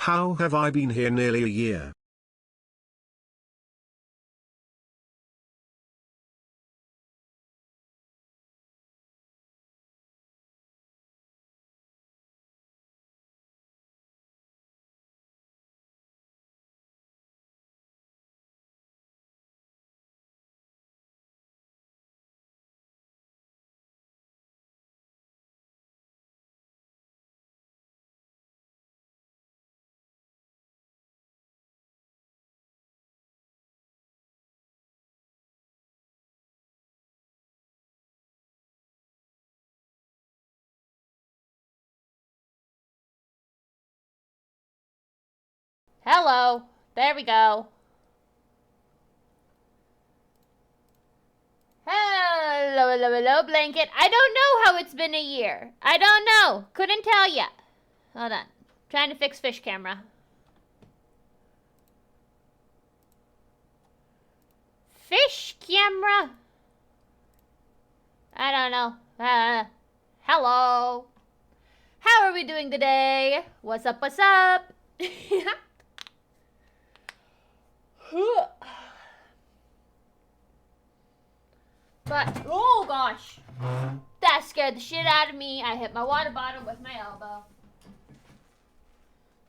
How have I been here nearly a year? Hello. There we go. Hello, hello, hello, blanket. I don't know how it's been a year. I don't know. Couldn't tell ya. Hold on. Trying to fix fish camera. Fish camera? I don't know. Hello. How are we doing today? What's up, what's up? But, oh gosh. That scared the shit out of me. I hit my water bottle with my elbow.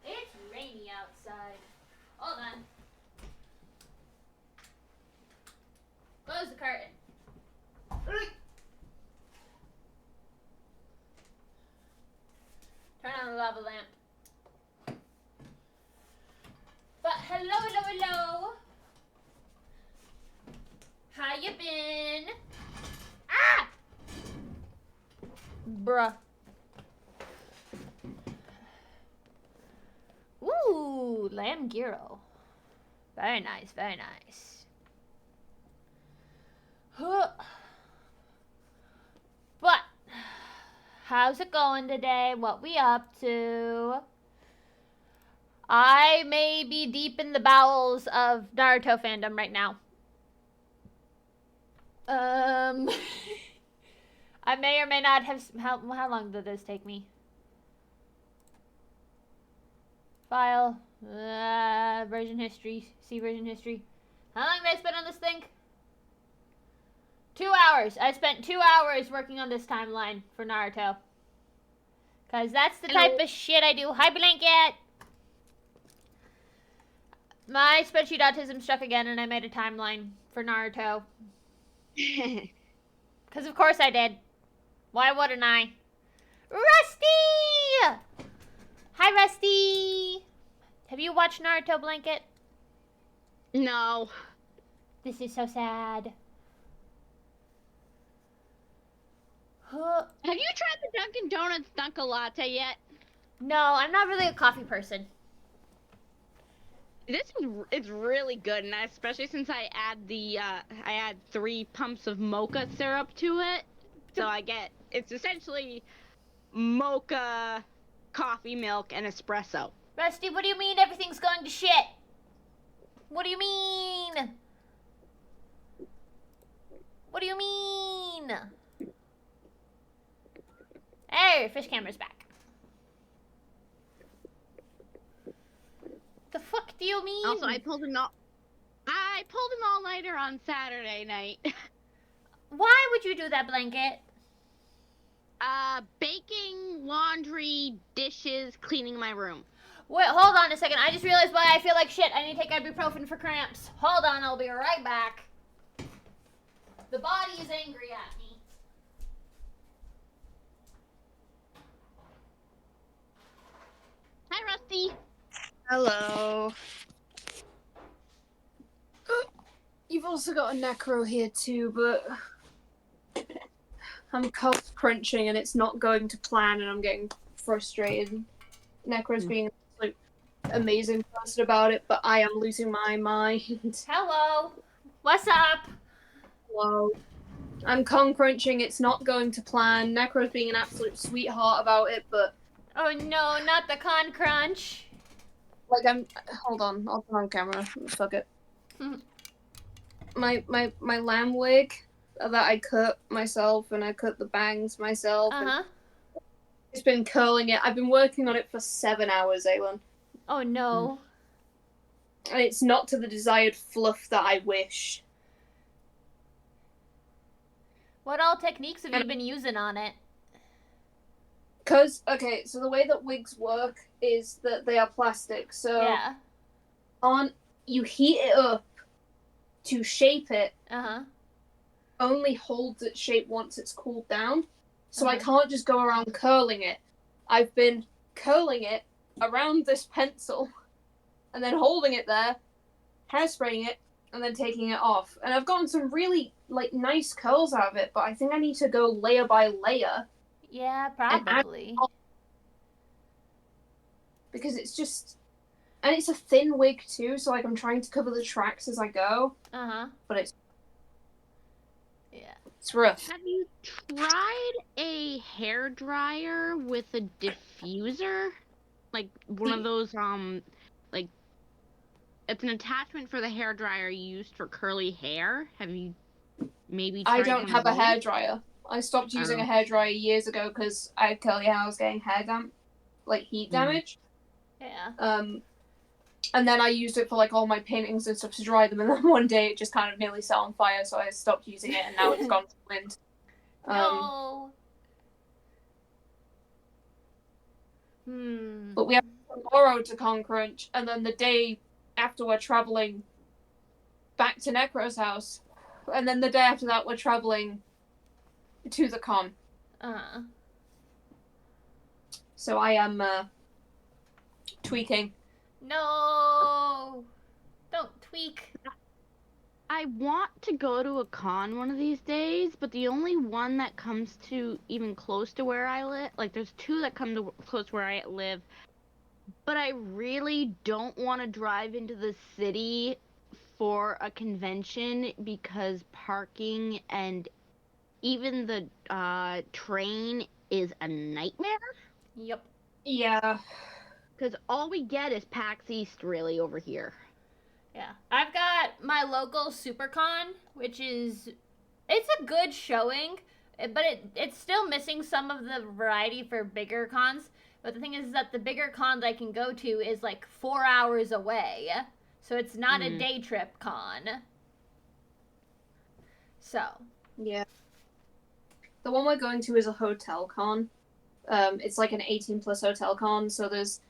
It's rainy outside. Hold on. Close the curtain. Turn on the lava lamp. But hello, hello, hello. How you been? Ah! Bruh. Ooh, lamb gyro. Very nice, very nice. But, how's it going today? What we up to? I may be deep in the bowels of Naruto fandom right now. I may or may not have. How long did this take me? File. Version history. See version history. How long did I spend on this thing? 2 hours. I spent 2 hours working on this timeline for Naruto. Because that's the type of shit I do. Hi, Blanket! My spreadsheet autism struck again and I made a timeline for Naruto. Because of course I did. Why wouldn't I? Rusty! Hi, Rusty! Have you watched Naruto, Blanket? No. This is so sad. Have you tried the Dunkin' Donuts Dunkin' Latte yet? No, I'm not really a coffee person. It's really good, and especially since I add 3 pumps of mocha syrup to it, so it's essentially mocha, coffee, milk, and espresso. Rusty, what do you mean everything's going to shit? What do you mean? What do you mean? Hey, fish camera's back. The fuck do you mean? Also, I pulled an all-nighter on Saturday night. Why would you do that, Blanket? Baking, laundry, dishes, cleaning my room. Wait, hold on a second. I just realized why I feel like shit. I need to take ibuprofen for cramps. Hold on, I'll be right back. The body is angry at me. Hi, Rusty. Hello. You've also got a necro here too, but I'm cold crunching and it's not going to plan and I'm getting frustrated. Necro's being an absolute amazing person about it, but I am losing my mind. Hello. What's up? Hello. I'm con crunching, it's not going to plan. Necro's being an absolute sweetheart about it, but Oh no, not the con crunch. like hold on, I'll turn on camera. Fuck it. my lamb wig that I cut myself and I cut the bangs myself. Uh-huh. It's been curling it. I've been working on it for 7 hours, Aylin. Oh no. And it's not to the desired fluff that I wish. What all techniques have you been using on it? Because, okay, so the way that wigs work is that they are plastic, so Yeah. you heat it up to shape it, Uh-huh. only holds its shape once it's cooled down. So I Uh-huh. can't just go around curling it. I've been curling it around this pencil and then holding it there, hairspraying it, and then taking it off. And I've gotten some really like nice curls out of it, but I think I need to go layer by layer. Yeah, probably. Because it's just, and it's a thin wig too, so like I'm trying to cover the tracks as I go. Uh-huh. But Yeah. it's rough. Have you tried a hair dryer with a diffuser? Like one of those like it's an attachment for the hair dryer used for curly hair. Have you maybe tried I don't one have of a those? hair dryer. I stopped using a hair dryer years ago because I had curly hair. I was getting heat damage. Yeah. And then I used it for like all my paintings and stuff to dry them, and then one day it just kind of nearly set on fire, so I stopped using it, and now it's gone to the wind. No. But we have tomorrow to Concrunch, and then the day after we're traveling back to Necro's house, and then the day after that we're traveling to the con. So I am tweaking. No. Don't tweak. I want to go to a con one of these days, but the only one that comes to even close to where I live, like there's two that come to close to where I live, but I really don't want to drive into the city for a convention because parking and even the train is a nightmare. Yep. Yeah. Because all we get is PAX East really over here. Yeah. I've got my local SuperCon, which is it's a good showing, but it's still missing some of the variety for bigger cons. But the thing is that the bigger con that I can go to is like 4 hours away. So it's not a day trip con. So. Yeah. The one we're going to is a hotel con. It's like an 18+ hotel con, so there's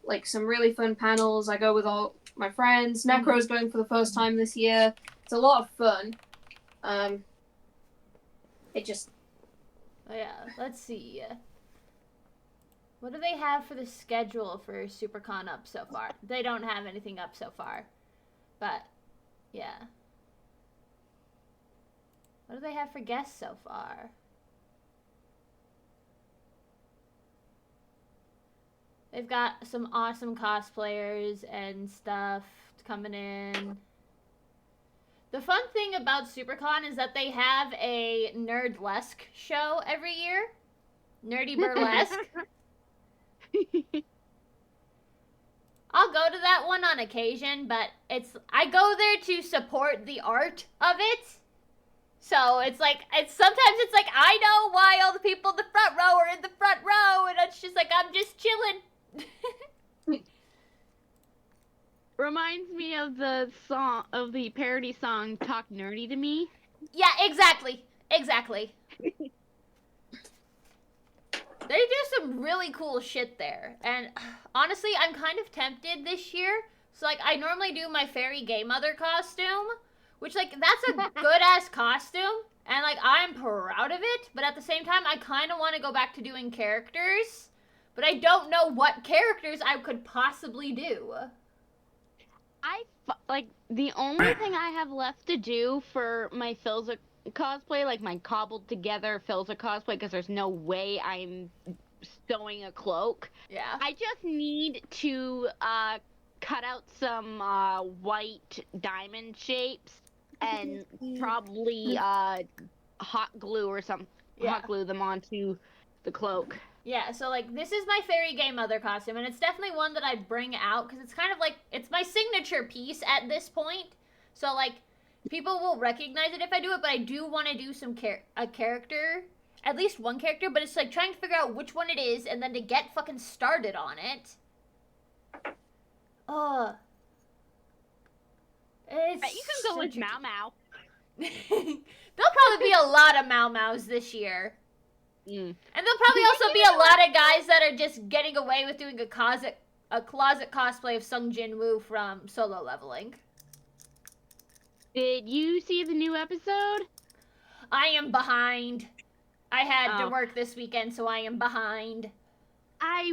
like some really fun panels. I go with all my friends. Necro's going for the first time this year. It's a lot of fun. It just... Oh yeah, let's see. What do they have for the schedule for SuperCon up so far? They don't have anything up so far. But, yeah. What do they have for guests so far? They've got some awesome cosplayers and stuff coming in. The fun thing about SuperCon is that they have a Nerdlesque show every year. Nerdy Burlesque. I'll go to that one on occasion, but I go there to support the art of it. So it's sometimes it's like I know why all the people in the front row are in the front row, and it's just like I'm just chilling. Reminds me of the parody song "Talk Nerdy to Me." Yeah, exactly. They do some really cool shit there, and honestly, I'm kind of tempted this year. So like, I normally do my fairy gay mother costume, which like that's a good ass costume, and like I'm proud of it. But at the same time, I kind of want to go back to doing characters, but I don't know what characters I could possibly do. The only thing I have left to do for my Philza cosplay, like my cobbled together Philza cosplay, because there's no way I'm sewing a cloak. Yeah. I just need to cut out some white diamond shapes and probably hot glue or something. Yeah. Hot glue them onto the cloak. Yeah, so like this is my fairy gay mother costume, and it's definitely one that I'd bring out because it's kind of like it's my signature piece at this point. So like people will recognize it if I do it, but I do want to do a character, at least one character, but it's like trying to figure out which one it is and then to get fucking started on it. It's You can go with such a- Mau Mau. There'll probably be a lot of Mau Maus this year. Mm. And there'll probably also be a lot of guys that are just getting away with doing a closet cosplay of Sung Jin Woo from Solo Leveling. Did you see the new episode? I am behind. I had to Oh. work this weekend, so I am behind. I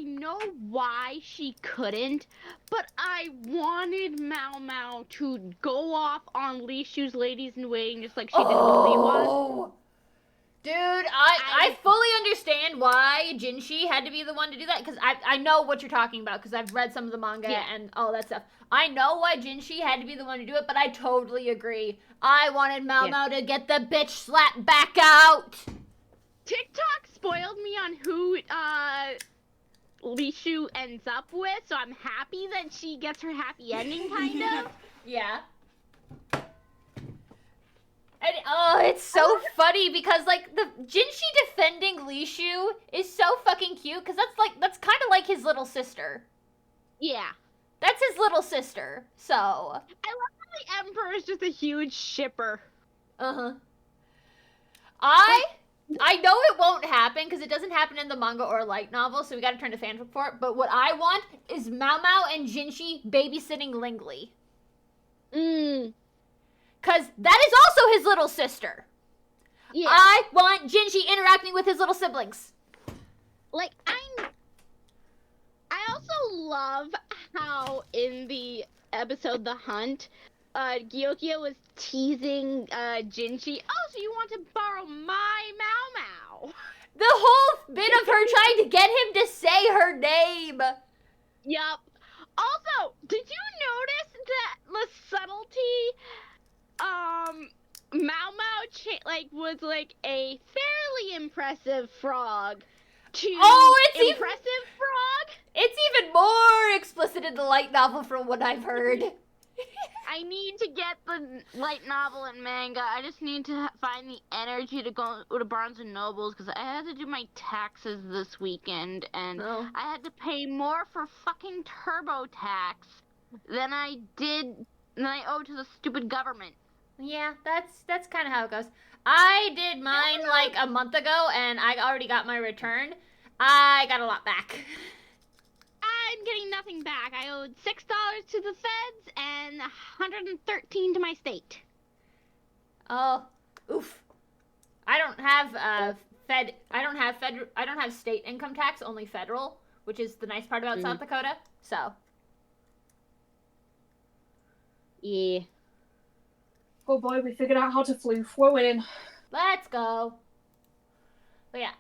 know why she couldn't, but I wanted Mau Mau to go off on Li Shu's Ladies in Waiting just like she did with Li Wan. Dude, I fully understand why Jinshi had to be the one to do that, because I know what you're talking about, because I've read some of the manga and all that stuff. I know why Jinshi had to be the one to do it, but I totally agree. I wanted Mau Mau to get the bitch slapped back out. TikTok spoiled me on who Li Shu ends up with, so I'm happy that she gets her happy ending, kind of. Yeah. And, it's so funny because, like, the Jinshi defending Li Shu is so fucking cute, because that's kind of like his little sister. Yeah. That's his little sister, so. I love how the Emperor is just a huge shipper. Uh-huh. I know it won't happen, because it doesn't happen in the manga or light novel, so we gotta turn to fanfic for it, but what I want is Mau Mau and Jinshi babysitting Lingli. Because that is also his little sister. Yeah. I want Jinshi interacting with his little siblings. Like, I also love how in the episode The Hunt, Gyokyo was teasing Jinshi. Oh, so you want to borrow my Mau Mau? The whole bit of her trying to get him to say her name. Yup. Also, did you notice that the subtlety, Mau Mau was like a fairly impressive frog to it's impressive frog? It's even more explicit in the light novel from what I've heard. I need to get the light novel and manga. I just need to find the energy to go to Barnes and Nobles because I had to do my taxes this weekend and I had to pay more for fucking TurboTax than I owe to the stupid government. Yeah, that's kind of how it goes. I did mine like a month ago and I already got my return. I got a lot back. I'm getting nothing back. I owed $6 to the feds and $113 to my state. Oh, oof. I don't have I don't have state income tax, only federal, which is the nice part about South Dakota. So. Yeah. Oh boy, we figured out how to floof. We're winning. Let's go. But yeah,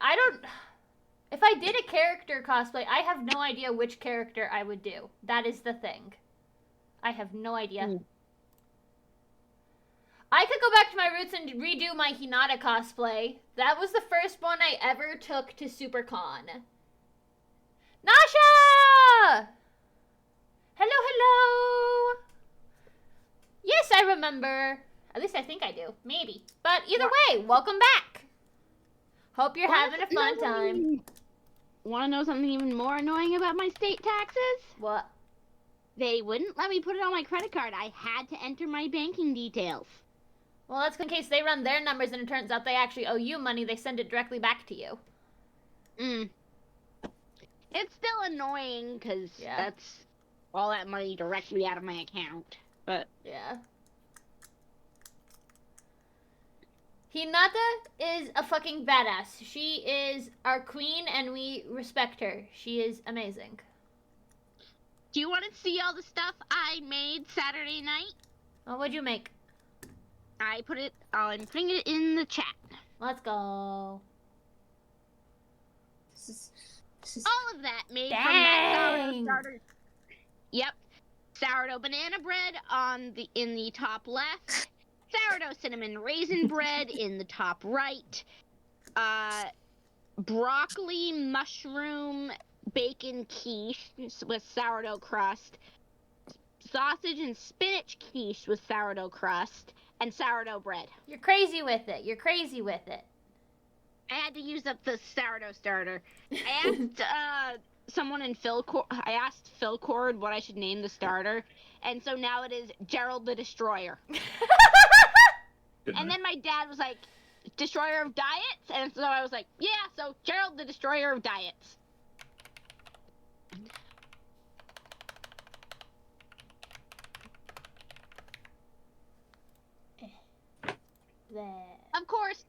if I did a character cosplay, I have no idea which character I would do. That is the thing. I have no idea. I could go back to my roots and redo my Hinata cosplay. That was the first one I ever took to SuperCon. Nasha! Hello! Yes, I remember. At least I think I do. Maybe. But either way, welcome back. Hope you're having a fun time. Want to know something even more annoying about my state taxes? What? They wouldn't let me put it on my credit card. I had to enter my banking details. Well, that's in case they run their numbers and it turns out they actually owe you money. They send it directly back to you. It's still annoying because that's all that money directly out of my account. But yeah. Hinata is a fucking badass. She is our queen and we respect her. She is amazing. Do you want to see all the stuff I made Saturday night? Well, what'd you make? I'm putting it in the chat. Let's go. This is... All of that made from that sourdough starter. Yep. Sourdough banana bread in the top left. Sourdough cinnamon raisin bread in the top right. Broccoli mushroom bacon quiche with sourdough crust. Sausage and spinach quiche with sourdough crust. And sourdough bread. You're crazy with it. You're crazy with it. I had to use up the sourdough starter. I asked someone in I asked Philcord what I should name the starter, and so now it is Gerald the Destroyer. And then my dad was like, Destroyer of Diets? And so I was like, yeah, so Gerald the Destroyer of Diets. Of course,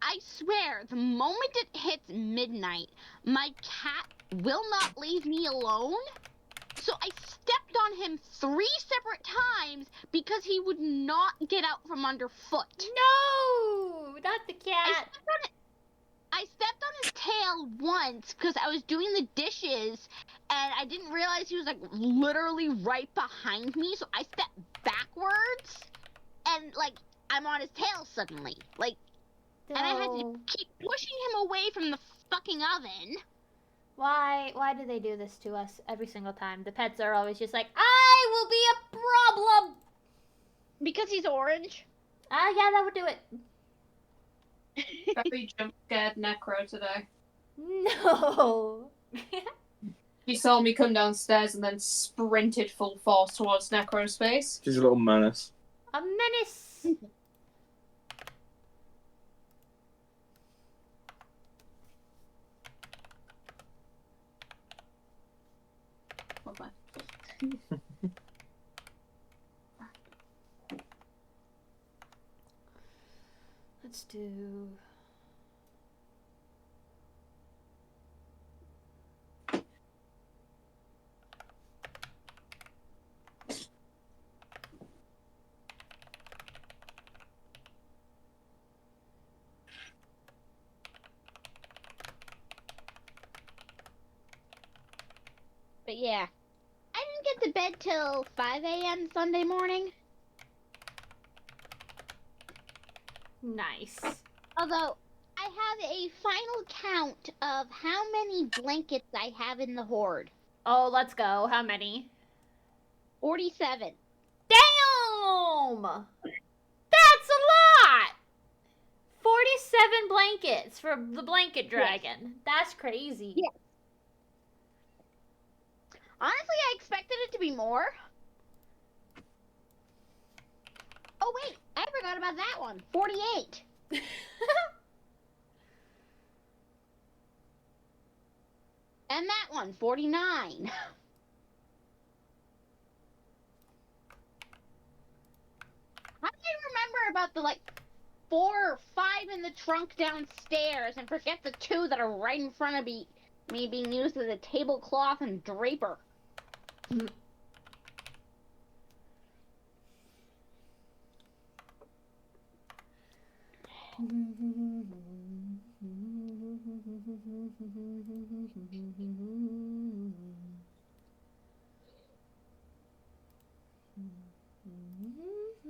I swear, the moment it hits midnight, my cat will not leave me alone. So I stepped on him 3 separate times because he would not get out from underfoot. No, not the cat. I stepped on his tail once because I was doing the dishes and I didn't realize he was like literally right behind me. So I stepped backwards and like I'm on his tail suddenly. Like, No. and I had to keep pushing him away from the fucking oven. Why do they do this to us every single time? The pets are always just like, I will be a problem. Because he's orange. Ah, yeah, that would do it. Very jump scared Necro today. No. He saw me come downstairs and then sprinted full force towards Necro's face. She's a little menace. A menace. Okay. Let's do. But yeah, I didn't get to bed till 5 a.m. Sunday morning. Nice. Although, I have a final count of how many blankets I have in the hoard. Oh, let's go. How many? 47. Damn! That's a lot! 47 blankets for the blanket dragon. Yes. That's crazy. Yes. Honestly, I expected it to be more. Oh, wait. I forgot about that one. 48. And that one, 49. How did I remember about the, 4 or 5 in the trunk downstairs and forget the 2 that are right in front of me being used as a tablecloth and draper?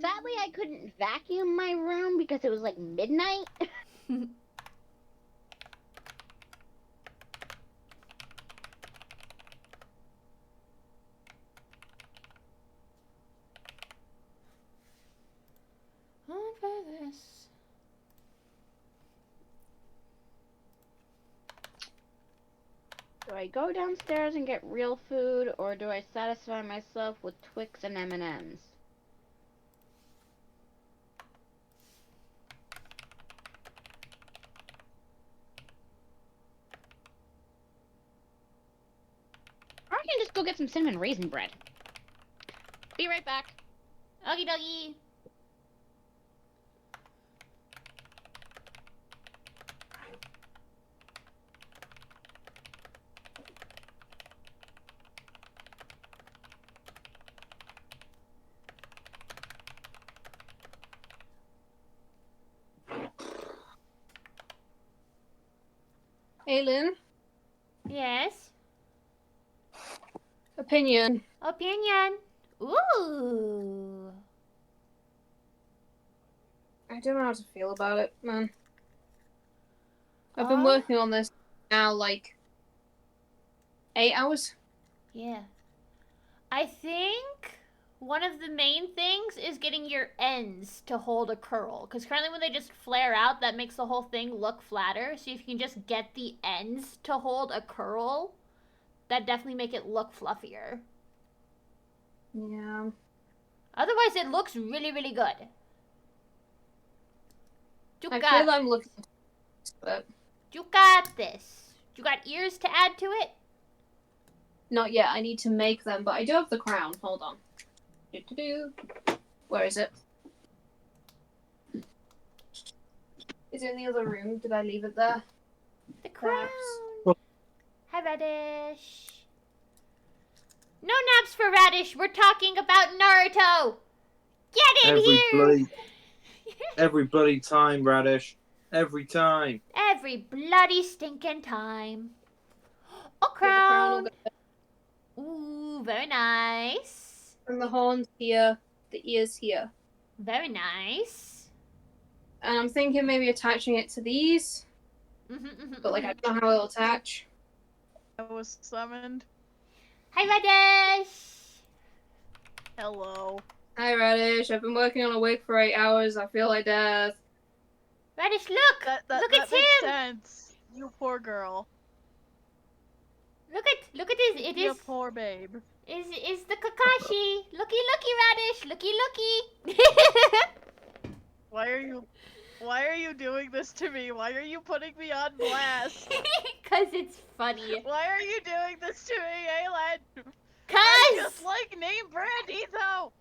Sadly, I couldn't vacuum my room because it was midnight. On for this. Do I go downstairs and get real food, or do I satisfy myself with Twix and M&Ms? Or I can just go get some cinnamon raisin bread. Be right back. Okie dokie. Aylin, Yes. opinion. Opinion. Ooh. I don't know how to feel about it, man. I've been working on this now 8 hours. Yeah. I think one of the main things is getting your ends to hold a curl. Because currently when they just flare out, that makes the whole thing look flatter. So if you can just get the ends to hold a curl, that definitely make it look fluffier. Yeah. Otherwise, it looks really, really good. I feel I'm looking but You got this. You got ears to add to it? not yet. I need to make them, but I do have the crown. Hold on. Where is it? Is it in the other room? Did I leave it there? The crown. Perhaps. Hi, Radish. No naps for Radish. We're talking about Naruto. Get in here. Every bloody time, Radish. Every time. Every bloody stinking time. Oh, Okay, the crown will crown. go Ooh, very nice. from the horns here, the ears here. Very nice. And I'm thinking maybe attaching it to these, but like I don't know how it'll attach. I was summoned. Hi, Radish. Hello. Hi Radish, I've been working on a wig for 8 hours. I feel like death. Radish, look. That Look at makes him. sense. You poor girl. Look at his. It You is. poor babe. Is the Kakashi. Looky, Radish. Looky. Why are you doing this to me? Why are you putting me on blast? Cause it's funny. Why are you doing this to me, Aylin? I Cause. just like name brand Etho.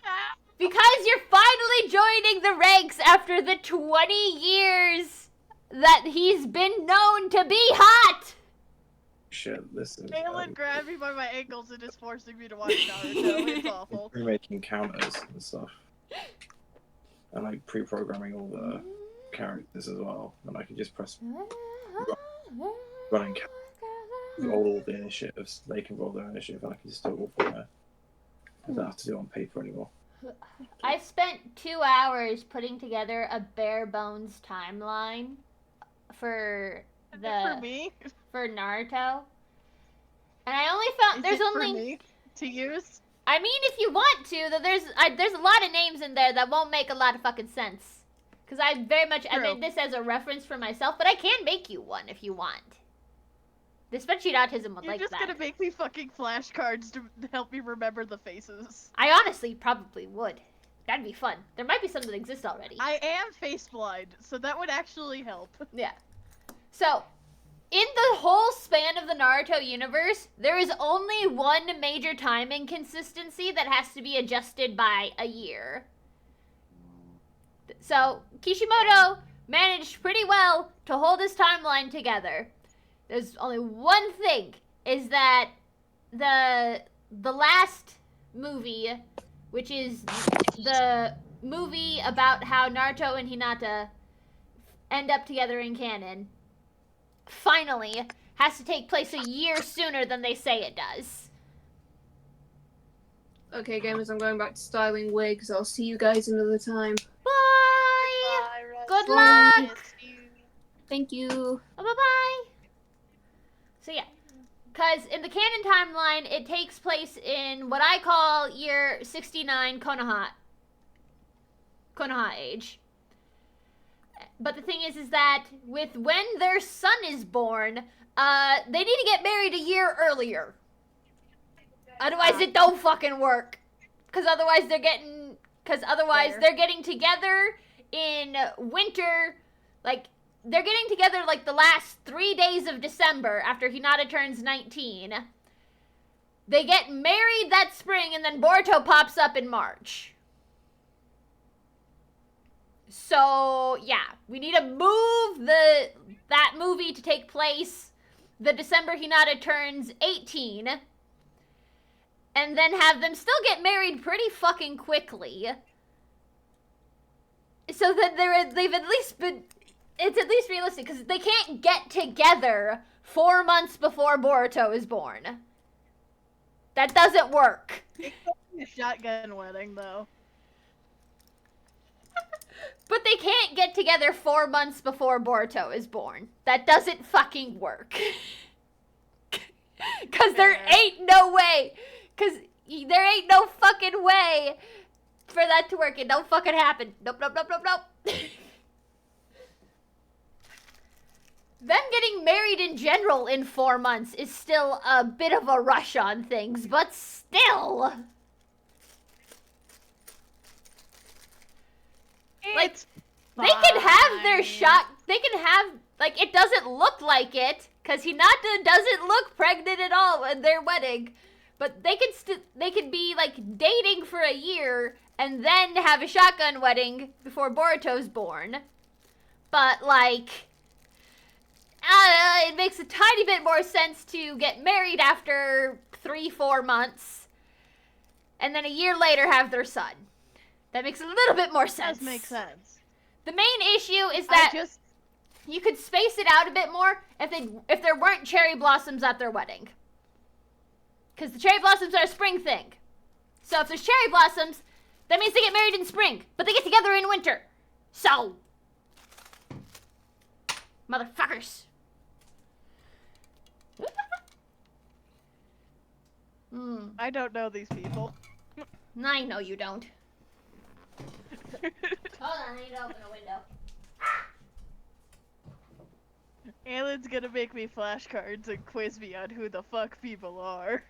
Ah, Because you're finally joining the ranks after the 20 years that he's been known to be hot. Shit, listen. Aylin grabbed me by my ankles and is forcing me to watch Naruto. It's awful. Making counters and stuff. And like pre-programming all the characters as well. And I can just press running roll all the initiatives. They can roll their initiative and I can just do it all from there. I don't have to do it on paper anymore. I've spent 2 hours putting together a bare bones timeline for For me? for Naruto. And I only found Is there's it for only me to use? I mean if you want to, there's a lot of names in there that won't make a lot of fucking sense. Cuz I very much I True. made this as a reference for myself, but I can make you one if you want. The spreadsheet autism would You're like just that. gonna make me fucking flashcards to help me remember the faces. I honestly probably would. That'd be fun. There might be some that exist already. I am face blind, so that would actually help. Yeah. So, in the whole span of the Naruto universe, there is only one major time inconsistency that has to be adjusted by a year. So, Kishimoto managed pretty well to hold his timeline together. There's only one thing, is that the last movie, which is the movie about how Naruto and Hinata end up together in canon, finally has to take place a year sooner than they say it does. Okay, gamers, I'm going back to styling wigs. I'll see you guys another time. Bye! Good Bye. luck! Thank you. Bye-bye! So yeah, because in the canon timeline, it takes place in what I call year 69 Konoha age. But the thing is that with when their son is born, they need to get married a year earlier. Otherwise, it don't fucking work. Because otherwise they're getting together in winter, like, they're getting together like the last 3 days of December after Hinata turns 19. They get married that spring and then Boruto pops up in March. So, yeah, we need to move that movie to take place the December Hinata turns 18. And then have them still get married pretty fucking quickly. So that they've at least been... It's at least realistic, because they can't get together 4 months before Boruto is born. That doesn't work. It's a shotgun wedding, though. But they can't get together 4 months before Boruto is born. That doesn't fucking work. Because there ain't no way. Cause there ain't no fucking way for that to work. It don't fucking happen. Nope, nope, nope, nope, nope. Them getting married in general in 4 months is still a bit of a rush on things, but still. Like, they can have their shot. They can have, like, it doesn't look like it, because Hinata doesn't look pregnant at all at their wedding. But they can be, like, dating for a year and then have a shotgun wedding before Boruto's born. But, like, it makes a tiny bit more sense to get married after 3-4 months and then a year later have their son. That makes a little bit more sense. Does make sense. The main issue is that you could space it out a bit more if there weren't cherry blossoms at their wedding. Because the cherry blossoms are a spring thing. So if there's cherry blossoms, that means they get married in spring, but they get together in winter. So, motherfuckers. I don't know these people. I know you don't. Hold on, I need to open a window. Alan's gonna make me flashcards and quiz me on who the fuck people are.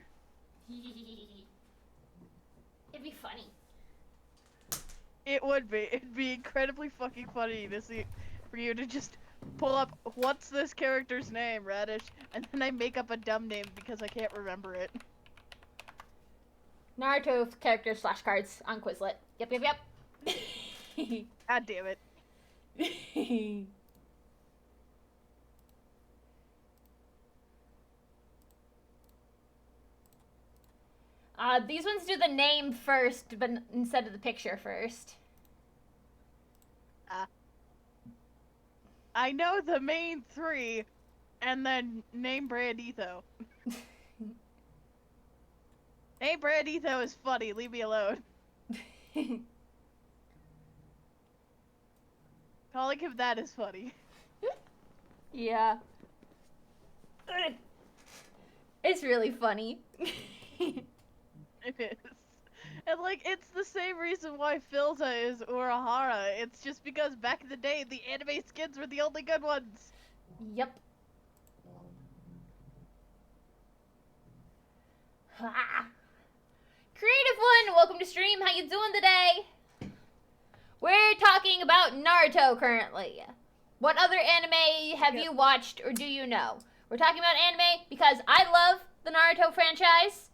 It'd be funny. It would be. It'd be incredibly fucking funny to see, for you to just pull up, what's this character's name, Radish? And then I make up a dumb name because I can't remember it. Naruto characters flashcards on Quizlet. Yep, yep, yep. God damn it. These ones do the name first, but instead of the picture first. I know the main three, and then name Brandetho. Name Brandetho is funny, leave me alone. Calling him that is funny. Yeah. It's really funny. It is. And, like, it's the same reason why Filza is Urahara. It's just because back in the day, the anime skins were the only good ones. Yep. Creative One, welcome to stream. How you doing today? We're talking about Naruto currently. What other anime have you watched or do you know? We're talking about anime because I love the Naruto franchise.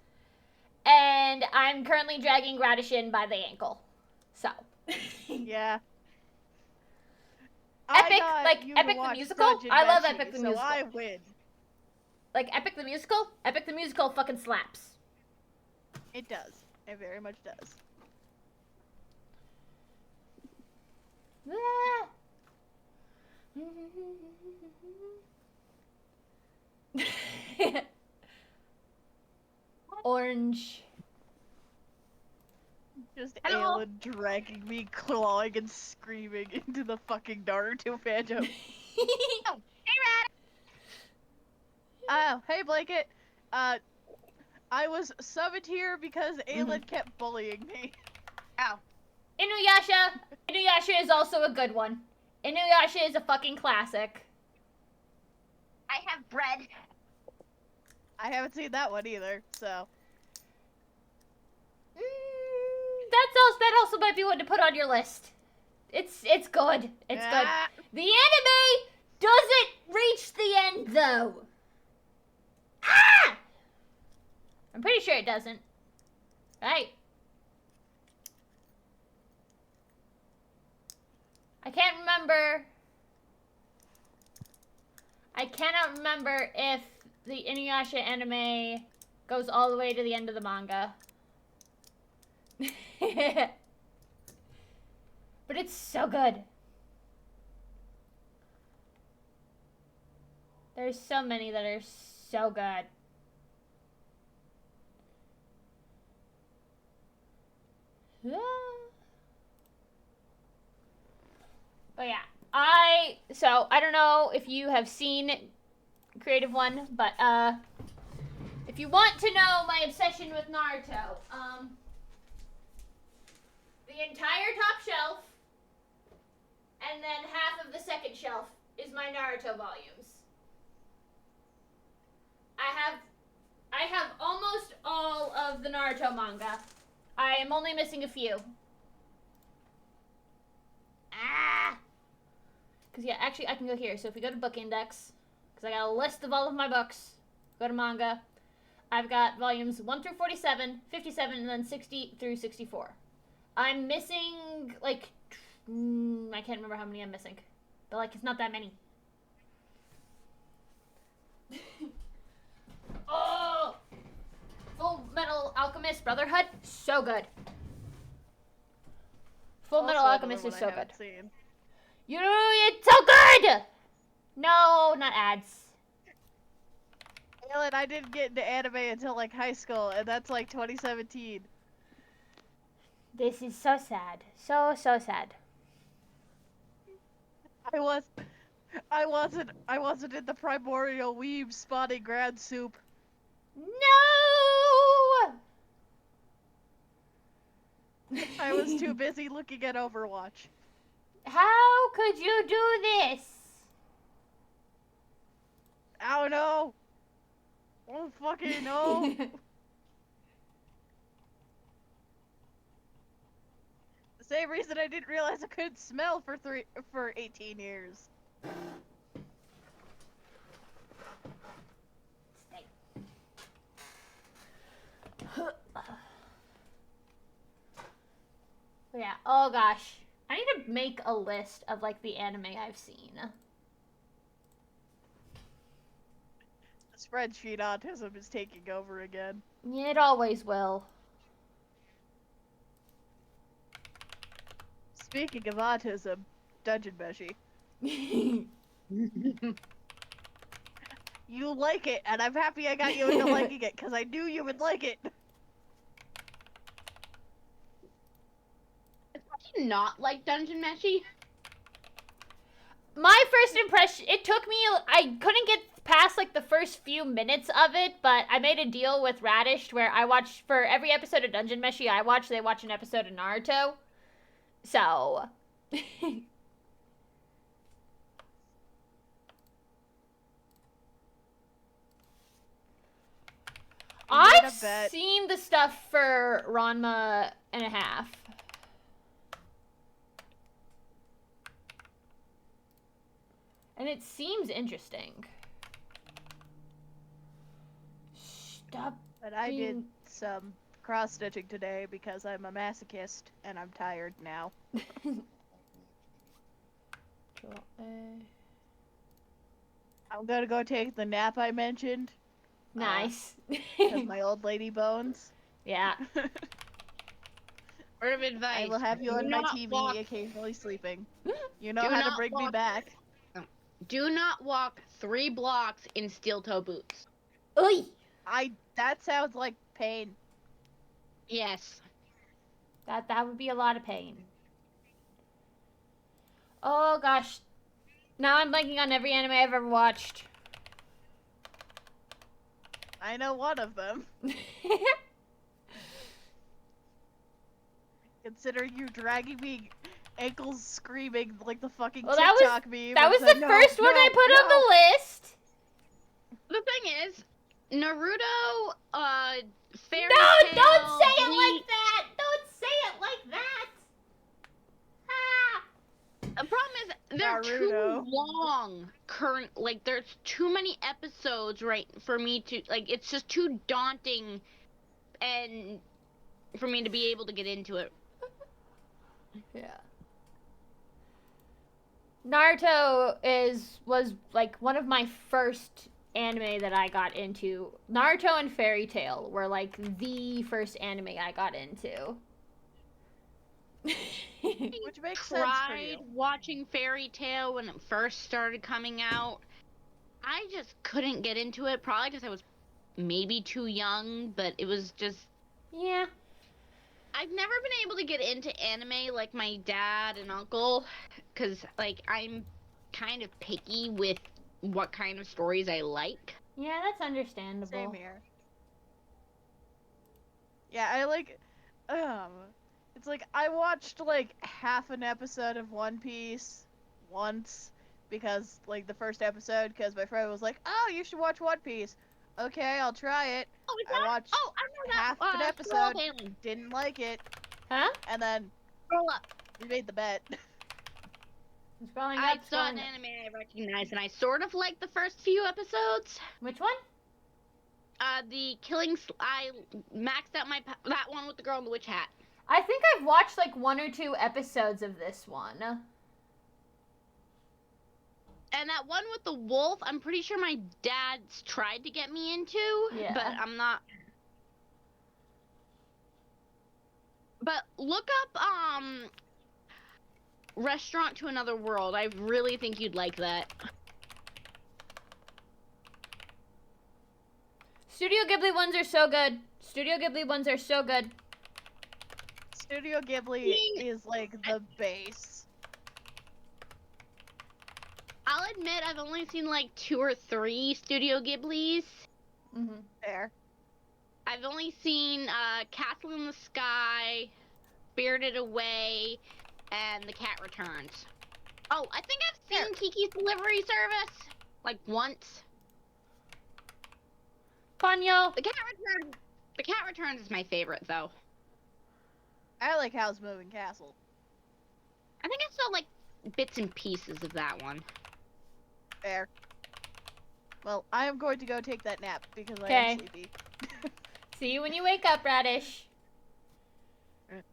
And I'm currently dragging Radishin by the ankle. So. Yeah. Epic, like Epic the Musical? I love Epic the Musical. So I win. Like Epic the Musical? Epic the Musical fucking slaps. It does. It very much does. Orange. Just Alan dragging me, clawing and screaming into the fucking Naruto fandom. Oh, hey, Rad! Oh, hey, Blanket. I was summoned here because Alan kept bullying me. Ow. Inuyasha. Inuyasha is also a good one. Inuyasha is a fucking classic. I have bread. I haven't seen that one either, so. That also might be one to put on your list. It's good. It's good. The anime doesn't reach the end though. Ah! I'm pretty sure it doesn't. Right? I can't remember. I cannot remember if the Inuyasha anime goes all the way to the end of the manga. But it's so good. There's so many that are so good. But yeah, I don't know if you have seen Creative One, but if if you want to know my obsession with Naruto, the entire top shelf and then half of the second shelf is my Naruto volumes. I have almost all of the Naruto manga. I am only missing a few. Because, yeah, actually, I can go here. So if we go to book index, because I got a list of all of my books, go to manga. I've got volumes 1 through 47, 57, and then 60 through 64. I'm missing, like, I can't remember how many I'm missing. But, like, it's not that many. Oh! Full Metal Alchemist Brotherhood, so good. Full Metal Alchemist is so good. Seen. It's so good! No, not ads. Alan, I didn't get into anime until like high school, and that's like 2017. This is so sad. So sad. I wasn't in the primordial weeb spawning ground soup. No! I was too busy looking at Overwatch. How could you do this? I don't know. I don't fucking know. The same reason I didn't realize I couldn't smell for 18 years. Yeah, oh gosh. I need to make a list of like the anime I've seen. Spreadsheet autism is taking over again. Yeah, it always will. Speaking of autism, Dungeon Meshi. You like it, and I'm happy I got you into liking it, because I knew you would like it. Do you not like Dungeon Meshi? My first impression, it took me, I couldn't get past like the first few minutes of it, but I made a deal with Radish where I watched, for every episode of Dungeon Meshi they watch an episode of Naruto. So. I've seen the stuff for Ranma and a half. And it seems interesting. Stop. But I did some cross-stitching today because I'm a masochist and I'm tired now. I'm gonna go take the nap I mentioned. Nice. Because my old lady bones. Yeah. Word of advice. I will have you on my not TV walk- occasionally sleeping. You know Do how to not bring me walk- back. Do not walk 3 blocks in steel-toe boots. Oy! That sounds like pain. Yes. That would be a lot of pain. Oh gosh. Now I'm blanking on every anime I've ever watched. I know one of them. Consider you dragging me ankles screaming like the fucking TikTok meme. That was the No, first one I put on the list. The thing is, Naruto, Fairy No, Tail, don't say it Bleach- like that! Don't say it like that! Ah! The problem is, they're Naruto. too long. There's too many episodes, right, for me to, it's just too daunting and for me to be able to get into it. Yeah. Naruto was like one of my first anime that I got into. Naruto and Fairy Tail were like the first anime I got into. Which makes sense for you. Tried watching Fairy Tail when it first started coming out. I just couldn't get into it, probably because I was maybe too young, but it was just... Yeah. I've never been able to get into anime like my dad and uncle, because, I'm kind of picky with what kind of stories I like. Yeah, that's understandable. Same here. Yeah, I like, it's like I watched like half an episode of One Piece once because like the first episode because my friend was like, "Oh, you should watch One Piece." Okay, I'll try it. Oh, is I that? watched Oh, I know half that. an Scroll up, episode, Haley. didn't like it, Huh? and then Scroll up. we made the bet. I'm scrolling I up, saw an scrolling up. anime I recognized, and I sort of liked the first few episodes. Which one? The I maxed out that one with the girl in the witch hat. I think I've watched like 1 or 2 episodes of this one. And that one with the wolf, I'm pretty sure my dad's tried to get me into, Yeah. but I'm not. But look up Restaurant to Another World. I really think you'd like that. Studio Ghibli ones are so good. Studio Ghibli ones are so good. Studio Ghibli is like the base. I'll admit I've only seen like 2 or 3 Studio Ghiblis. Mm-hmm. There. I've only seen Castle in the Sky, Spirited Away, and The Cat Returns. Oh, I think I've seen Kiki's Delivery Service like once. Ponyo. The Cat Returns is my favorite though. I like Howl's Moving Castle. I think I saw like bits and pieces of that one. There. Well, I am going to go take that nap because I Okay. am sleepy. See you when you wake up, Radish.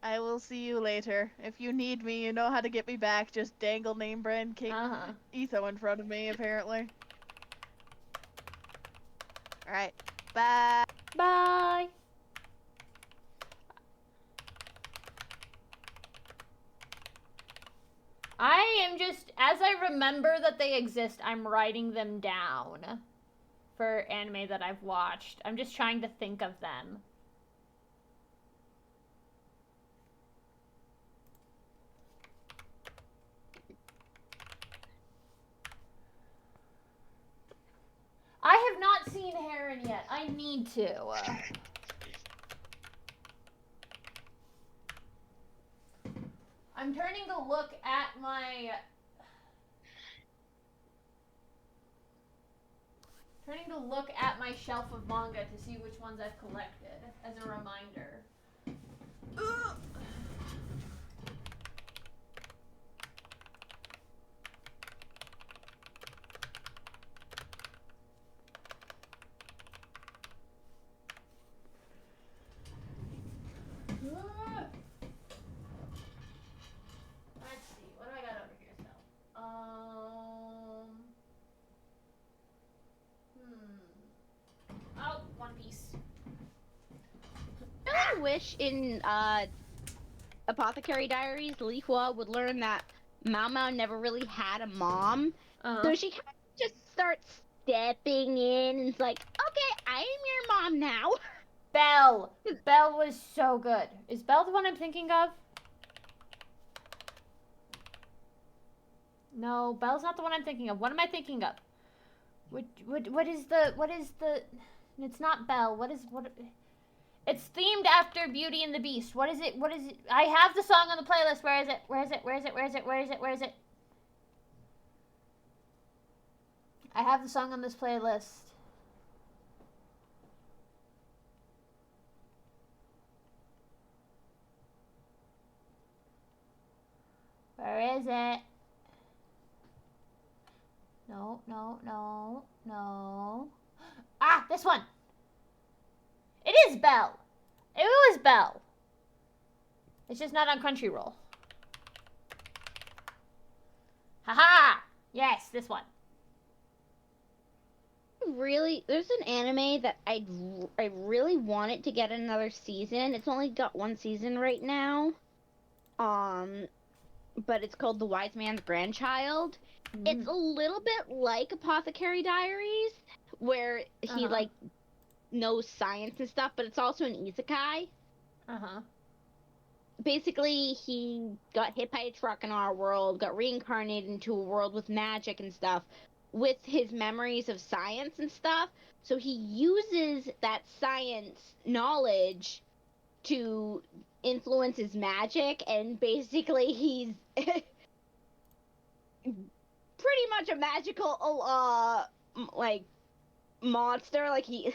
I will see you later. If you need me, you know how to get me back. Just dangle name brand King Uh-huh. Etho in front of me, apparently. Alright. Bye. Bye. I am just, as I remember that they exist, I'm writing them down for anime that I've watched. I'm just trying to think of them. I have not seen Heron yet. I need to. I'm turning to look at my shelf of manga to see which ones I've collected as a reminder. Ugh. Let's see, what do I got over here still? Oh, One Piece. I wish in Apothecary Diaries, Li Hua would learn that Mao Mao never really had a mom. So she kind of just starts stepping in and it's like, okay, I am your mom now. Belle. Belle was so good. Is Belle the one I'm thinking of? No, Belle's not the one I'm thinking of. What am I thinking of? What is the it's not Belle. What it's themed after Beauty and the Beast. What is it? I have the song on the playlist. Where is it? I have the song on this playlist. Where is it? No. Ah, this one. It is Belle. It was Belle. It's just not on Crunchyroll. Haha! Yes, this one. There's an anime that I really want it to get another season. It's only got 1 season right now. But it's called The Wise Man's Grandchild. It's a little bit like Apothecary Diaries, where he like knows science and stuff, but it's also an isekai. Basically, he got hit by a truck in our world, got reincarnated into a world with magic and stuff, with his memories of science and stuff. So he uses that science knowledge to influence his magic, and basically he's pretty much a magical like monster. Like his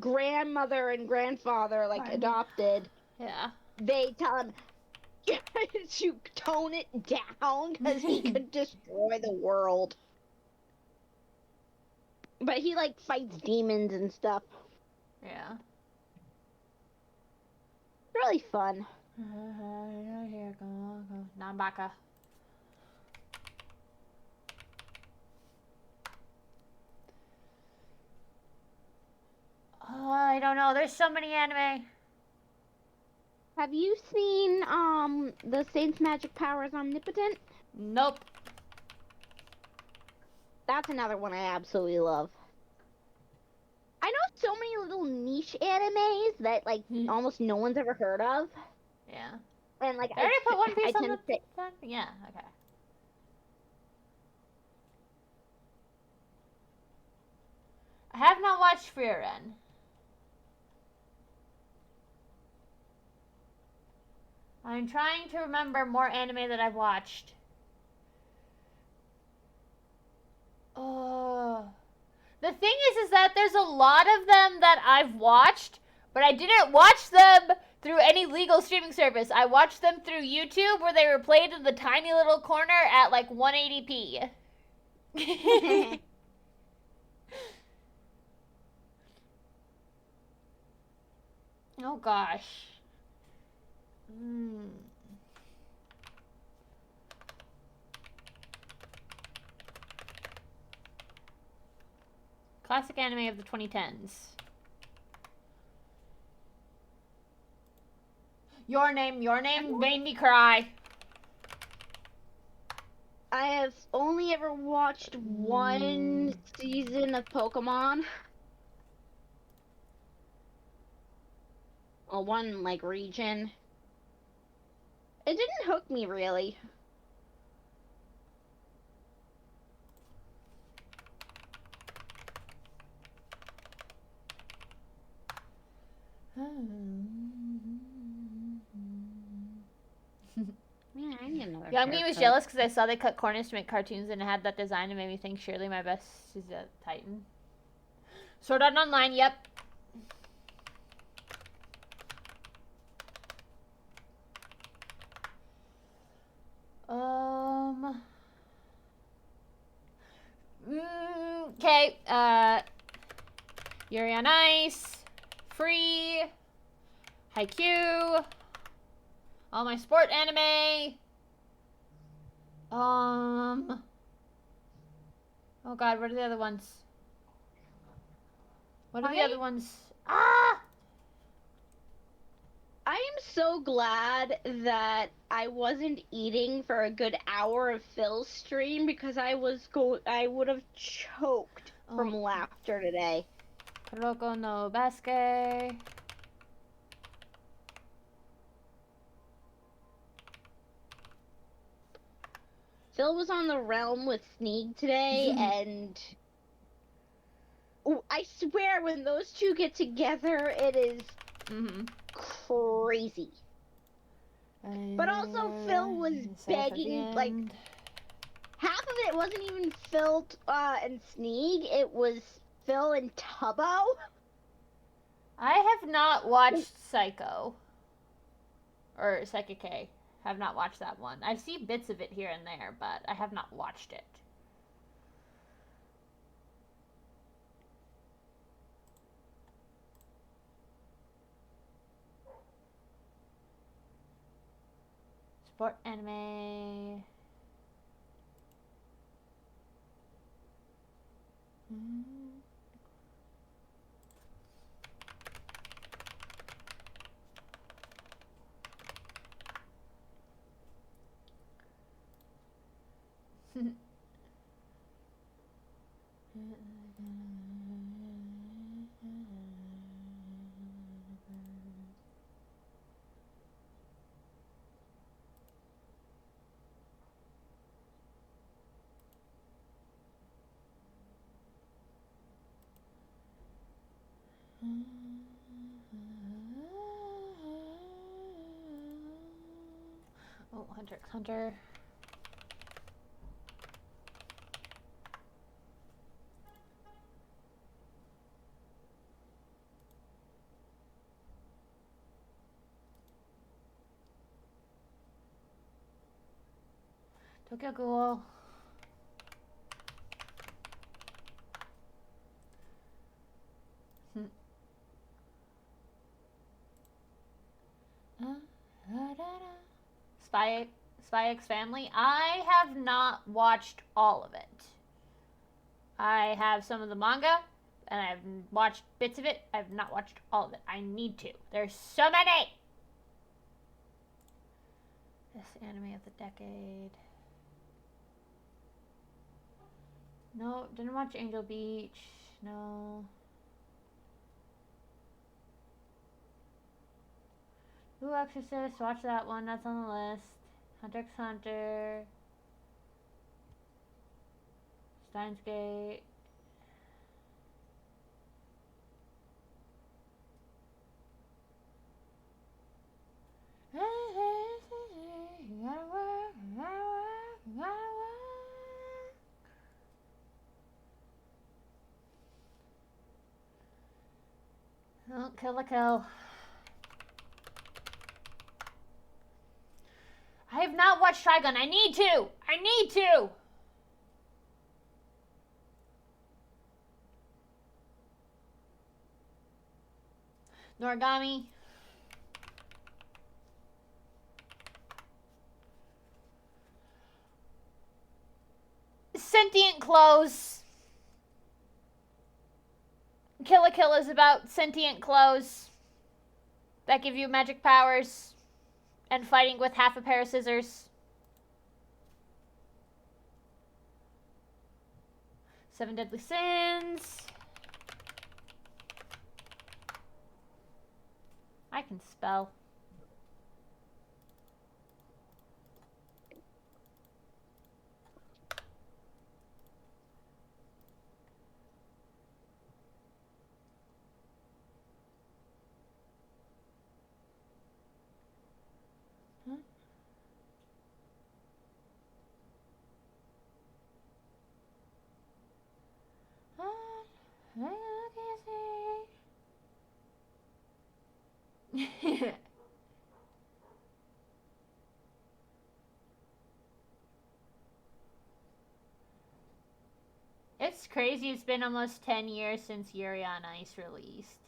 grandmother and grandfather like adopted. Yeah. They tell him to tone it down because he could destroy the world. But he like fights demons and stuff. Yeah. Really fun. Here, go. Nambaka. Oh, I don't know. There's so many anime. Have you seen the Saint's magic powers omnipotent? Nope. That's another one I absolutely love. I know so many little niche animes that like almost no one's ever heard of. Yeah. And like I already put One Piece I on tend the to say, thing? Yeah, okay. I have not watched Frieren. I'm trying to remember more anime that I've watched. Oh. The thing is that there's a lot of them that I've watched, but I didn't watch them through any legal streaming service. I watched them through YouTube where they were played in the tiny little corner at like 180p. Oh gosh. Classic anime of the 2010s. Your name made me cry. I have only ever watched one season of Pokemon. Or one like region. It didn't hook me really. Yeah, I need another. Young Me was jealous because I saw they cut corners to make cartoons and it had that design and made me think surely my best is a Titan. Sword Art Online, yep. Okay, Yuri on Ice, Free, Haikyuu, all my sport anime. Oh god, what are the other ones? What are the other ones? Ah! I am so glad that I wasn't eating for a good hour of Phil's stream because I would have choked from laughter today. Kuroko no Basket. Phil was on the realm with Sneak today, and I swear when those two get together, it is crazy. But also, Phil was begging, like, half of it wasn't even Phil and Sneak, it was Phil and Tubbo. I have not watched Psycho. Or Psyche-K. Have not watched that one. I've seen bits of it here and there, but I have not watched it. Sport anime. Hunter x Hunter. Tokyo Ghoul. Spy X Family. I have not watched all of it. I have some of the manga, and I've watched bits of it. I've not watched all of it. I need to. There's so many! This anime of the decade. No, didn't watch Angel Beach. No. Ooh, Exorcist. Watch that one. That's on the list. Hunter x Hunter. Steins Gate. Oh, Kill a Kill. I have not watched Trigun. I need to! I need to! Noragami. Sentient clothes. Kill a Kill is about sentient clothes that give you magic powers and fighting with half a pair of scissors. 7 Deadly Sins. I can spell. It's crazy. It's been almost 10 years since Yuri on Ice released.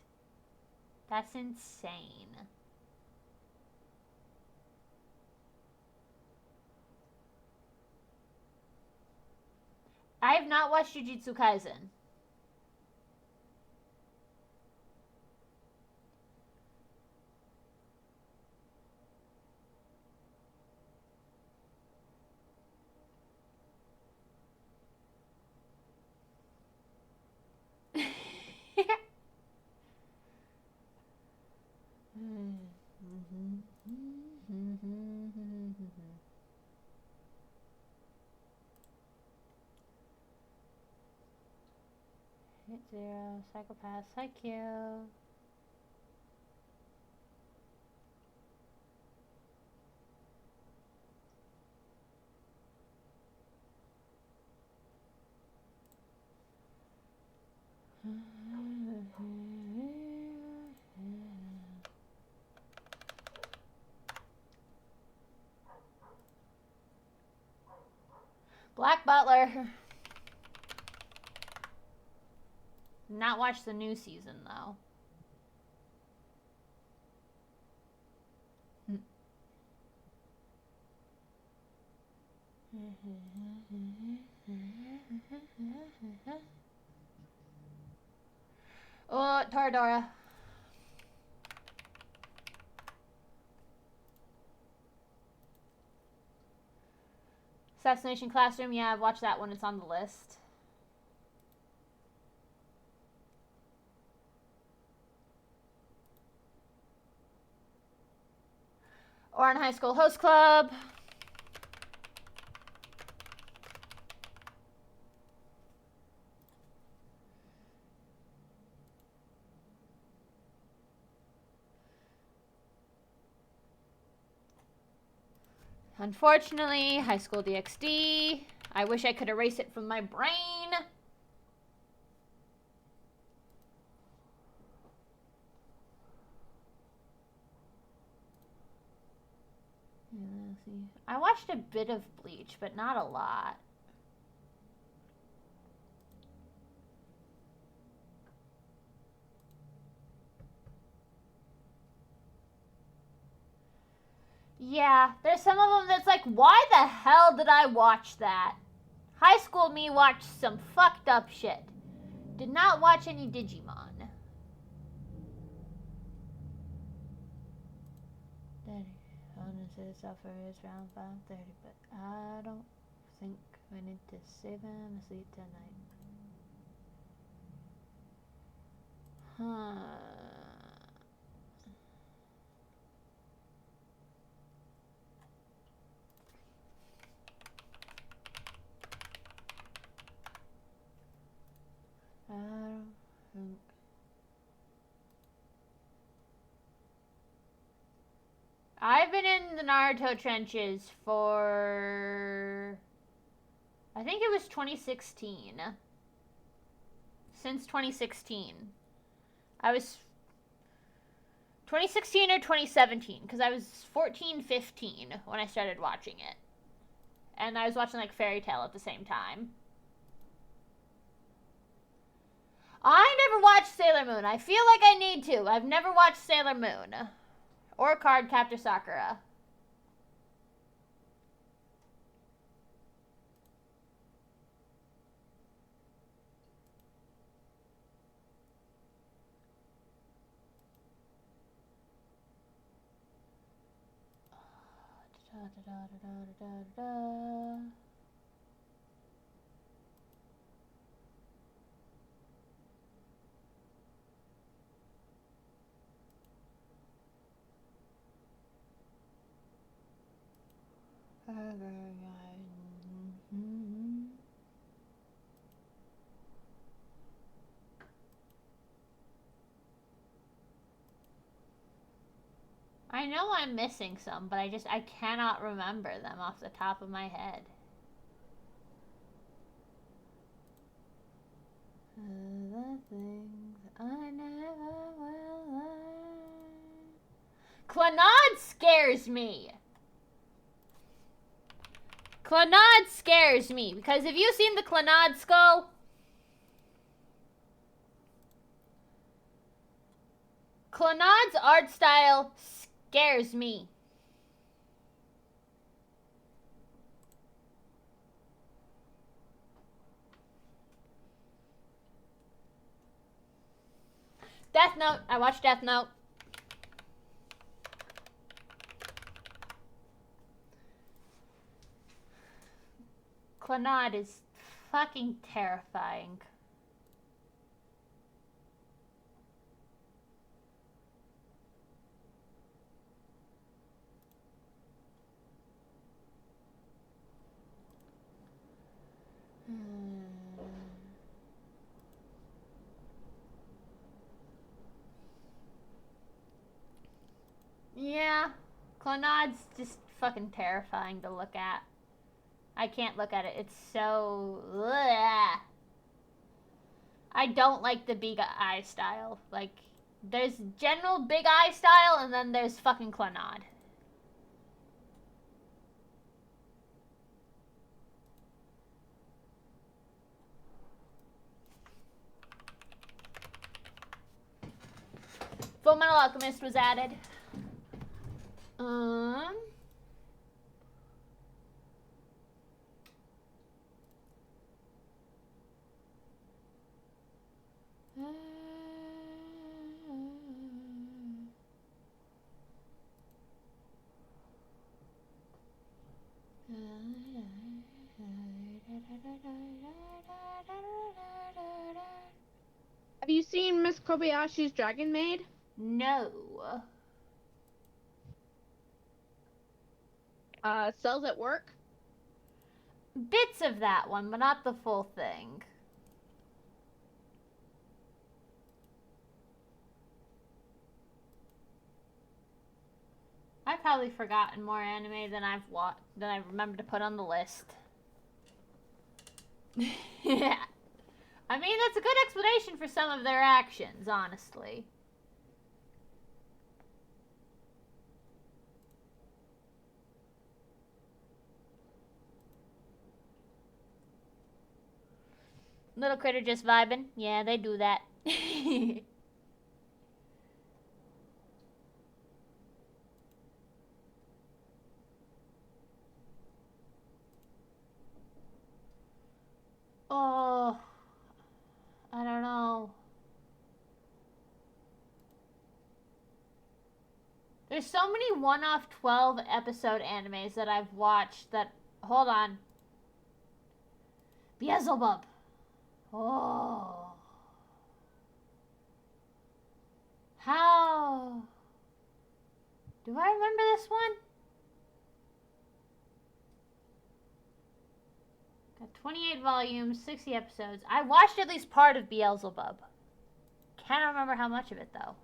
That's insane. I have not watched Jujutsu Kaisen. Hit Zero, Psychopath, Psycho. Black Butler. Not watched the new season though. Oh, Toradora. Assassination Classroom. Yeah, I've watched that one. It's on the list. Oran High School Host Club. Unfortunately, High School DxD. I wish I could erase it from my brain. Yeah, let's see. I watched a bit of Bleach, but not a lot. Yeah, there's some of them that's like, why the hell did I watch that? High school me watched some fucked up shit. Did not watch any Digimon. Honestly, suffer is around 5:30, but I don't think we need to save him asleep tonight. Huh. I don't think. I've been in the Naruto trenches for, I think it was 2016. Since 2016. I was 2016 or 2017, because I was 14, 15 when I started watching it. And I was watching like Fairy Tail at the same time. I never watched Sailor Moon. I feel like I need to. I've never watched Sailor Moon. Or Cardcaptor Sakura. I know I'm missing some, but I cannot remember them off the top of my head. The things I never will learn. Clannad scares me. Clannad scares me, because have you seen the Clannad skull? Clannad's art style scares me. Death Note. I watched Death Note. Clannad is fucking terrifying. Yeah, Clannad's just fucking terrifying to look at. I can't look at it. It's so... Ugh. I don't like the big eye style. Like, there's general big eye style, and then there's fucking Clannad. Fullmetal Alchemist was added. Have you seen Miss Kobayashi's Dragon Maid? No. Cells at Work? Bits of that one, but not the full thing. I've I've probably forgotten more anime than than I remember to put on the list. Yeah. I mean, that's a good explanation for some of their actions, honestly. Little critter just vibing. Yeah, they do that. Oh, I don't know. There's so many one-off 12 episode animes that I've watched that... Hold on. Beelzebub. Oh. How? Do I remember this one? Got 28 volumes, 60 episodes. I watched at least part of Beelzebub. Can't remember how much of it, though.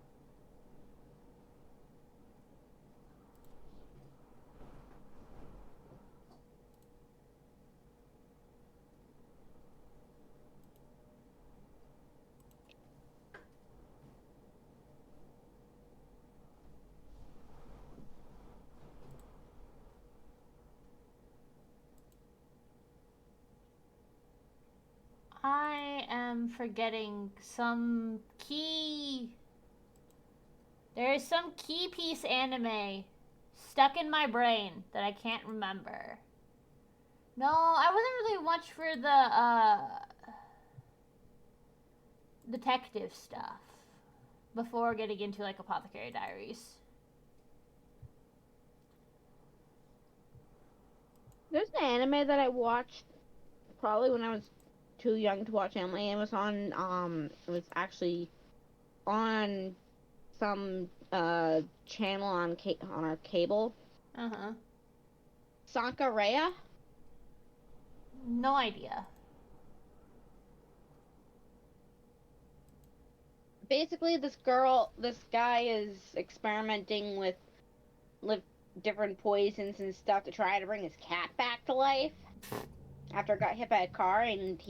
I am forgetting some key... There is some key piece anime stuck in my brain that I can't remember. No, I wasn't really much for the detective stuff before getting into, like, Apothecary Diaries. There's an anime that I watched probably when I was too young to watch anime. It was on, it was actually on some, channel on our cable. Uh-huh. Sankareya? No idea. Basically, this guy is experimenting with different poisons and stuff to try to bring his cat back to life after it got hit by a car, and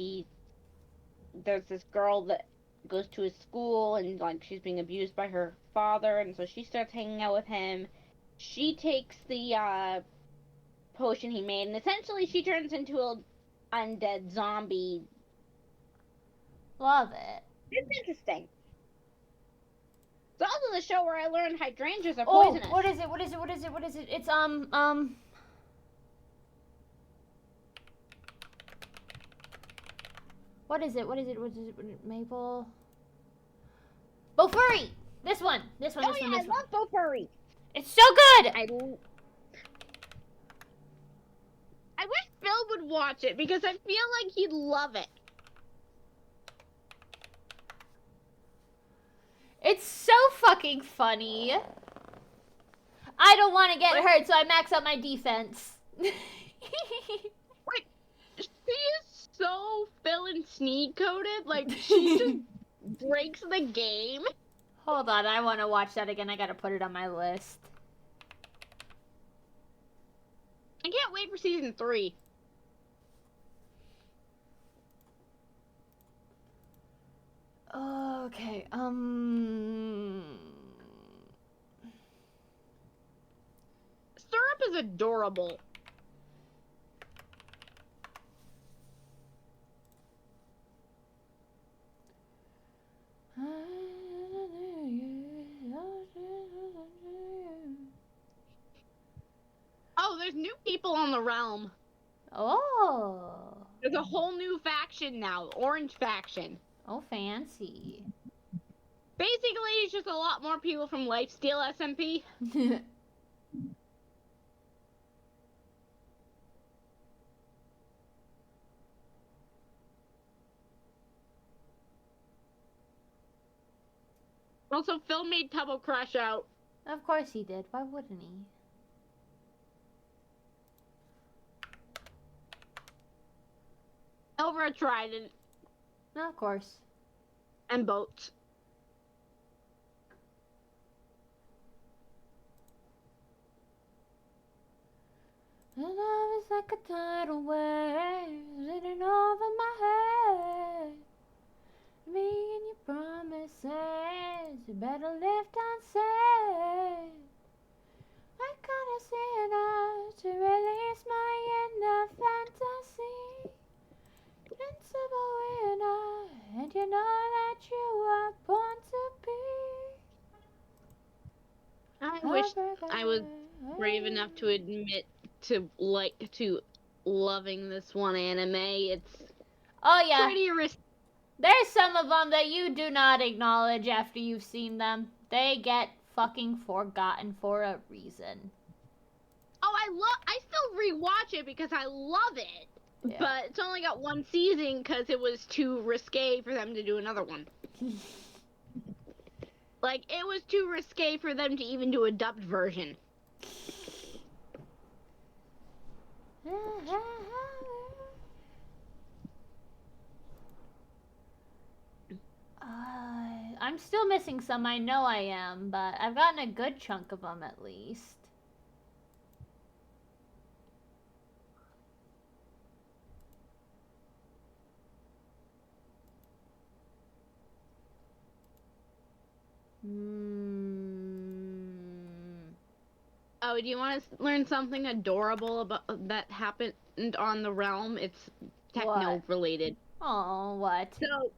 there's this girl that goes to his school, and, like, she's being abused by her father, and so she starts hanging out with him. She takes the, potion he made, and essentially she turns into an undead zombie. Love it. It's interesting. It's also the show where I learned hydrangeas are Oh, poisonous. what is it? What is it? What is it? What is it? It's, What is it? What is it? What is it? Maple... Bofuri! This one! This one, Oh this yeah, one, this I one. love Bofuri. It's so good! I wish Phil would watch it, because I feel like he'd love it. It's so fucking funny. I don't want to get hurt, so I max out my defense. Wait, she is so Phil and Sneak coded. Like, she just breaks the game. Hold on, I want to watch that again. I gotta put it on my list. I can't wait for season 3. Okay, Syrup is adorable. Oh, there's new people on the realm. Oh. There's a whole new faction now, Orange Faction. Oh, fancy. Basically, it's just a lot more people from Lifesteal SMP. Also, Phil made Tubbo crash out. Of course he did. Why wouldn't he? Over a trident. No, of course. And boats. And love is like a tidal wave sitting over my head. Me and your promises, you better live unsaid. I gotta see enough to release my inner fantasy. Invincible winner, and you know that you are born to be. I wish I was brave enough to admit to loving this one anime. It's Oh yeah, pretty risky. there's some of them that you do not acknowledge after you've seen them. They get fucking forgotten for a reason. Oh, I still rewatch it because I love it. Yeah. But it's only got one season because it was too risque for them to do another one. Like, it was too risque for them to even do a dubbed version. I'm still missing some, I know I am, but I've gotten a good chunk of them at least. Oh, do you want to learn something adorable about that happened on the realm? It's techno related. Oh, what? So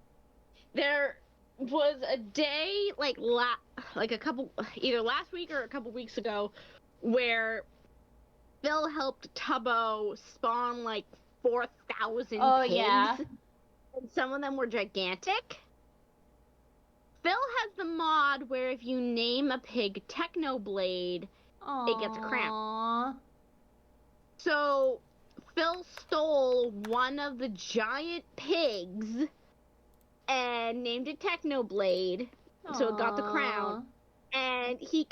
there was a day like a couple either last week or a couple weeks ago where Phil helped Tubbo spawn like 4,000 pigs. Yeah. And some of them were gigantic. Phil has the mod where if you name a pig Technoblade, it gets a crown. So Phil stole one of the giant pigs and named it Technoblade, so it got the crown. And he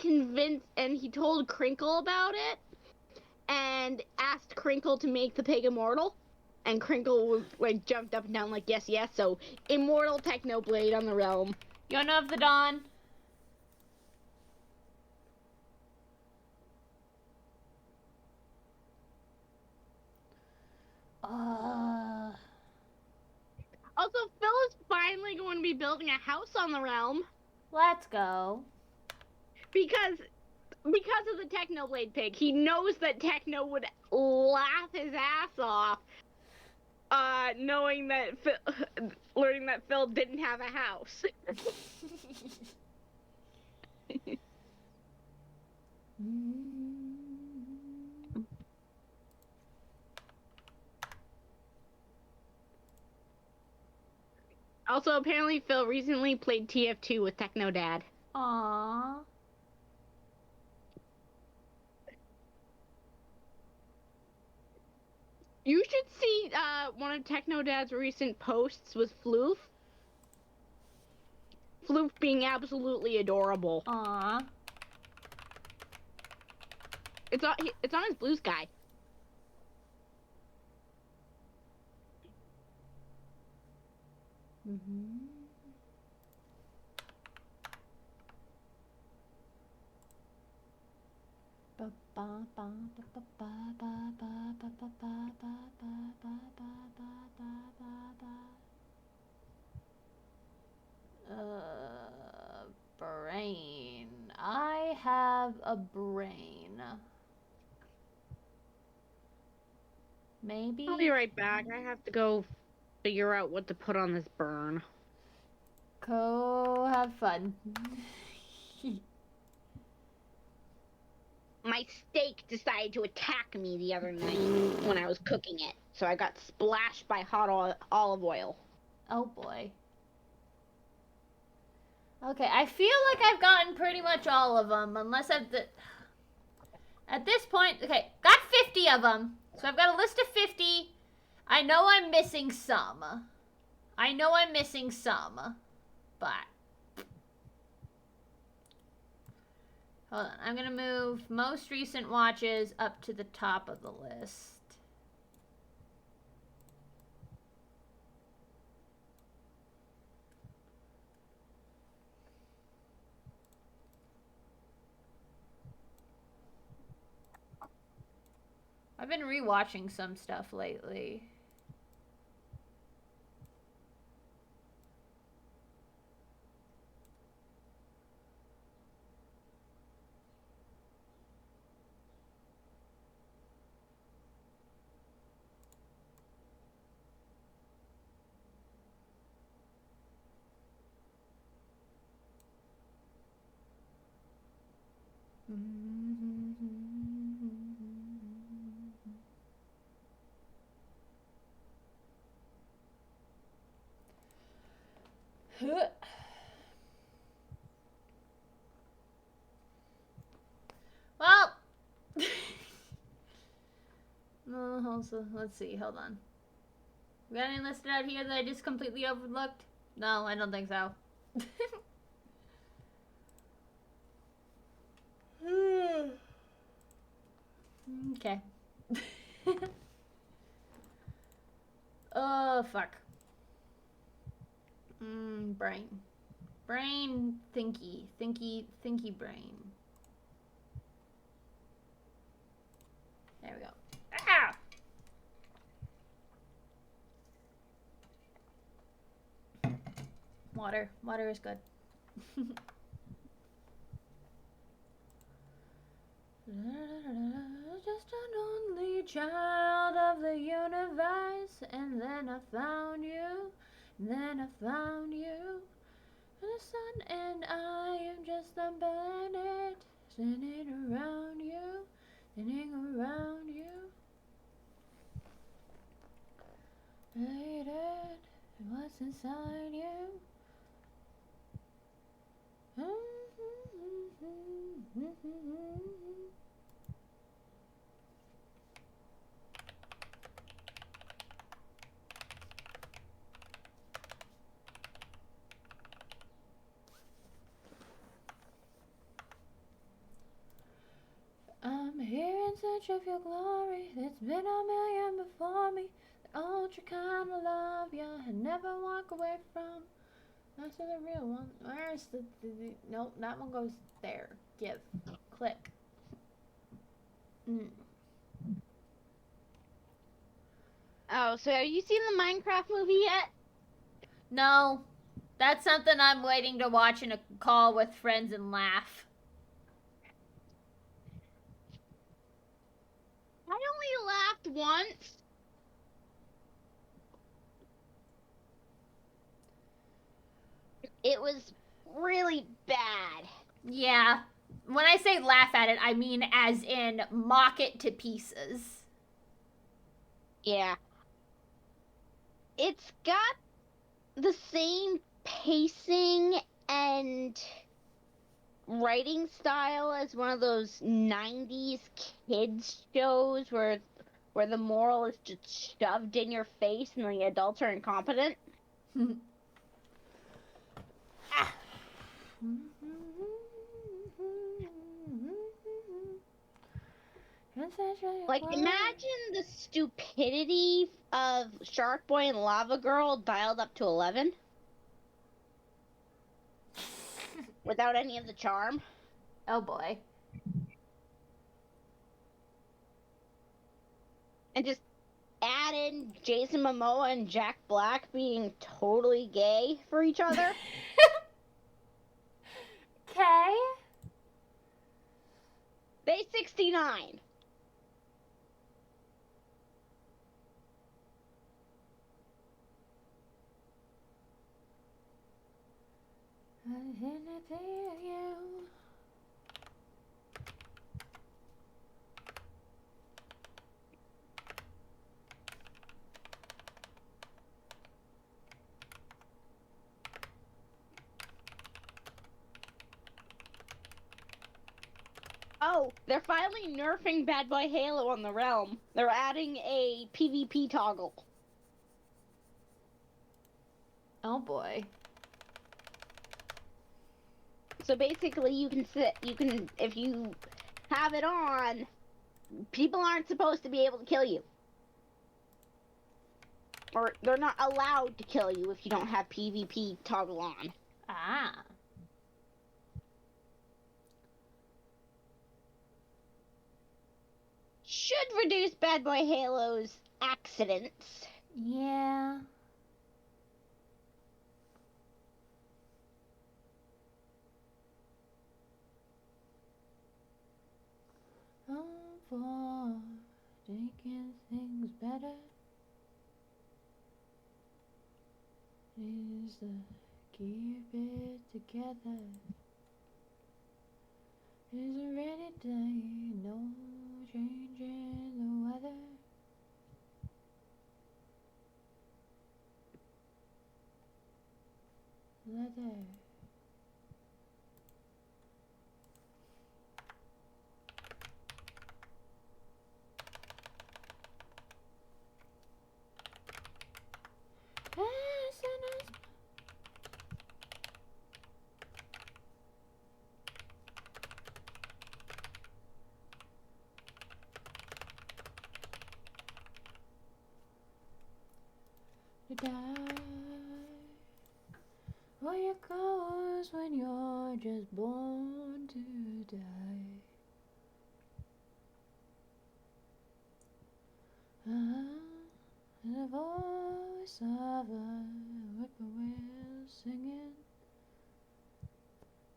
told Crinkle about it and asked Crinkle to make the pig immortal. And Crinkle was like jumped up and down like yes, yes. So immortal Technoblade on the realm. Yona of the Dawn. Also, Phil is finally going to be building a house on the realm. Let's go. Because of the Technoblade pig, he knows that Techno would laugh his ass off, learning that Phil didn't have a house. Also, apparently Phil recently played TF2 with Techno Dad. Aww. You should see one of Techno Dad's recent posts with Floof. Floof being absolutely adorable. Aww. It's on his Blue Sky. Brain. I have a brain. Maybe. I'll be right back. I have to go figure out what to put on this burn. Go have fun. My steak decided to attack me the other night when I was cooking it, so I got splashed by hot olive oil. Oh boy. Okay, I feel like I've gotten pretty much all of them, unless I've... At this point, okay, got 50 of them. So I've got a list of 50. I know I'm missing some. But... Hold on, I'm gonna move most recent watches up to the top of the list. I've been rewatching some stuff lately. Well, also, let's see, hold on. We got any listed out here that I just completely overlooked? No, I don't think so. Okay. Oh, fuck. Brain. Brain, thinky brain. There we go. Ah! Water. Water is good. Just an only child of the universe, and then I found you, and then I found you. The sun and I am just a planet, spinning around you, spinning around you. Hated what's inside you. I'm here in search of your glory. There's been a million before me. The ultra kind of love you never walk away from. That's the real one. Where's the nope, that one goes there. Give. Click. Oh, so have you seen the Minecraft movie yet? No. That's something I'm waiting to watch in a call with friends and laugh. I only laughed once. It was really bad. Yeah. When I say laugh at it, I mean as in mock it to pieces. Yeah. It's got the same pacing and writing style as one of those 90s kids shows where the moral is just shoved in your face and the adults are incompetent. Like, imagine the stupidity of Shark Boy and Lava Girl dialed up to 11. Without any of the charm. Oh boy. And just add in Jason Momoa and Jack Black being totally gay for each other. Okay. Day 69. Oh, they're finally nerfing Bad Boy Halo on the Realm. They're adding a PvP toggle. Oh boy. So basically you can if you have it on, people aren't supposed to be able to kill you. Or they're not allowed to kill you if you don't have PvP toggle on. Ah. Should would reduce Bad Boy Halo's accidents. Yeah. For taking things better is to keep it together. It's a rainy day, no change in the weather. Leather. To die. Well, it goes when you're just born to die. The voice of a whippoorwill singing.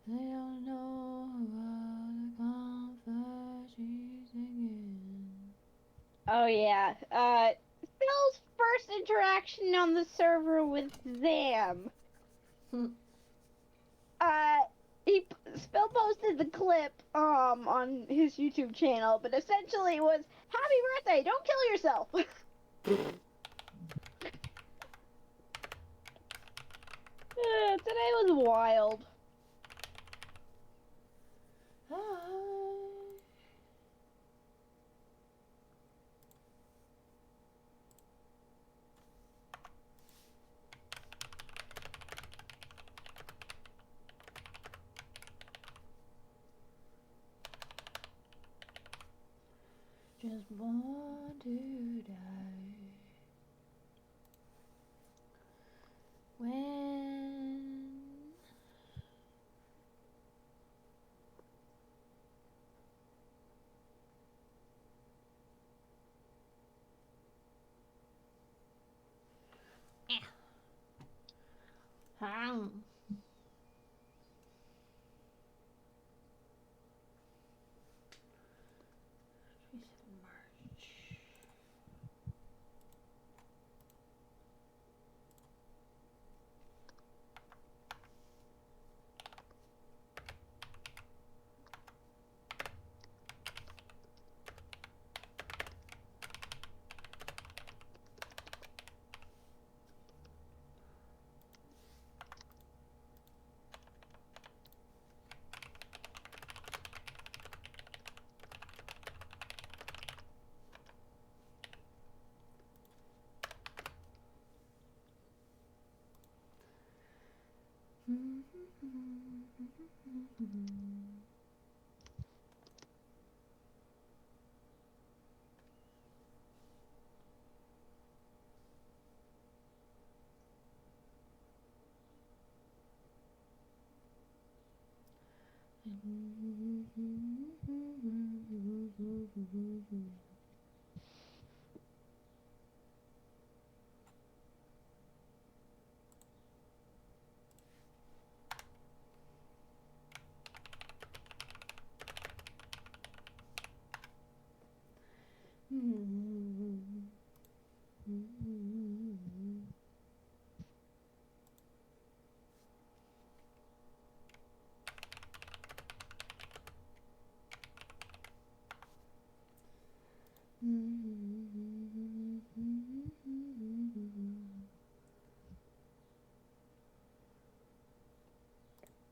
They don't know what the comfort she's singing. Oh yeah. Phil's first interaction on the server with Zam. Phil posted the clip on his YouTube channel, but essentially it was happy birthday, don't kill yourself. Today was wild. Just born to die. When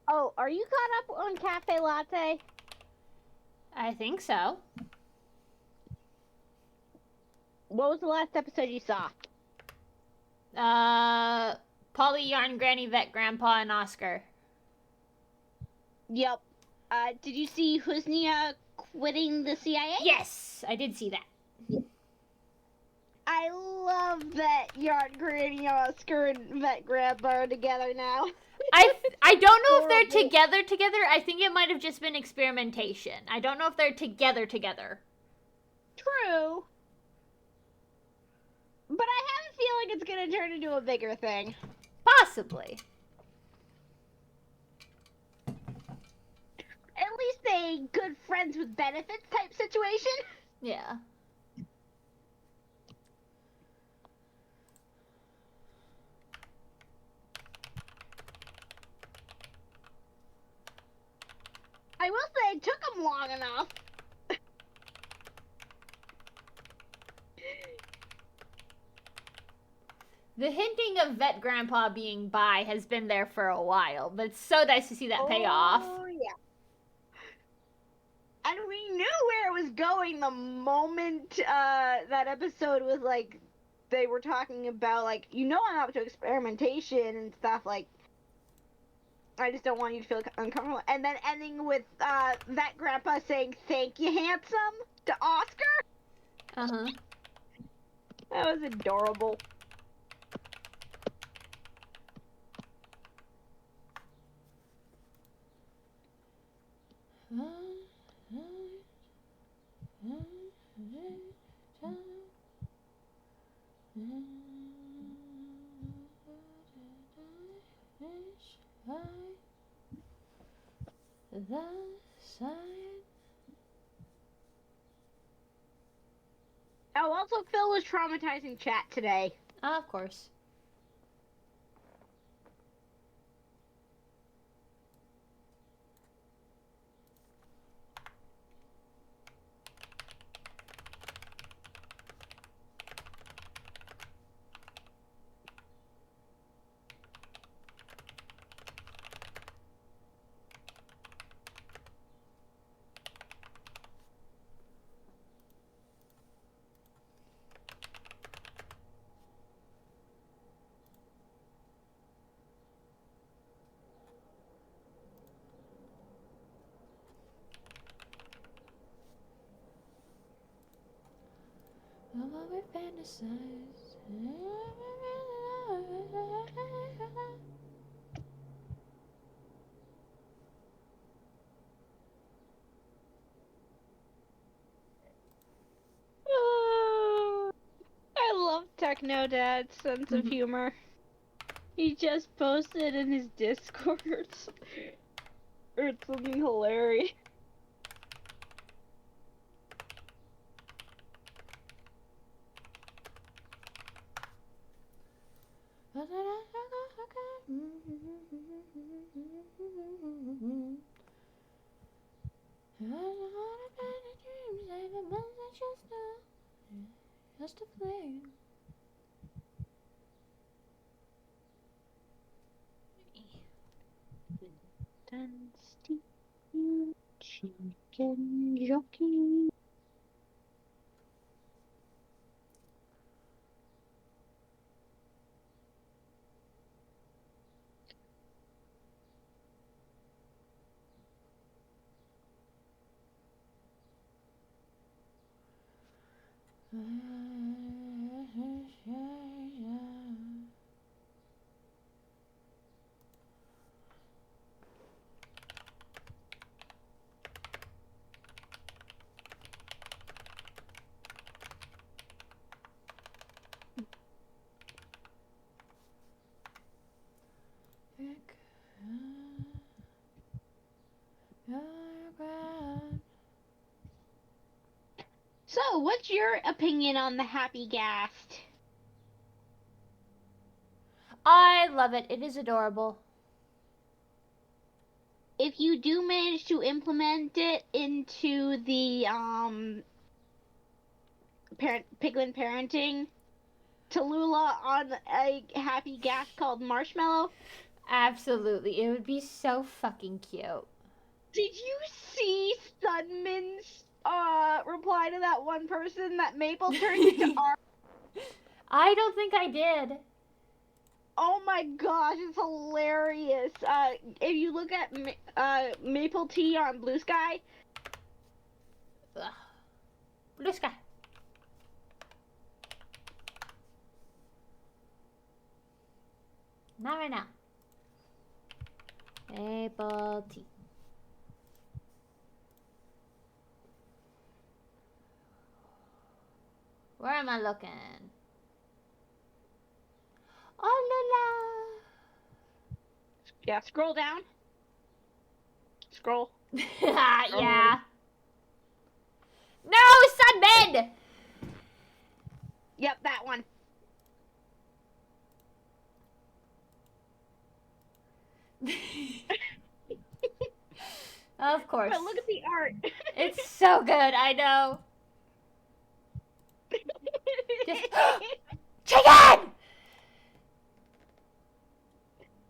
Oh, are you caught up on Cafe Latte? I think so. What was the last episode you saw? Polly, Yarn, Granny, Vet, Grandpa, and Oscar. Yep. Did you see Husnia quitting the CIA? Yes, I did see that. I love that Yarn, Granny, Oscar, and Vet Grandpa are together now. I don't know if they're Horrible. together. I think it might have just been experimentation. I don't know if they're together. True. But I have a feeling it's gonna turn into a bigger thing. Possibly. At least a good friends with benefits type situation. Yeah. I will say it took them long enough. The hinting of Vet Grandpa being bi has been there for a while, but it's so nice to see that pay off. Oh, yeah. And we knew where it was going the moment that episode was like, they were talking about, like, you know I'm up to experimentation and stuff, like, I just don't want you to feel uncomfortable. And then ending with that grandpa saying, "Thank you, handsome," to Oscar. Uh-huh. That was adorable. The side. Oh, also, Phil was traumatizing chat today. Of course. What we fantasize. I love Techno Dad's sense of humor. He just posted in his Discord. Or it's something hilarious. Just a flame. Dusty chicken jockey. So, what's your opinion on the Happy Gast? I love it. It is adorable. If you do manage to implement it into the Piglin parenting, Tallulah on a Happy Gast called Marshmallow. Absolutely. It would be so fucking cute. Did you see Sunmin's reply to that one person that Maple turned into art? I don't think I did. Oh my gosh, it's hilarious. If you look at Maple Tea on Blue Sky. Ugh. Blue sky. Not right now. Maple tea. Where am I looking? Oh Yeah, scroll down. Scroll. la la. Yeah. No, Sunbed! Yep, that one. Of course. But look at the art. It's so good, I know. Just... Chicken!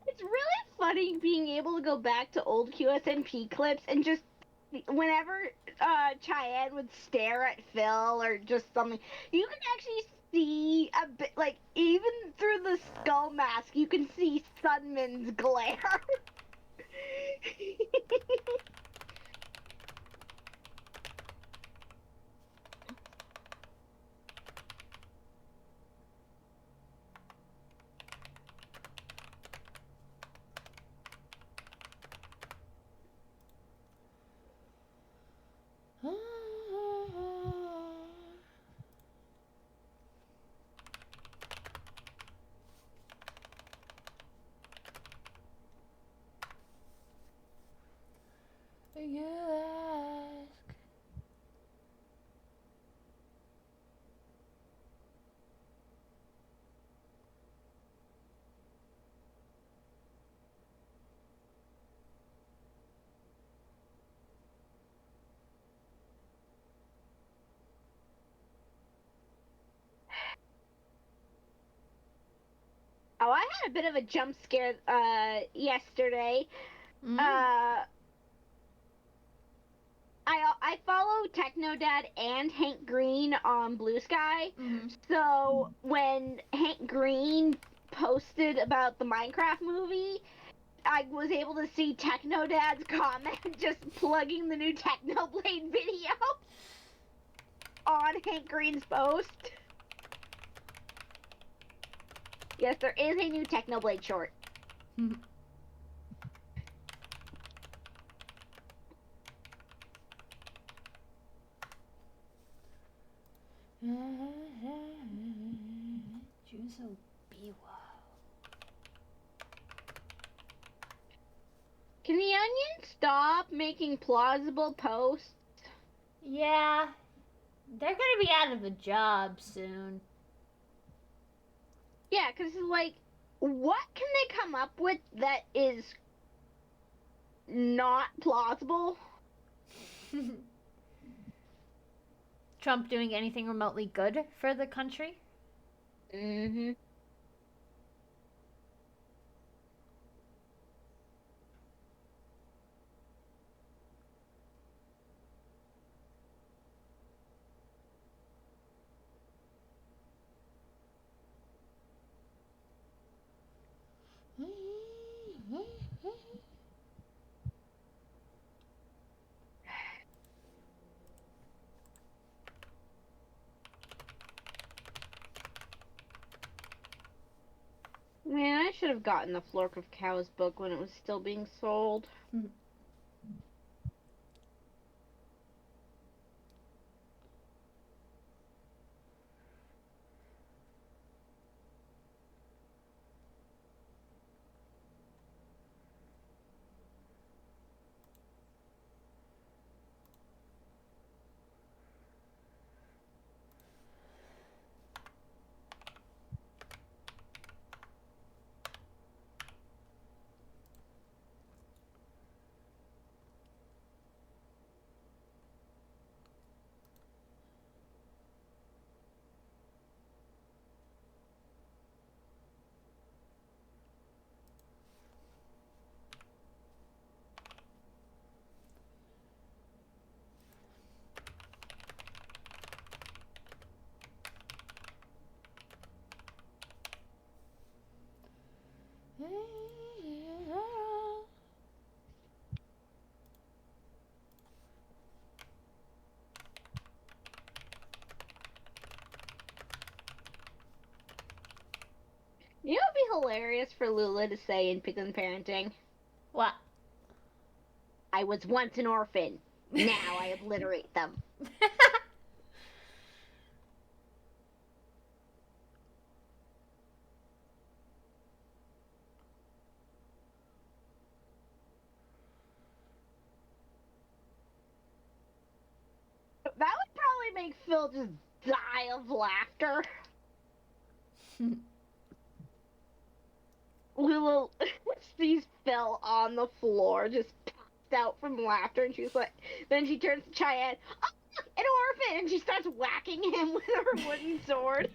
It's really funny being able to go back to old QSMP clips and just whenever Cheyenne would stare at Phil or just something, you can actually see a bit, like, even through the skull mask, you can see Sunman's glare. You ask. Oh, I had a bit of a jump scare yesterday. I follow Technodad and Hank Green on Blue Sky. So when Hank Green posted about the Minecraft movie, I was able to see Technodad's comment just plugging the new Technoblade video on Hank Green's post. Yes, there is a new Technoblade short. Can the Onion stop making plausible posts? Yeah. They're gonna be out of a job soon. Yeah, because, like, what can they come up with that is not plausible? Trump doing anything remotely good for the country? Mm-hmm. Man, I should have gotten the Flork of Cows book when it was still being sold. You know what would be hilarious for Lula to say in Piglin Parenting? What? I was once an orphan. Now I obliterate them. make Phil just die of laughter. Willow sees Phil on the floor, just passed out from laughter, and she's like, then she turns to Cheyenne, oh, an orphan, and she starts whacking him with her wooden sword.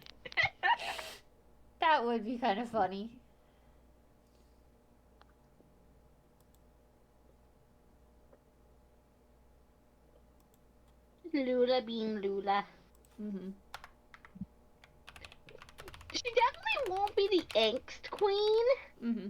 That would be kind of funny. Lula being Lula. Mm-hmm. She definitely won't be the angst queen. Mm-hmm.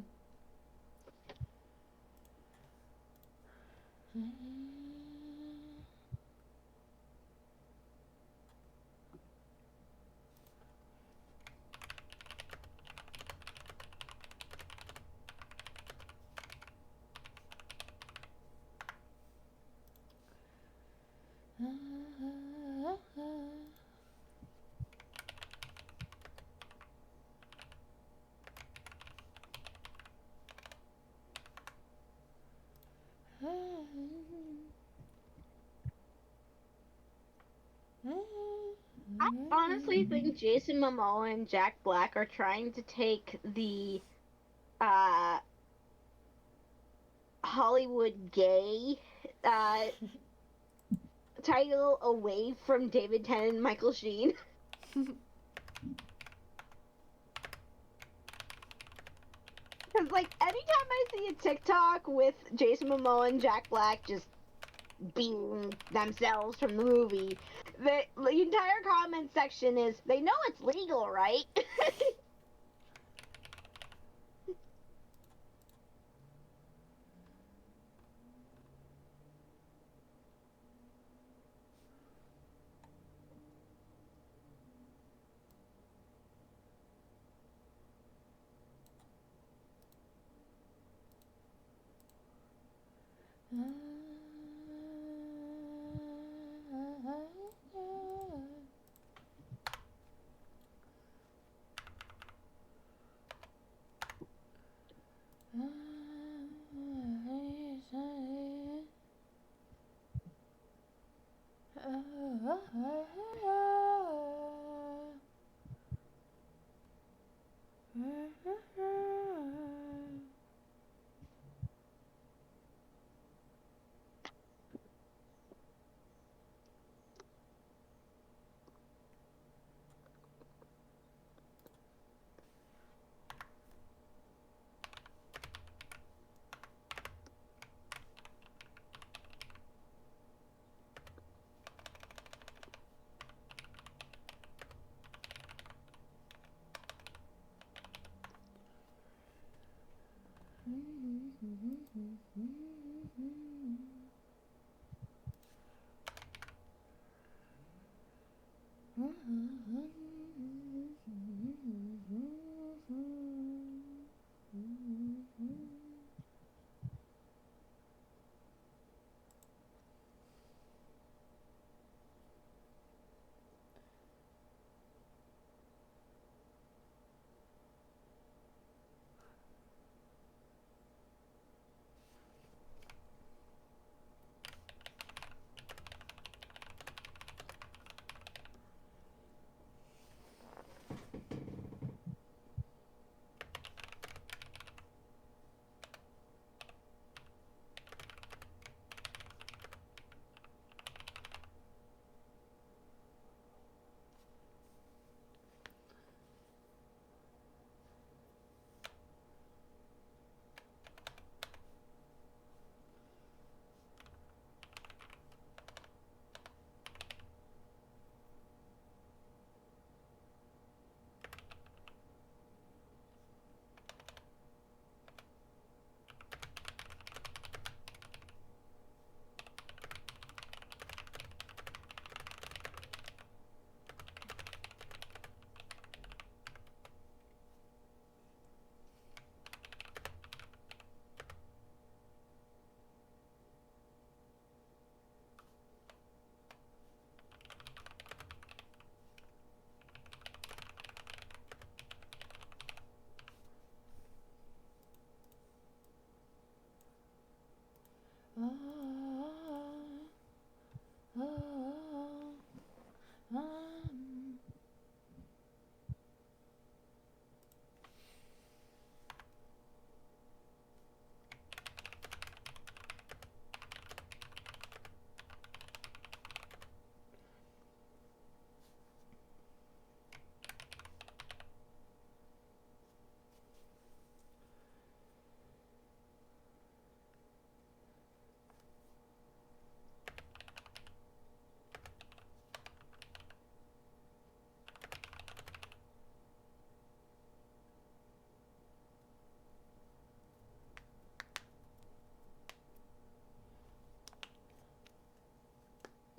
I honestly think Jason Momoa and Jack Black are trying to take the Hollywood gay title away from David Tennant and Michael Sheen. Because, like, anytime I see a TikTok with Jason Momoa and Jack Black just being themselves from the movie, the entire comment section is, they know it's legal, right?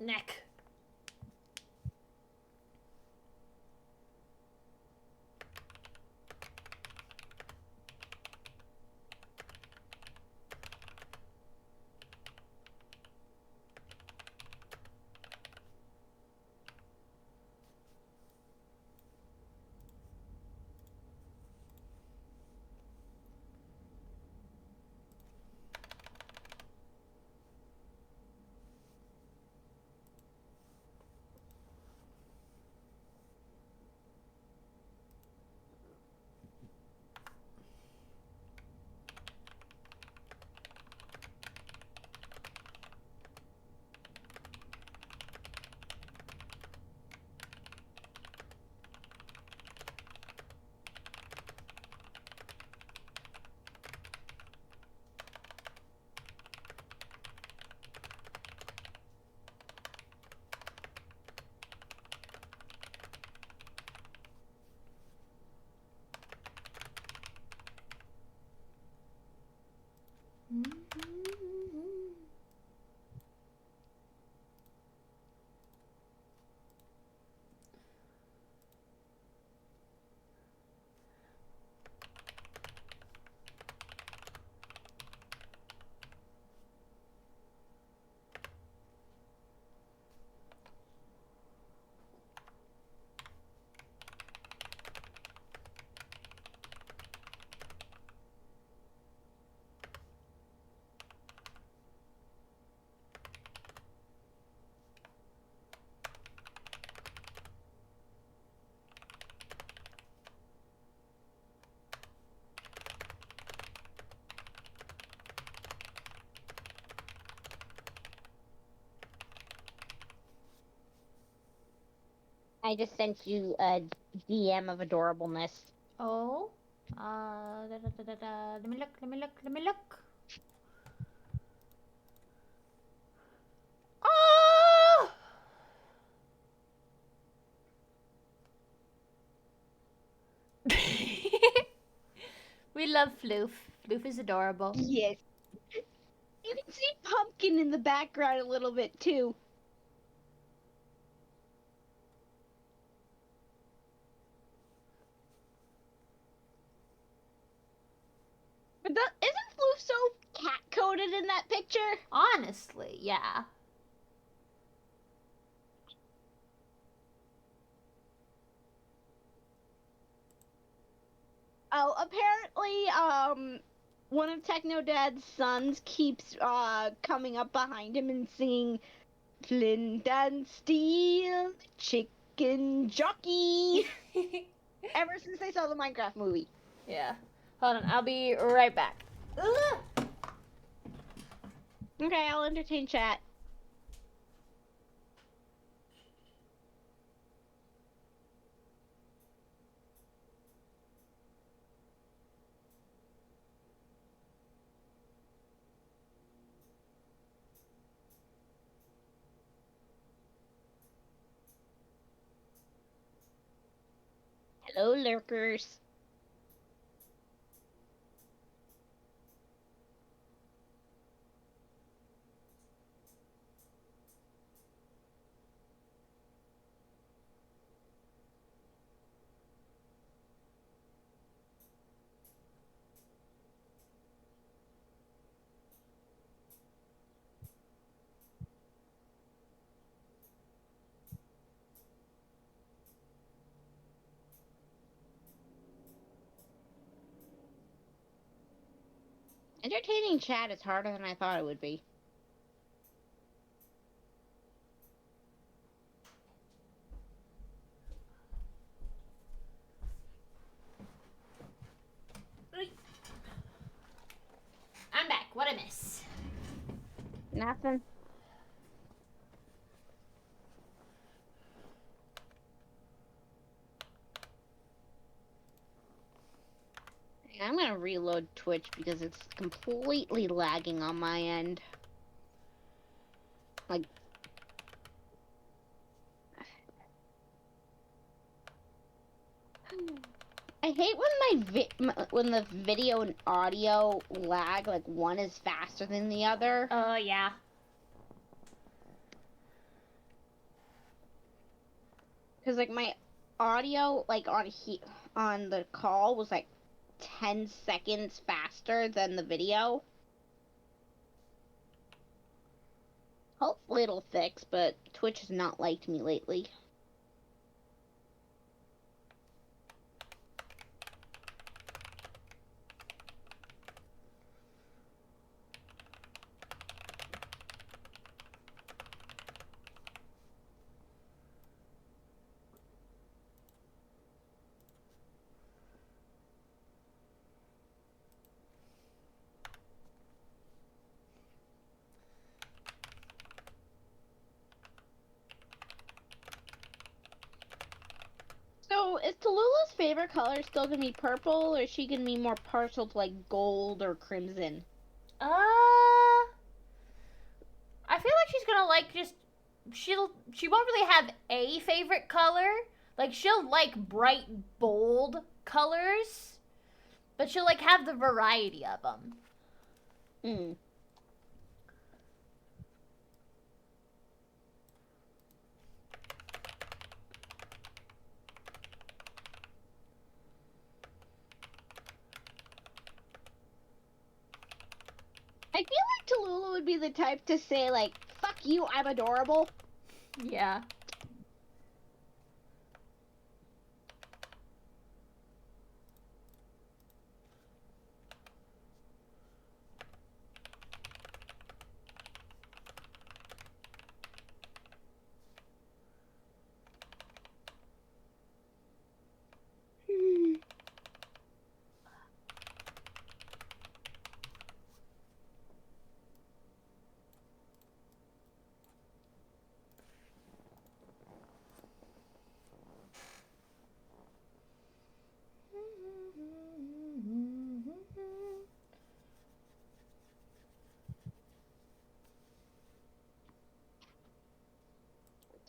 Neck. I just sent you a DM of adorableness. Oh. Let me look. Oh! We love Floof. Floof is adorable. Yes. You can see Pumpkin in the background a little bit too. But isn't Floof so cat-coded in that picture? Honestly, yeah. Oh, apparently, one of Techno Dad's sons keeps coming up behind him and singing Flint and Steel, Chicken Jockey. Ever since they saw the Minecraft movie. Yeah. Hold on, I'll be right back. Ugh! Okay, I'll entertain chat. Hello, lurkers. Entertaining chat is harder than I thought it would be. I'm back. What I miss? Nothing. I'm gonna reload Twitch because it's completely lagging on my end. Like, I hate when the video and audio lag, like one is faster than the other. Oh, yeah. Because, like, my audio, like, on the call was, like, 10 seconds faster than the video. Hopefully it'll fix, but Twitch has not liked me lately. So, is Tallulah's favorite color still gonna be purple, or is she gonna be more partial to, like, gold or crimson? I feel like she's gonna like just she won't really have a favorite color. Like she'll like bright bold colors, but she'll like have the variety of them. Mm. I feel like Tallulah would be the type to say, like, fuck you, I'm adorable. Yeah.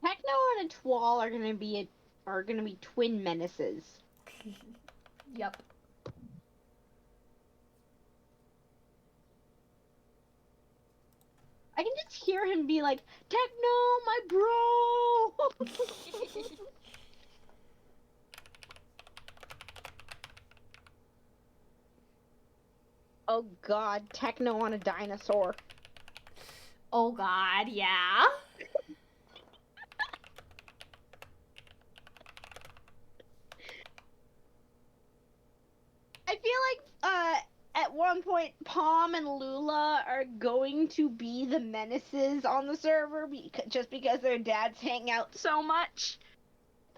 Techno and a Twal are gonna be twin menaces. Yep. I can just hear him be like, Techno, my bro! Oh god, Techno on a dinosaur. Oh god, yeah. I feel like, at one point, Palm and Lula are going to be the menaces on the server just because their dads hang out so much.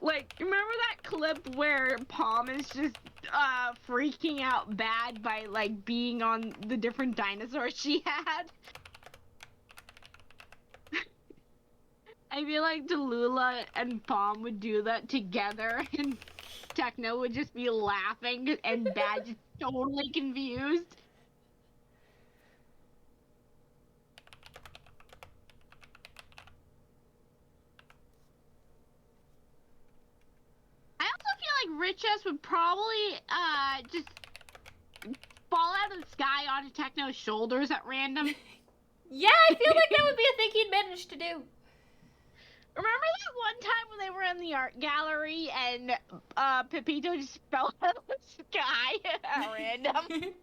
Like, remember that clip where Palm is just, freaking out bad by, like, being on the different dinosaurs she had? I feel like Tallulah and Palm would do that together, and Techno would just be laughing, and Dad just totally confused. I also feel like Rich S would probably, just fall out of the sky onto Techno's shoulders at random. Yeah, I feel like that would be a thing he'd manage to do. Remember that one time when they were in the art gallery and Pepito just fell out of the sky at random?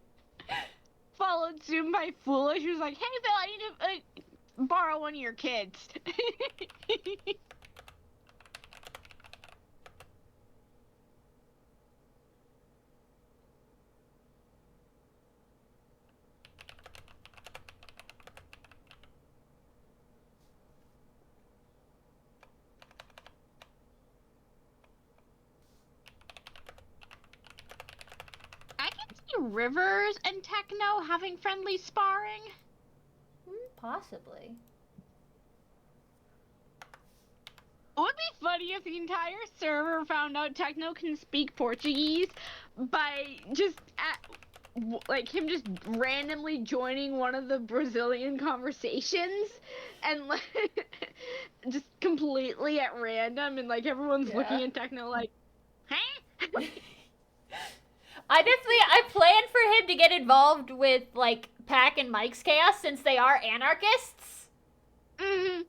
Followed soon by Foolish, who's like, hey Phil, I need to borrow one of your kids. I can see Rivers and Techno having friendly sparring. Possibly. It would be funny if the entire server found out Techno can speak Portuguese by just like him just randomly joining one of the Brazilian conversaines and like just completely at random and like everyone's looking at Techno like, huh? I planned for him to get involved with like Pac and Mike's chaos since they are anarchists. Mm-hmm.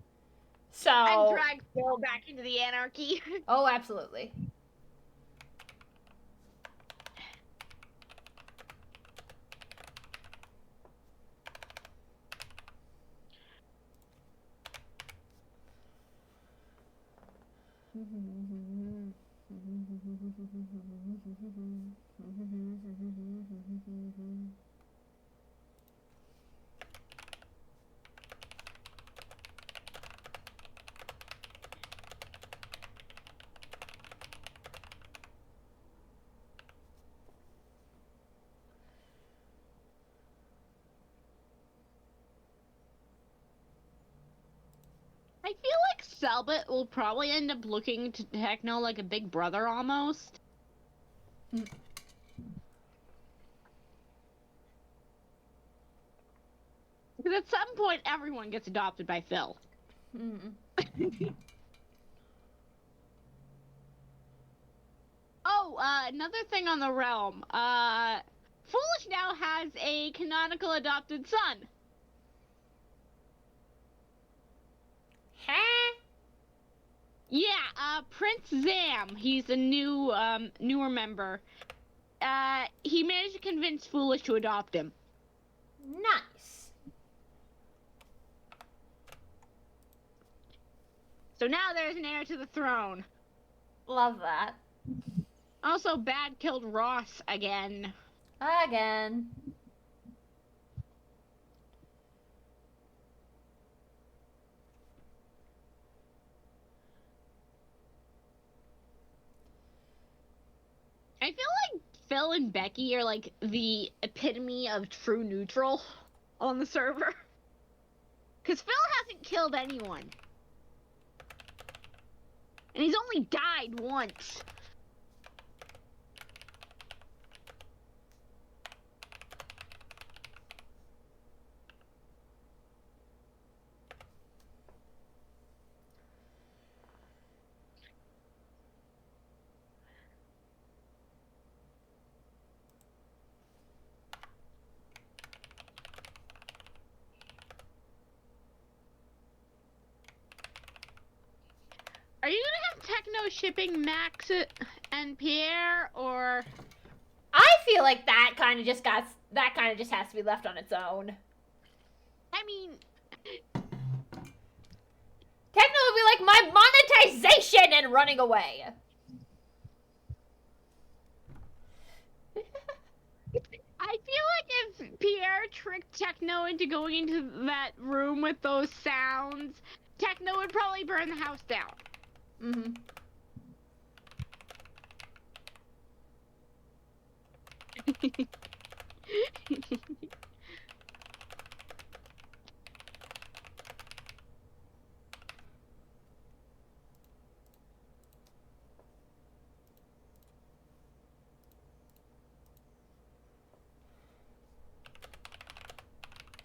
So. And drag Phil back into the anarchy. Oh, absolutely. I feel like Selbit will probably end up looking to Techno like a big brother almost. Because at some point, everyone gets adopted by Phil. Oh, another thing on the realm. Foolish now has a canonical adopted son. Huh? Yeah, Prince Zam. He's a newer member. He managed to convince Foolish to adopt him. Nice. So now there's an heir to the throne. Love that. Also, Bad killed Ross again. Again. I feel like Phil and Becky are like the epitome of true neutral on the server. Because Phil hasn't killed anyone. And he's only died once. Are you gonna have Techno shipping Max and Pierre, or? I feel like that kind of just has to be left on its own. I mean, Techno would be like, my monetization, and running away. I feel like if Pierre tricked Techno into going into that room with those sounds, Techno would probably burn the house down. Mm-hmm.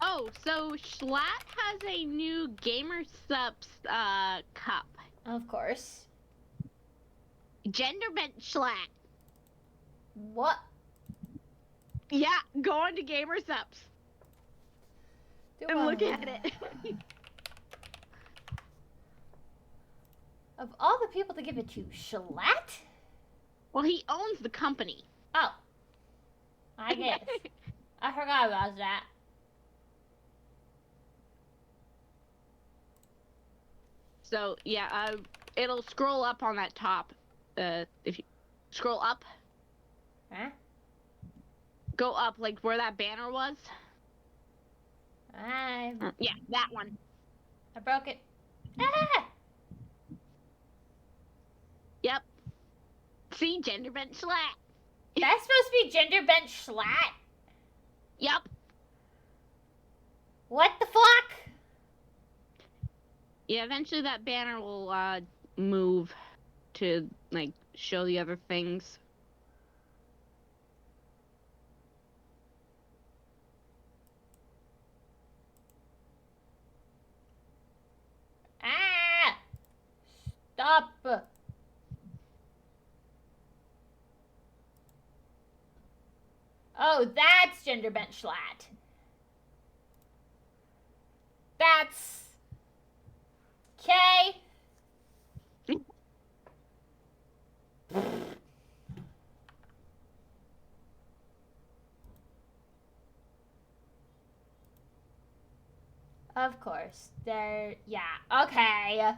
Oh, so Schlatt has a new Gamer Subs cup. Of course. Gender bent Schlatt. What? Yeah, go on to Gamer Subs and look at it. Of all the people to give it to, Schlatt? Well, he owns the company. Oh. I guess. I forgot about that. So, yeah, it'll scroll up on that top. If you scroll up. Huh? Go up, like where that banner was. I Yeah, that one. broke it. Ah! Yep. See, gender bent Schlatt. That's supposed to be gender bent Schlatt? Yep. What the fuck? Yeah, eventually that banner will move to like show the other things. Ah! Stop. Oh, that's gender bent Schlatt. That's Okay. Of course. Yeah. Okay.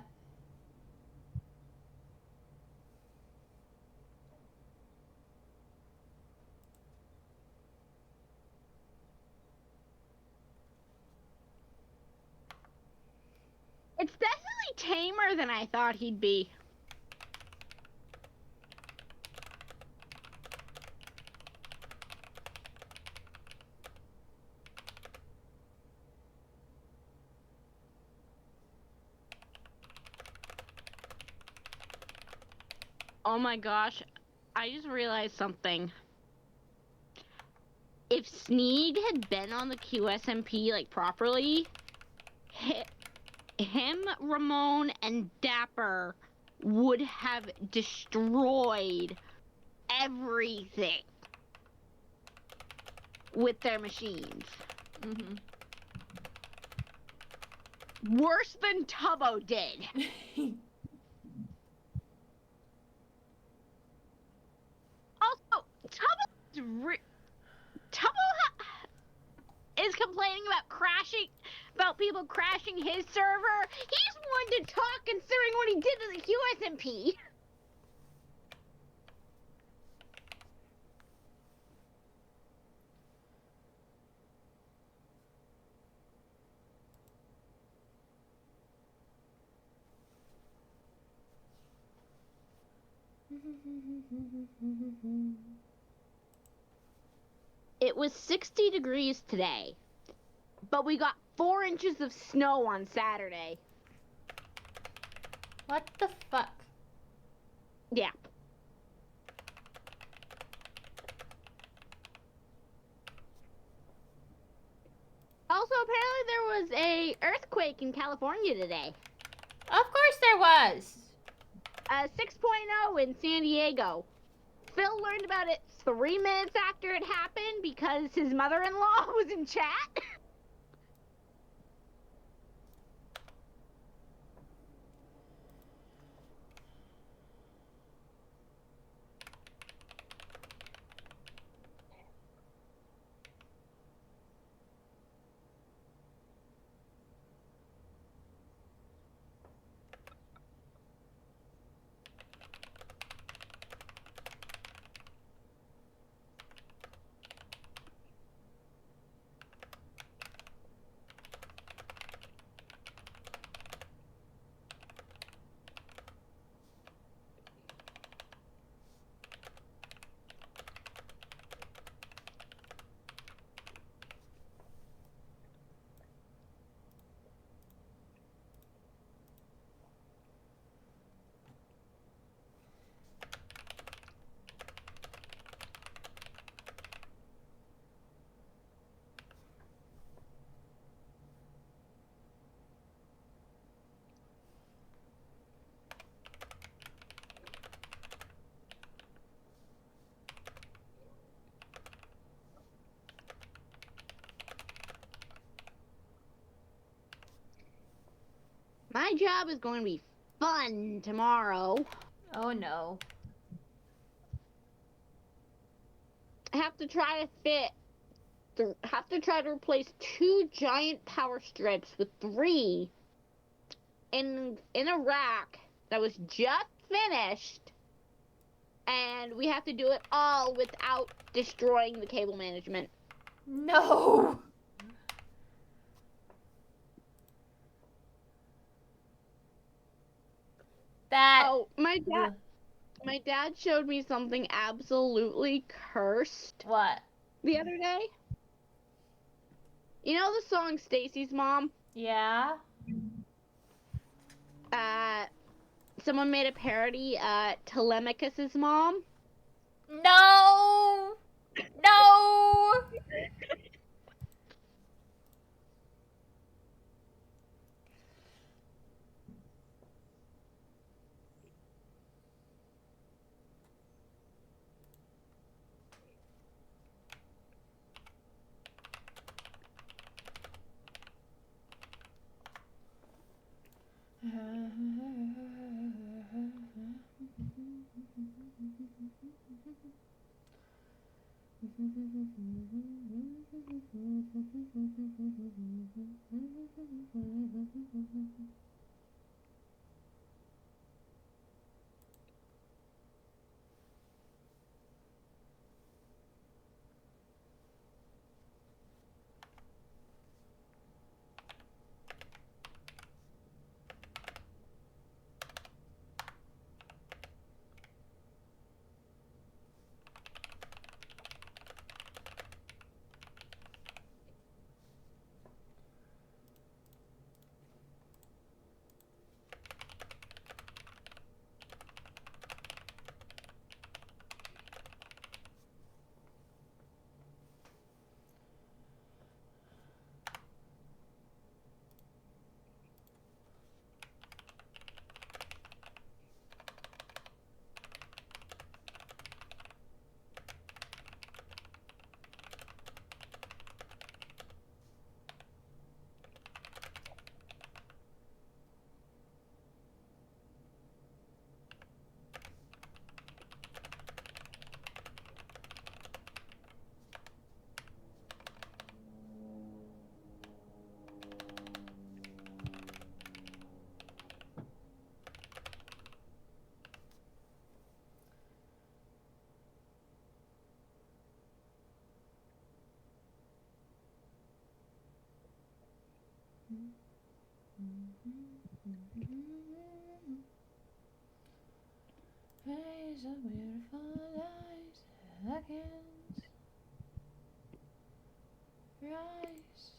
It's definitely tamer than I thought he'd be. Oh my gosh, I just realized something. If Sneed had been on the QSMP like properly, him, Ramon, and Dapper would have destroyed everything with their machines. Mm-hmm. Worse than Tubbo did. Also, Tubbo is complaining about people crashing his server. He's one to talk considering what he did to the QSMP. It was 60 degrees today, but we got 4 inches of snow on Saturday. What the fuck? Yeah. Also, apparently there was a earthquake in California today. Of course there was. 6.0 in San Diego. Phil learned about it 3 minutes after it happened because his mother-in-law was in chat. My job is going to be fun tomorrow. Oh no. I have to try to replace 2 giant power strips with 3 in a rack that was just finished, and we have to do it all without destroying the cable management. No. Oh, my dad showed me something absolutely cursed. What? The other day. You know the song Stacy's Mom? Yeah. Someone made a parody, Telemachus's mom. No. No. Eyes of beautiful eyes, seconds rise.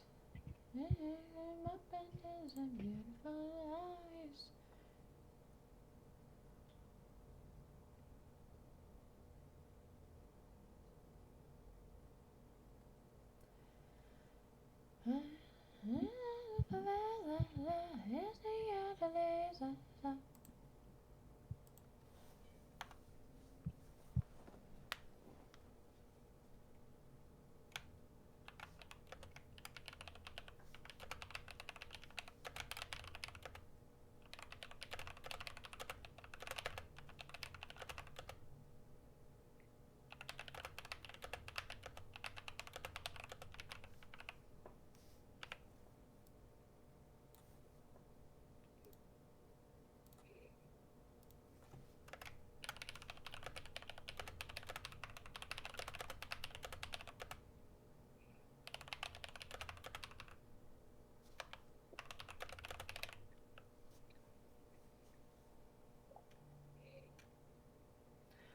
My pensions and beautiful eyes.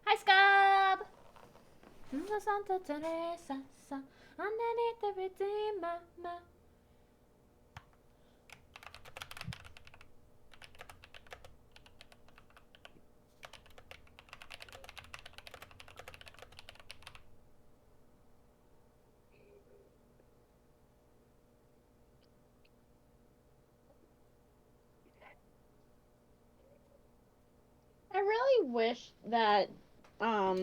Hi, Scub! The Santa Teresa, underneath the Redeemer. I really wish that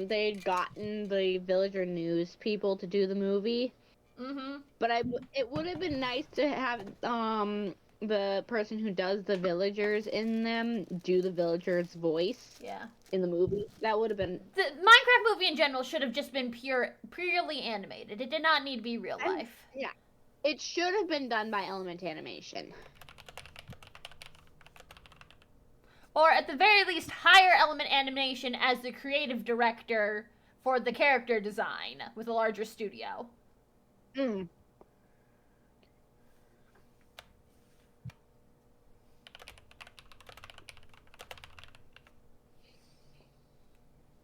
they'd gotten the Villager News people to do the movie. Mm-hmm. But it would have been nice to have the person who does the villagers in them do the villagers' voice Yeah. in the movie. That would have been The Minecraft movie in general should have just been purely animated. It did not need to be real life. yeah. It should have been done by Element Animation. Or at the very least, hire Element Animation as the creative director for the character design with a larger studio. Mm.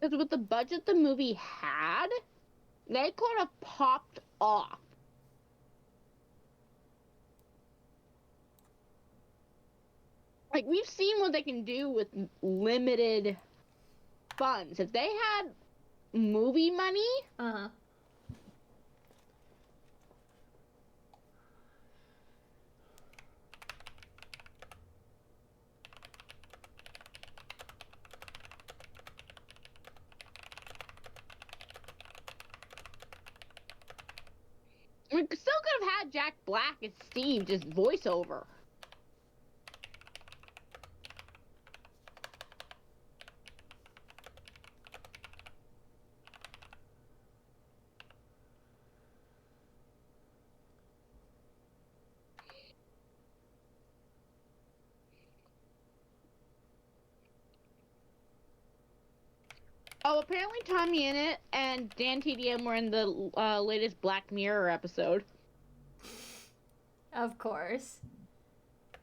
Because with the budget the movie had, they could have popped off. Like, we've seen what they can do with limited funds. If they had movie money, Uh-huh. we still could have had Jack Black as Steve just voiceover. Oh, apparently Tommy in it and Dan TDM were in the latest Black Mirror episode. Of course.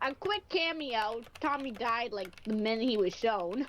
A quick cameo. Tommy died like the minute he was shown.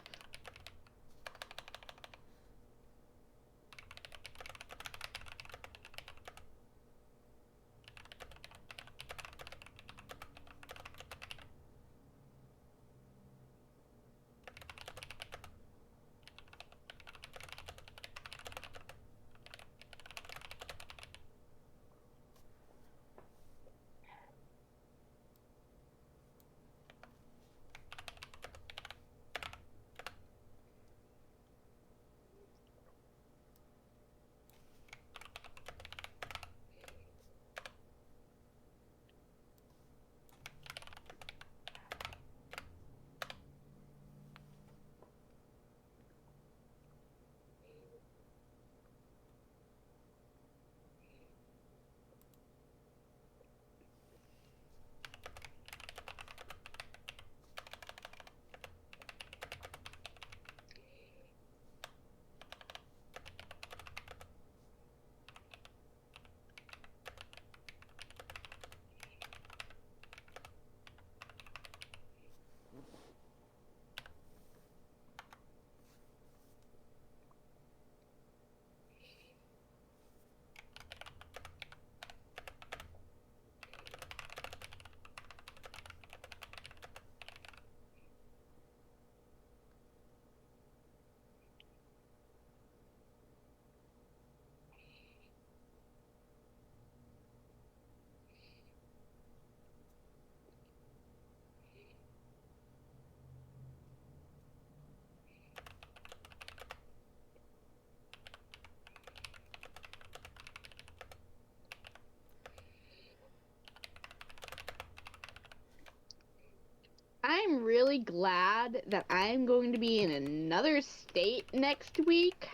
I'm really glad that I'm going to be in another state next week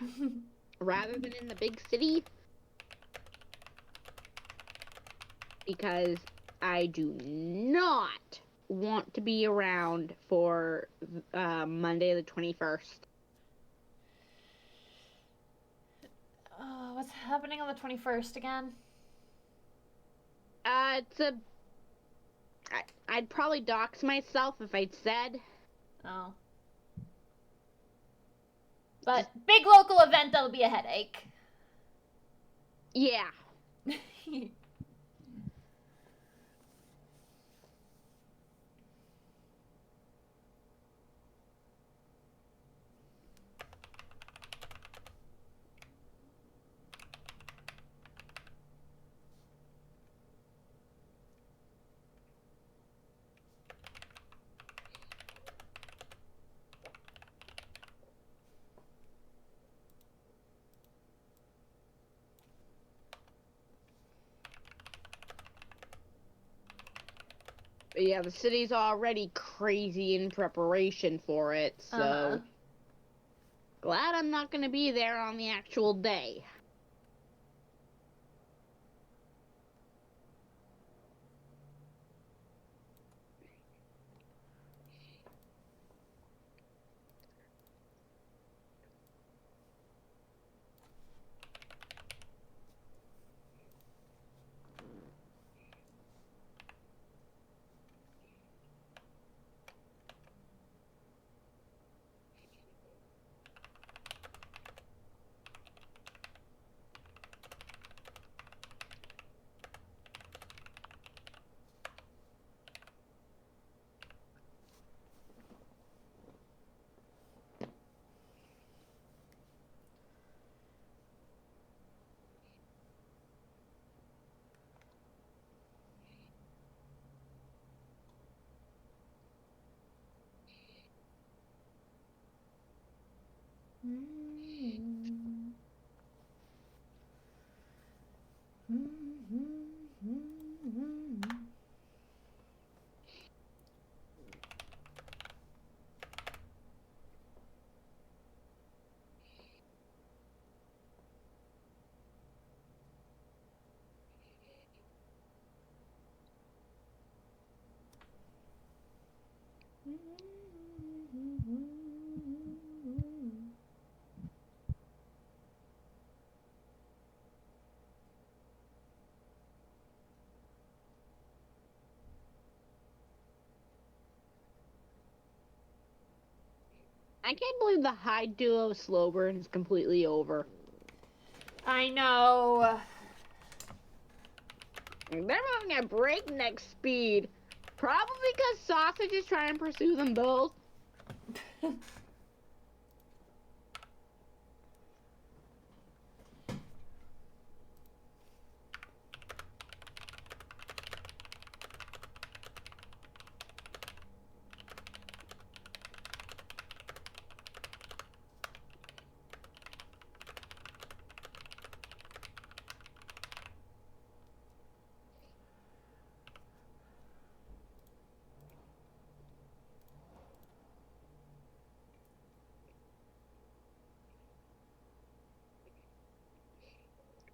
rather than in the big city. Because I do not want to be around for Monday the 21st. What's happening on the 21st again? I'd probably dox myself if I'd said. Oh. But big local event that'll be a headache. Yeah. But yeah, the city's already crazy in preparation for it, so glad I'm not gonna be there on the actual day. I can't believe the high duo slow burn is completely over. I know. They're moving at breakneck speed. Probably because Sausage is trying to pursue them both.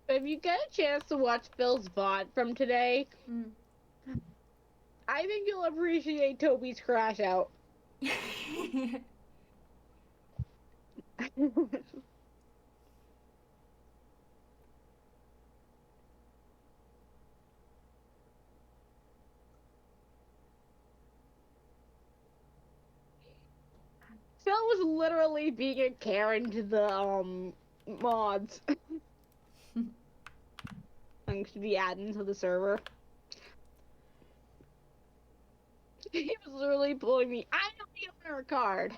If you get a chance to watch Phil's VOD from today, I think you'll appreciate Toby's crash out. Phil was literally being a Karen to the mods. Thanks to the admins of the server. He was literally pulling me. I know the owner card.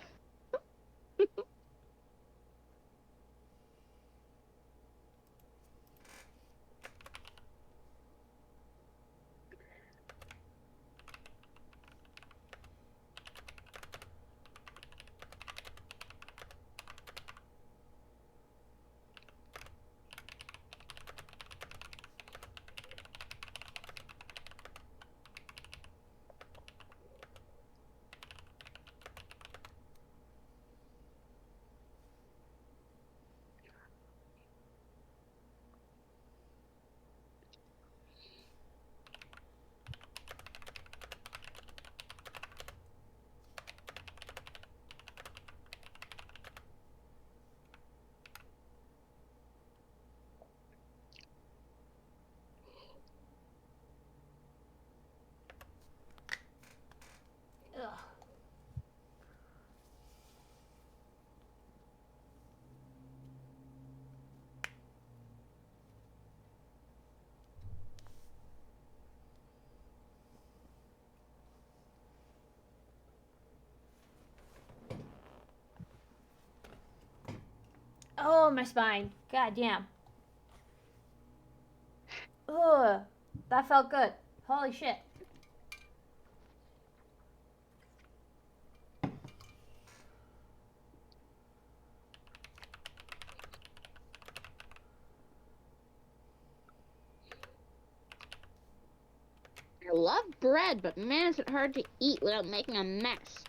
Ugh. Oh, my spine. God damn. Ugh. That felt good. Holy shit. I love bread, but man, is it hard to eat without making a mess.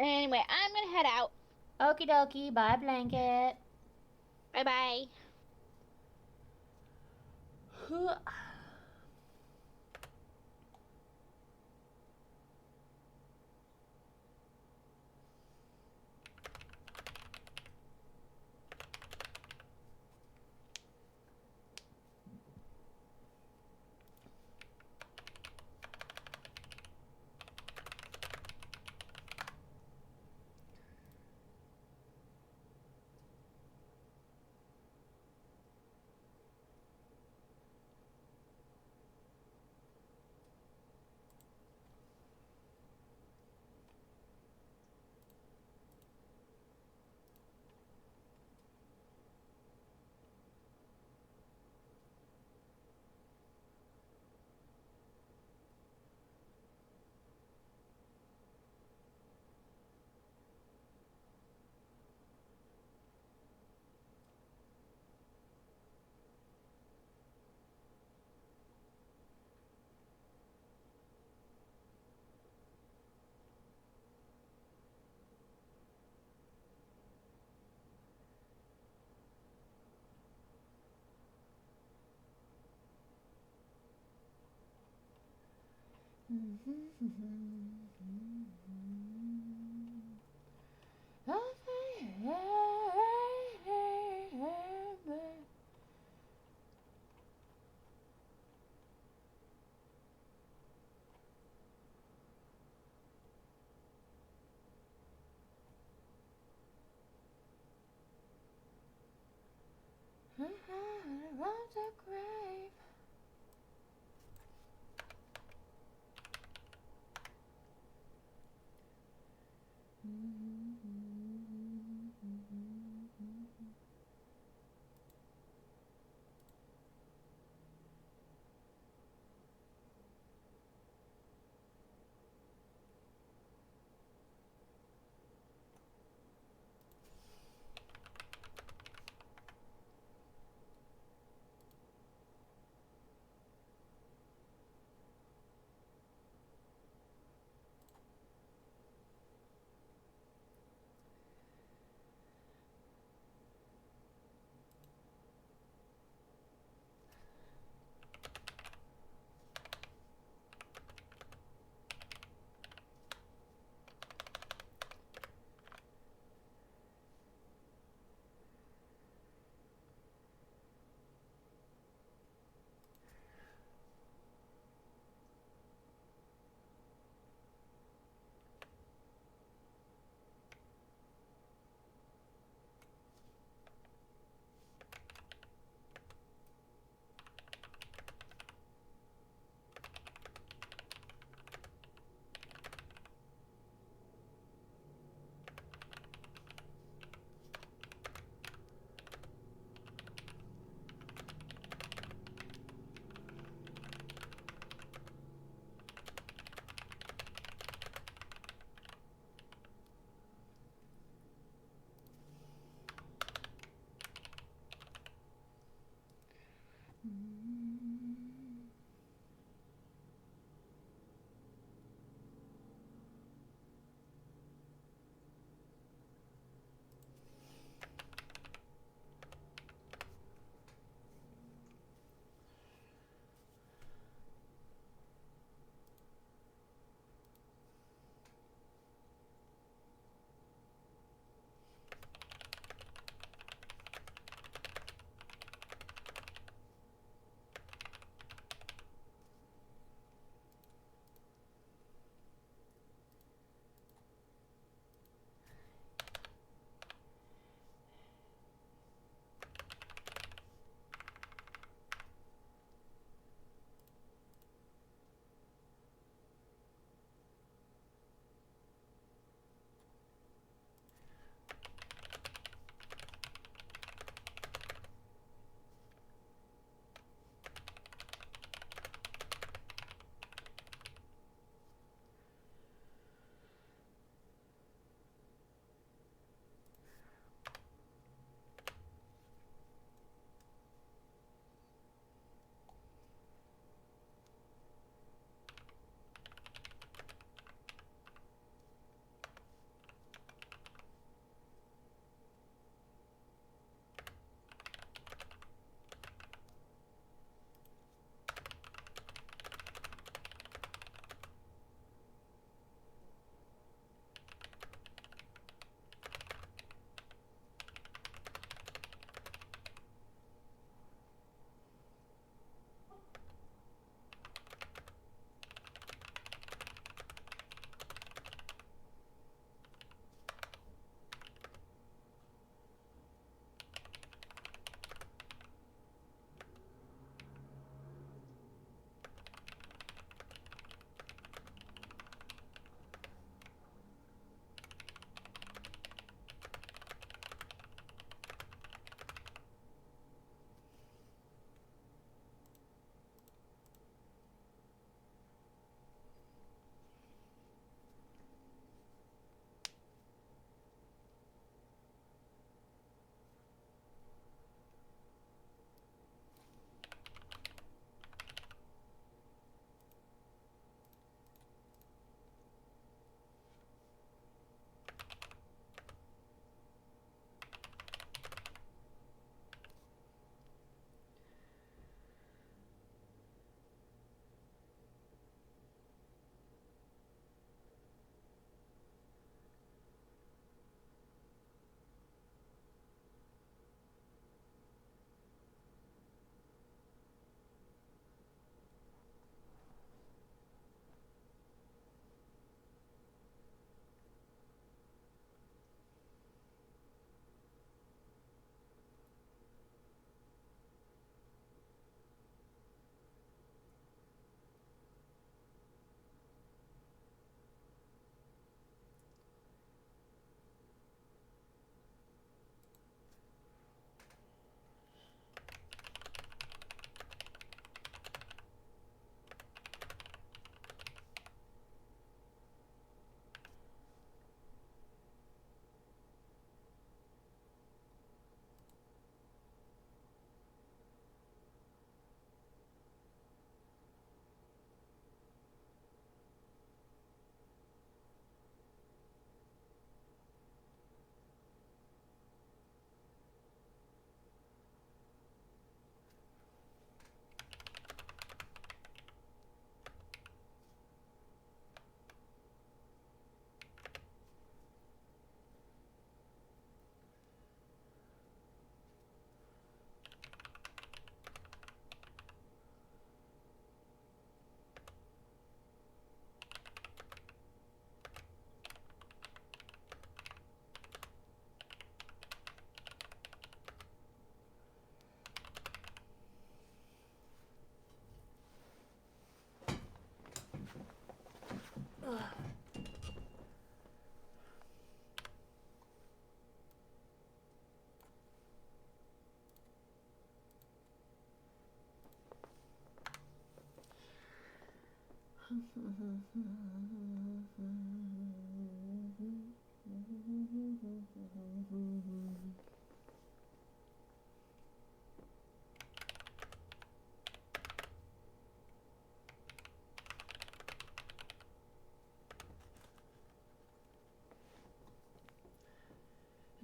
Anyway, I'm gonna head out. Okie dokie, bye blanket. Bye bye.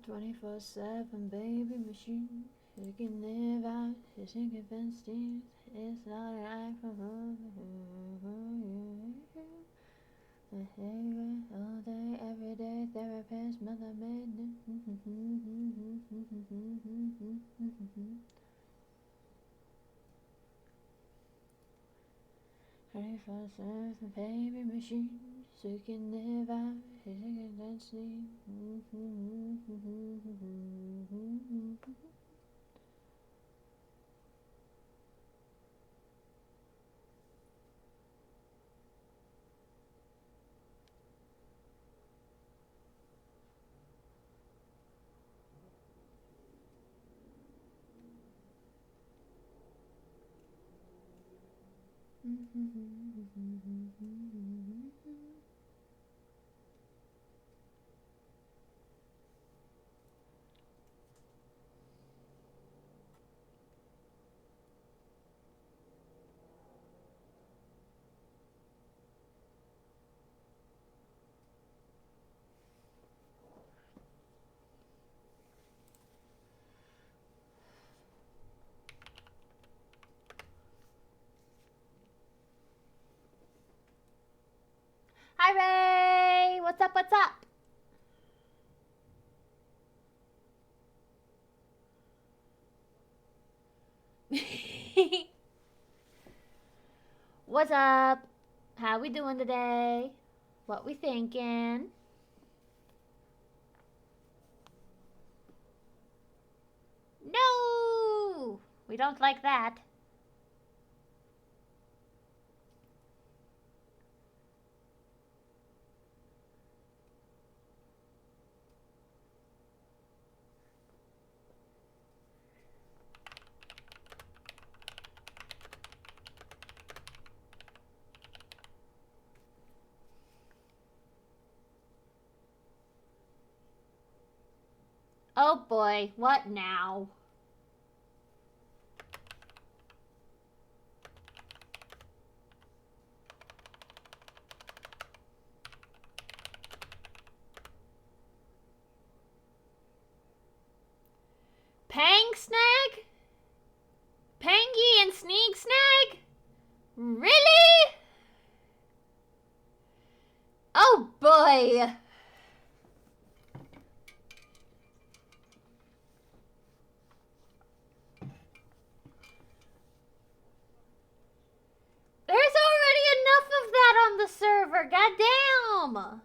24/7 baby machine. You can live out, you can convince you it's not right for her. All day, every day, therapist, mother maid. 24/7 baby machine. So you can live out, you can convince you. Hi Ray! What's up, what's up? What's up? How we doing today? What we thinking? No! We don't like that. Oh boy, what now? Pang Snag? Pangy and Sneak Snag? Really? Oh boy. There's already enough of that on the server. Goddamn.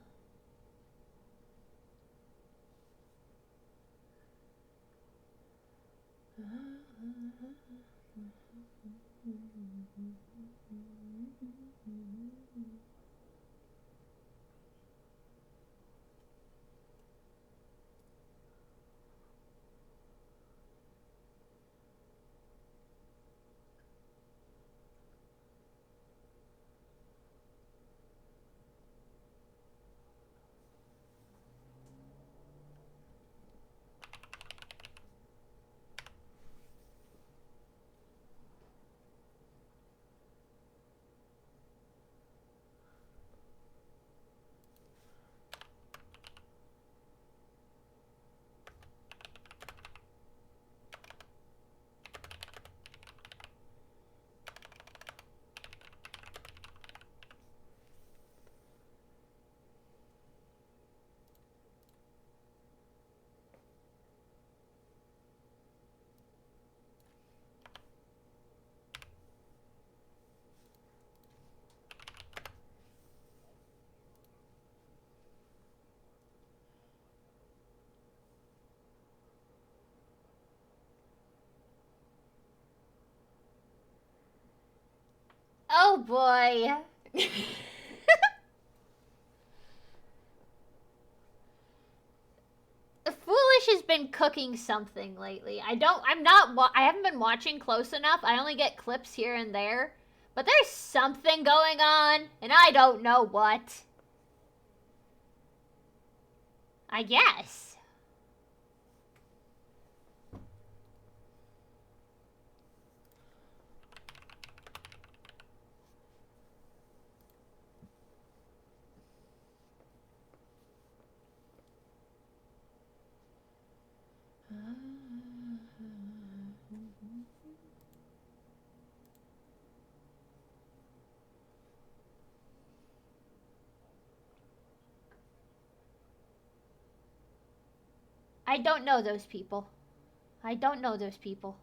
Oh boy. Foolish has been cooking something lately. I haven't been watching close enough. I only get clips here and there. But there's something going on, and I don't know what. I guess. I don't know those people. I don't know those people.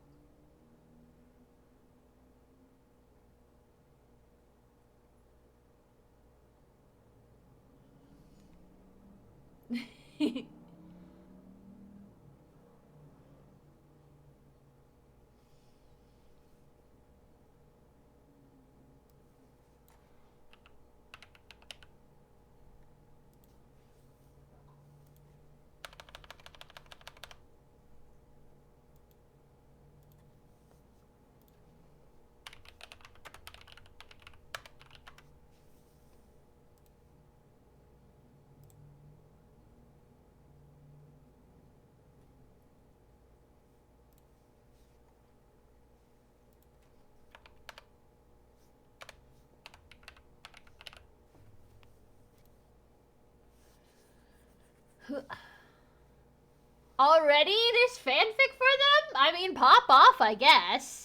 Already? There's fanfic for them? I mean, pop off, I guess.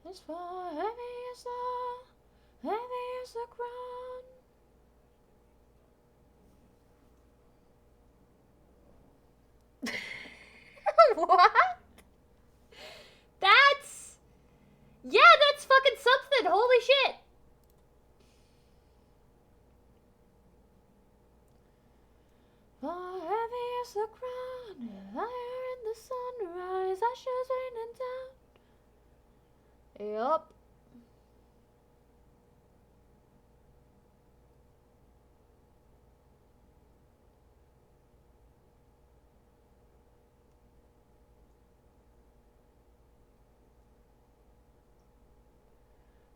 As far heavy as the ground. What? Yeah, that's fucking something. Holy shit. Far heavy as the ground, higher in the sunrise, ashes raining down. Yup.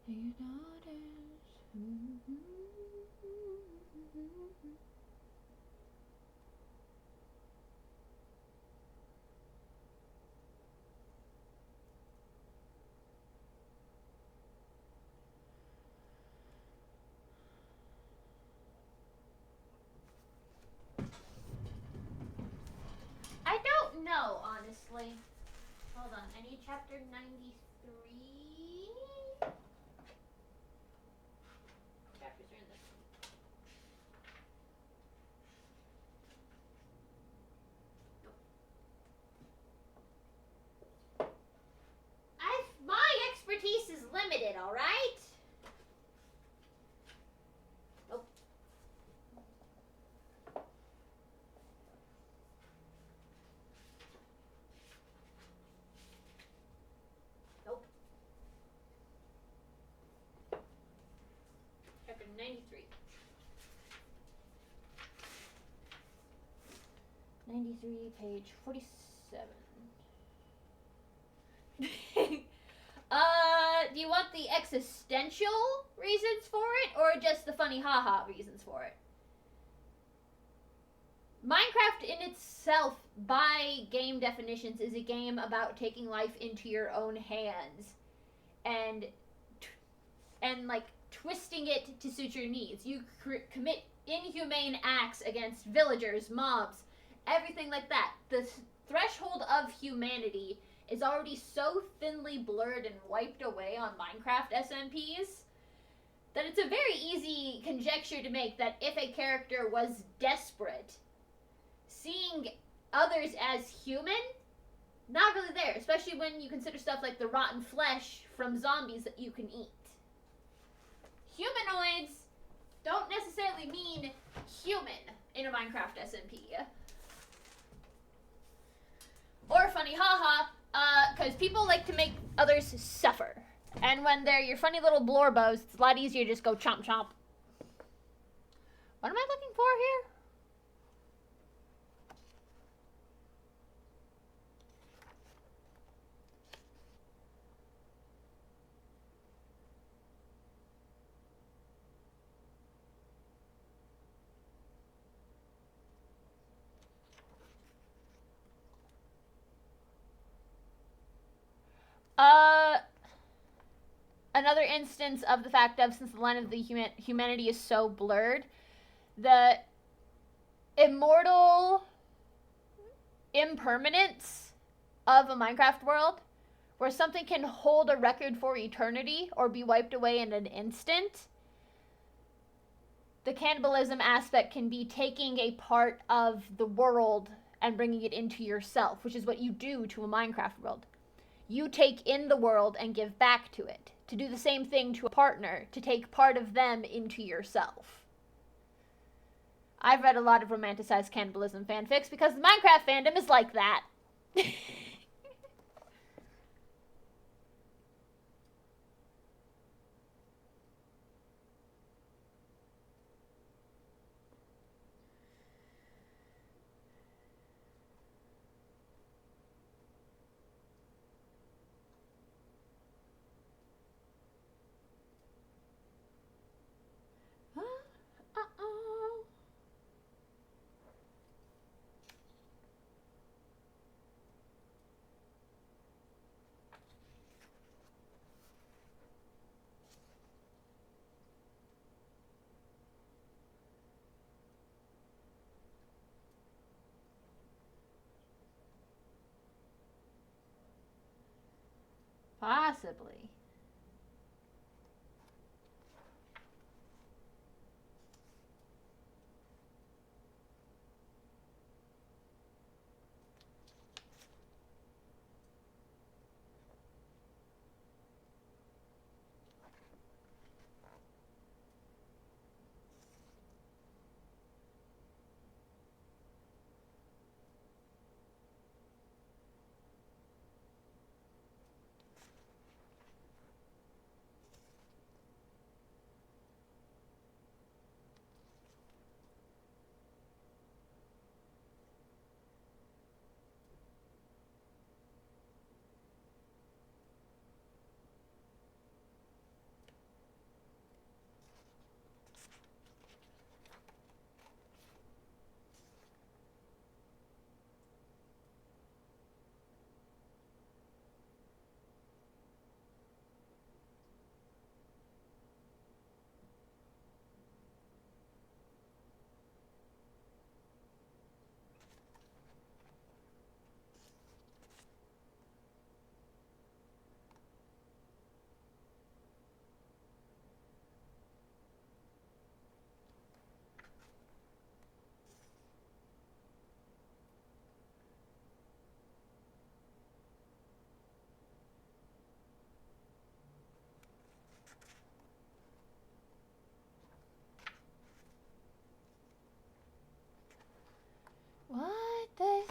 You notice. I don't know, honestly. Hold on, I need chapter 93. Chapters are in this one. My expertise is limited, alright? Nope. Nope. Chapter 93. 93, page 47. Do you want the existential reasons for it, or just the funny haha reasons for it? Minecraft in itself, by game definitions, is a game about taking life into your own hands and like twisting it to suit your needs. You commit inhumane acts against villagers, mobs, everything like that. The threshold of humanity is already so thinly blurred and wiped away on Minecraft SMPs that it's a very easy conjecture to make that if a character was desperate, seeing others as human, not really there, especially when you consider stuff like the rotten flesh from zombies that you can eat. Humanoids don't necessarily mean human in a Minecraft SMP. Or funny haha, because people like to make others suffer. And when they're your funny little blorbos, it's a lot easier to just go chomp chomp. What am I looking for here? Another instance of the fact of, since the line of the humanity is so blurred, the immortal impermanence of a Minecraft world, where something can hold a record for eternity or be wiped away in an instant, the cannibalism aspect can be taking a part of the world and bringing it into yourself, which is what you do to a Minecraft world. You take in the world and give back to it. To do the same thing to a partner, to take part of them into yourself. I've read a lot of romanticized cannibalism fanfics because the Minecraft fandom is like that. Possibly. What? This...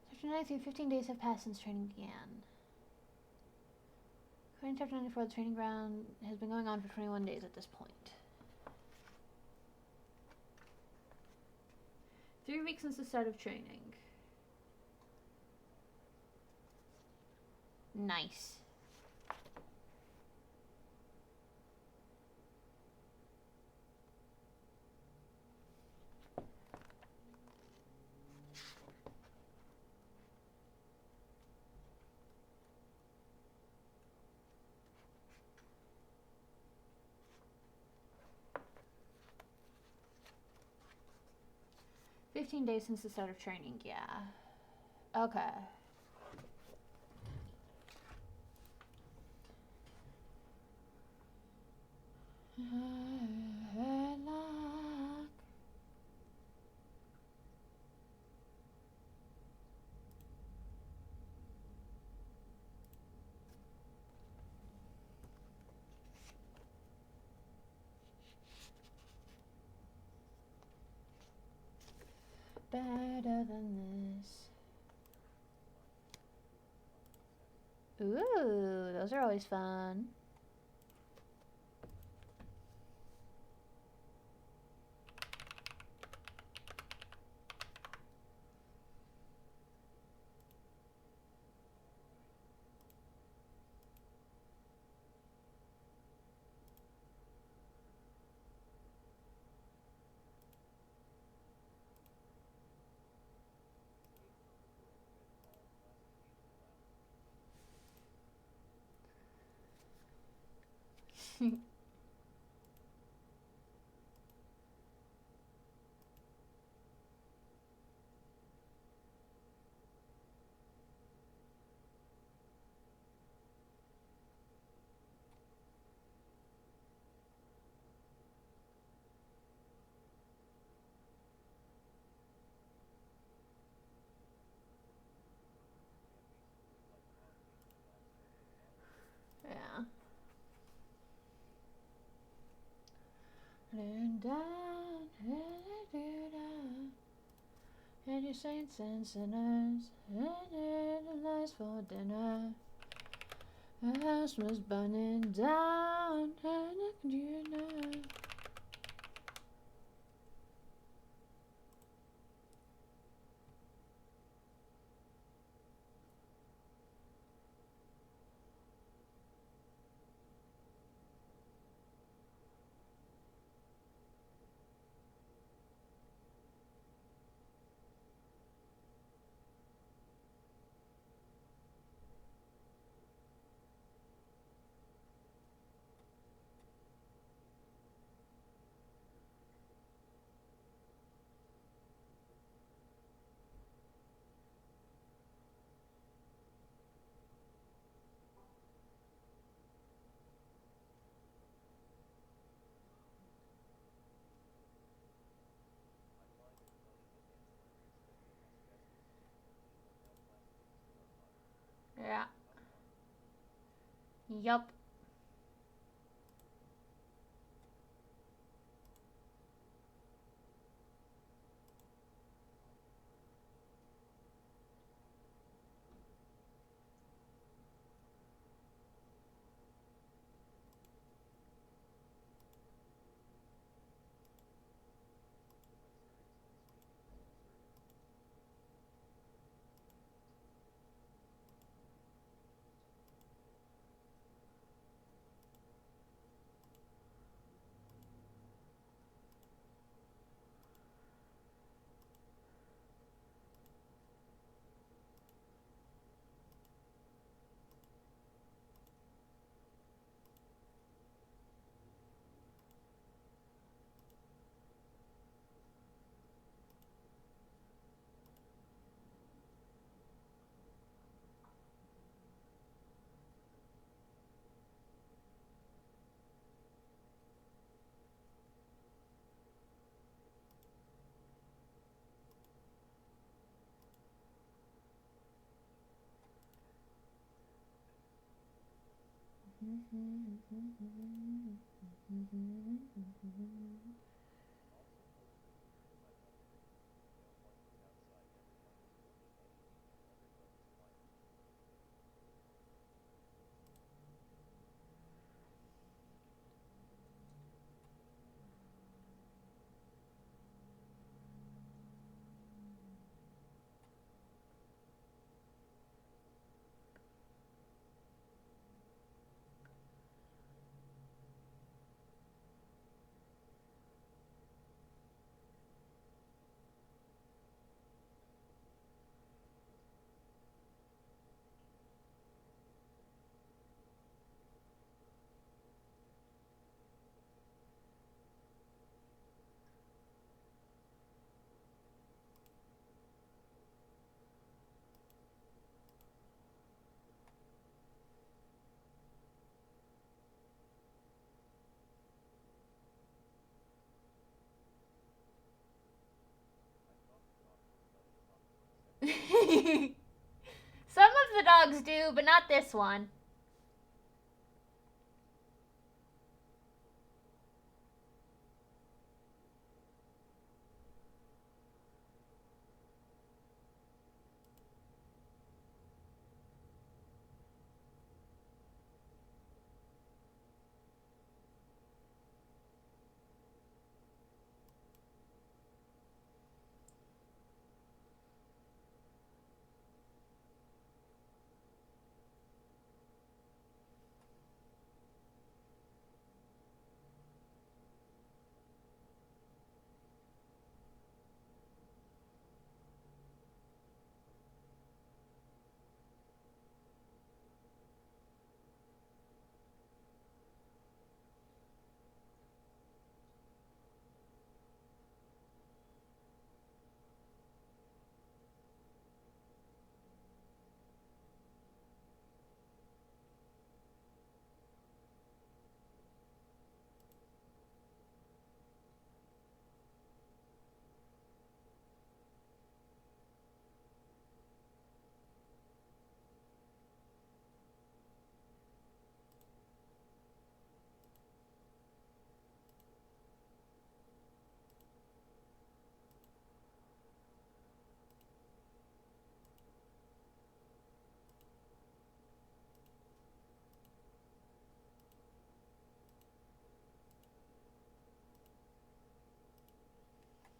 Chapter 93, 15 days have passed since training began. According to Chapter 94, the training ground has been going on for 21 days at this point. 3 weeks since the start of training. Nice. "15 days since the start of training, yeah. Okay. Headlock. Better than this. Ooh, those are always fun. Yeah. And your saints and sinners, and lies for dinner. The house was burning down, and you know. Yeah. Yup. Some of the dogs do, but not this one.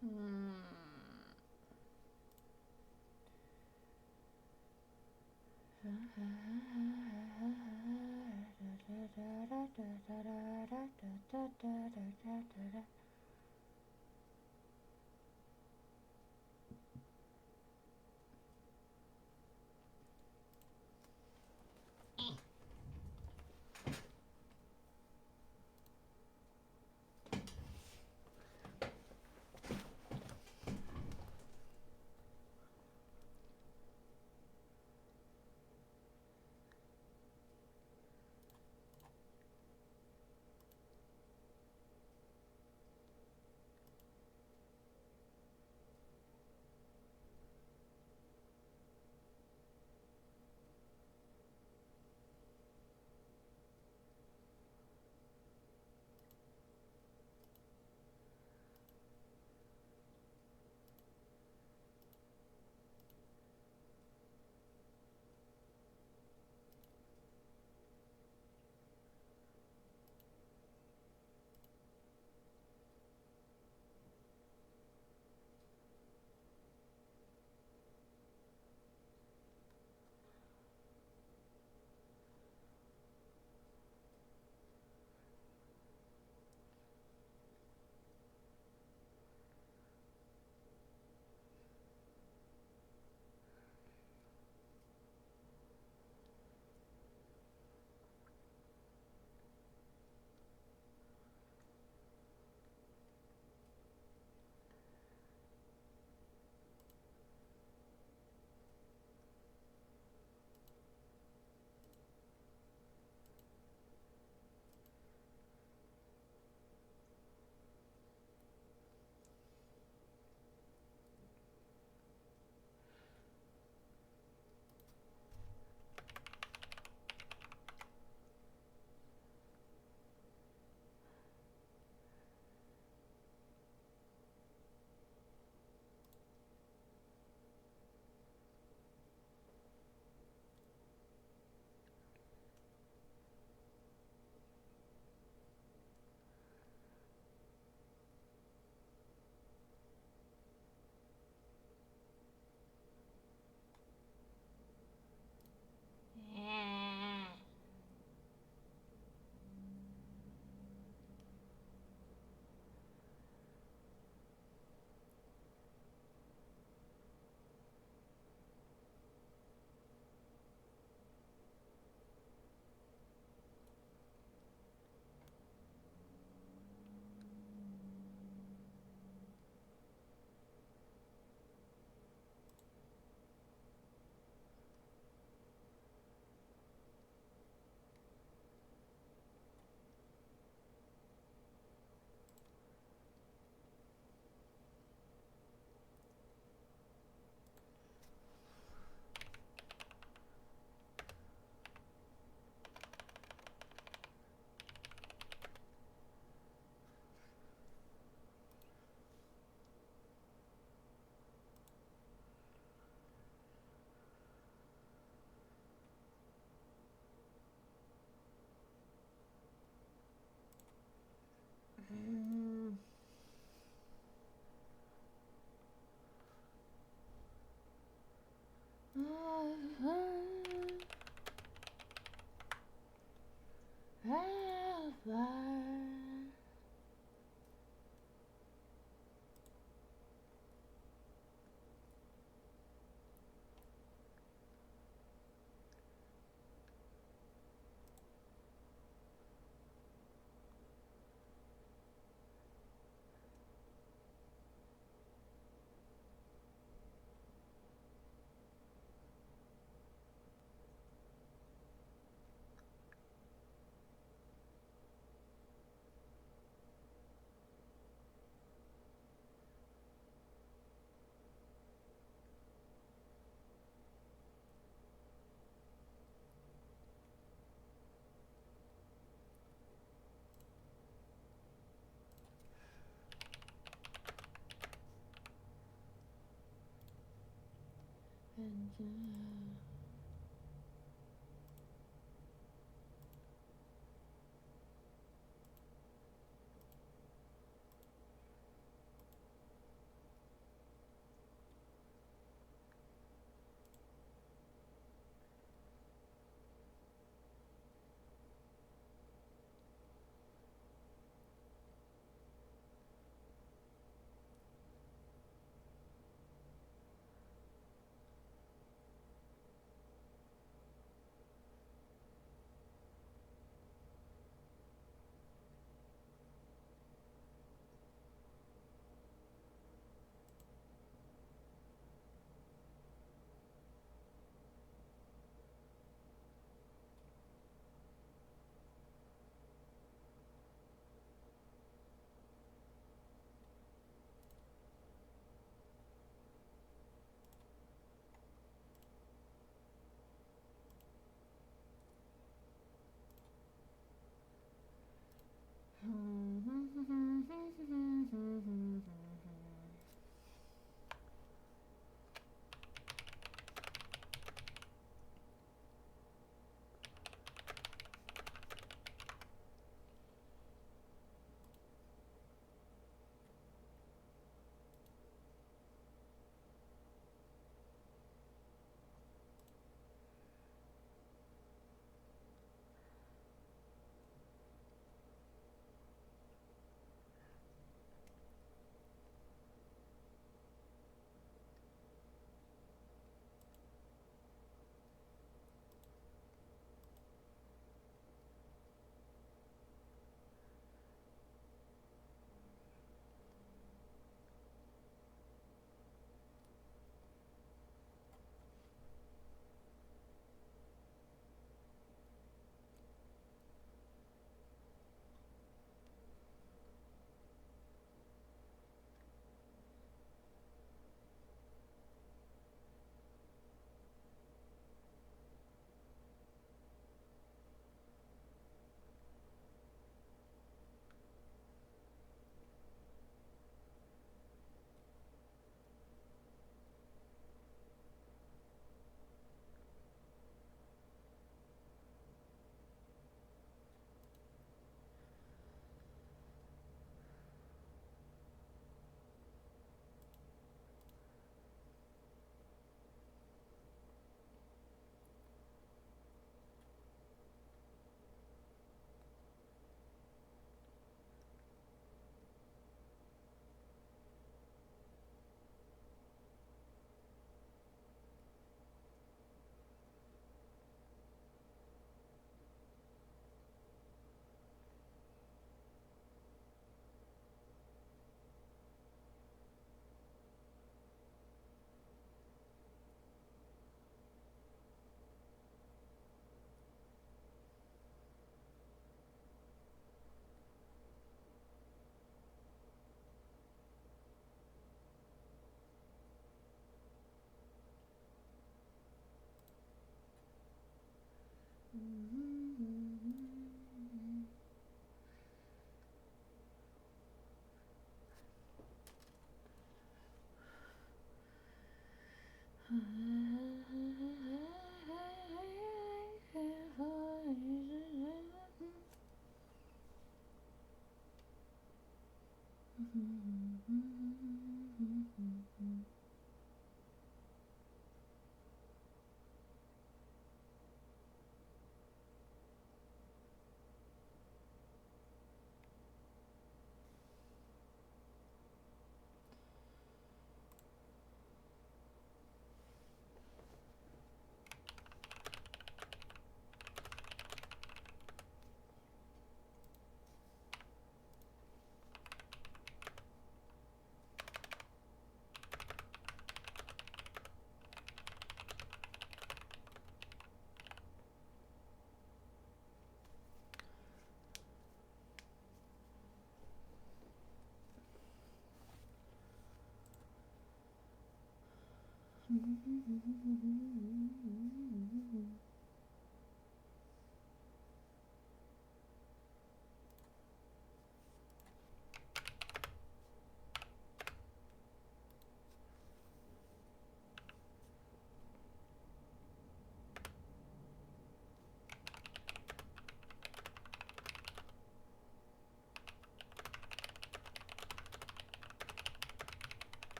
Hmm.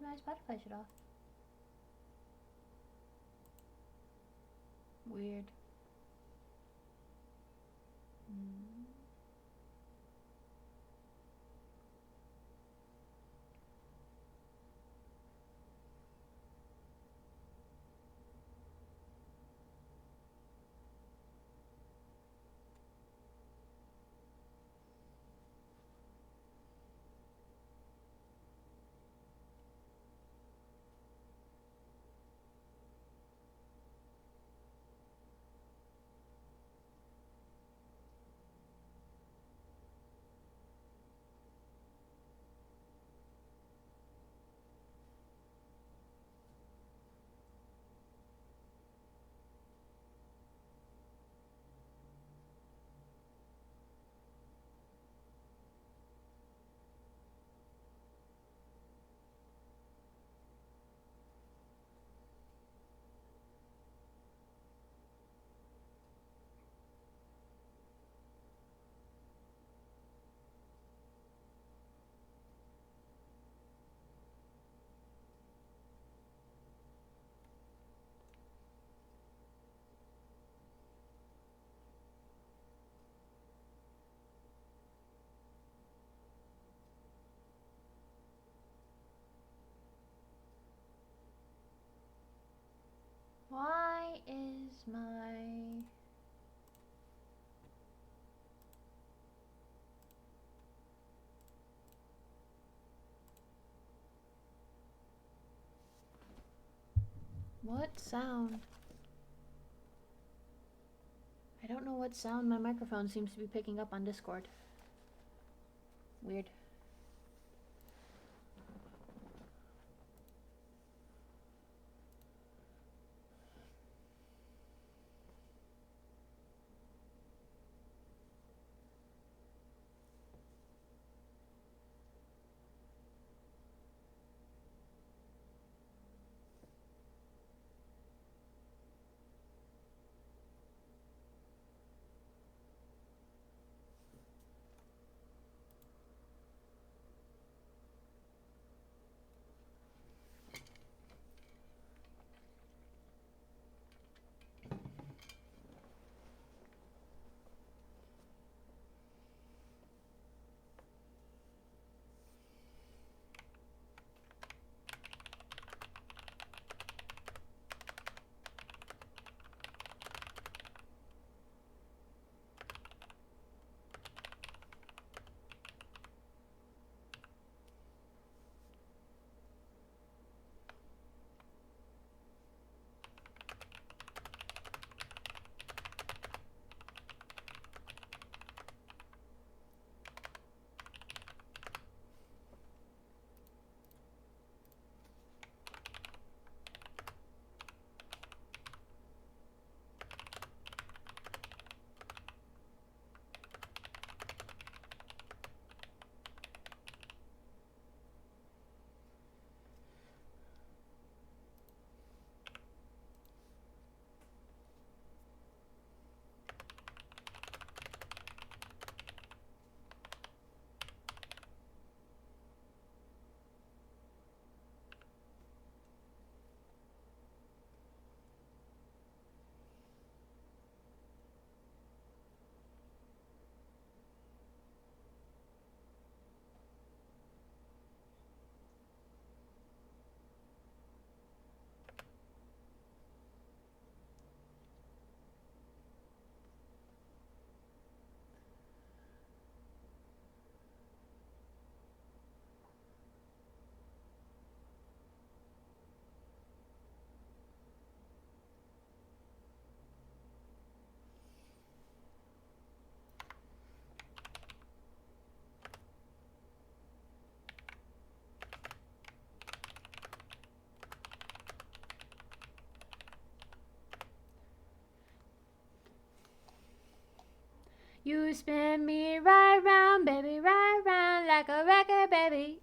my Spotify shut off? Weird. Why is my... What sound? I don't know what sound my microphone seems to be picking up on Discord. Weird. You spin me right round, baby, right round like a record, baby.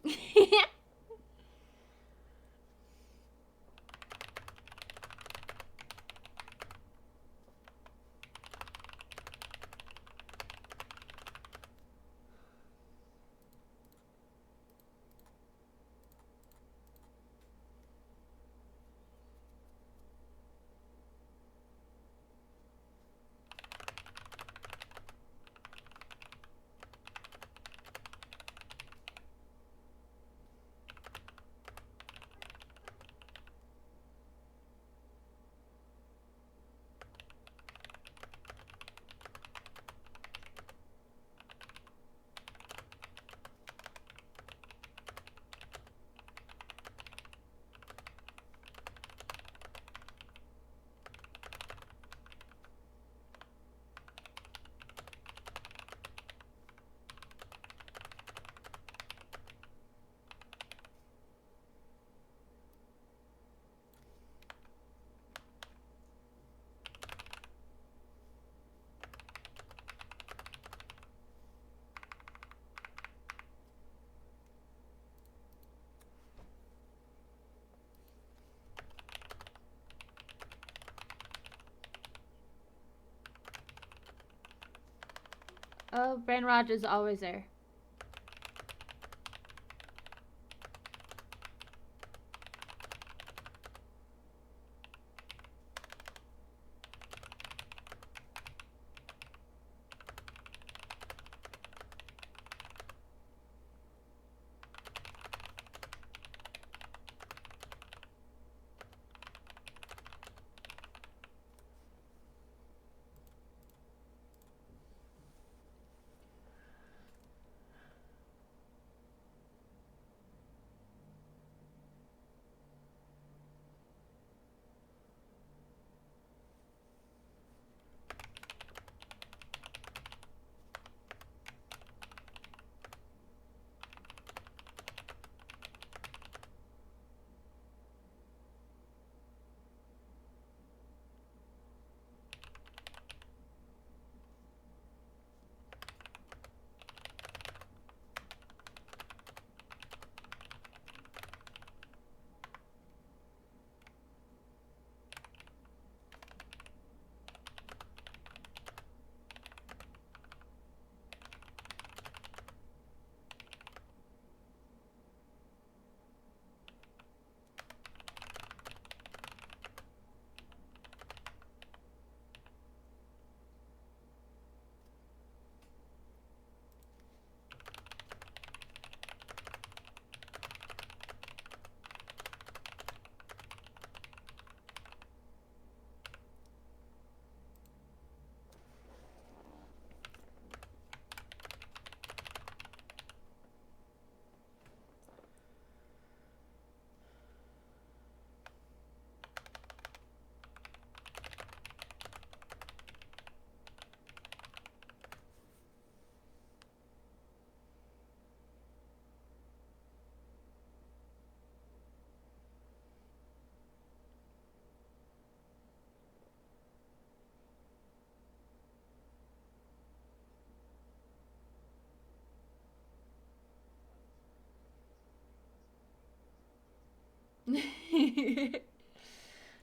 Oh, Bran Raj is always there.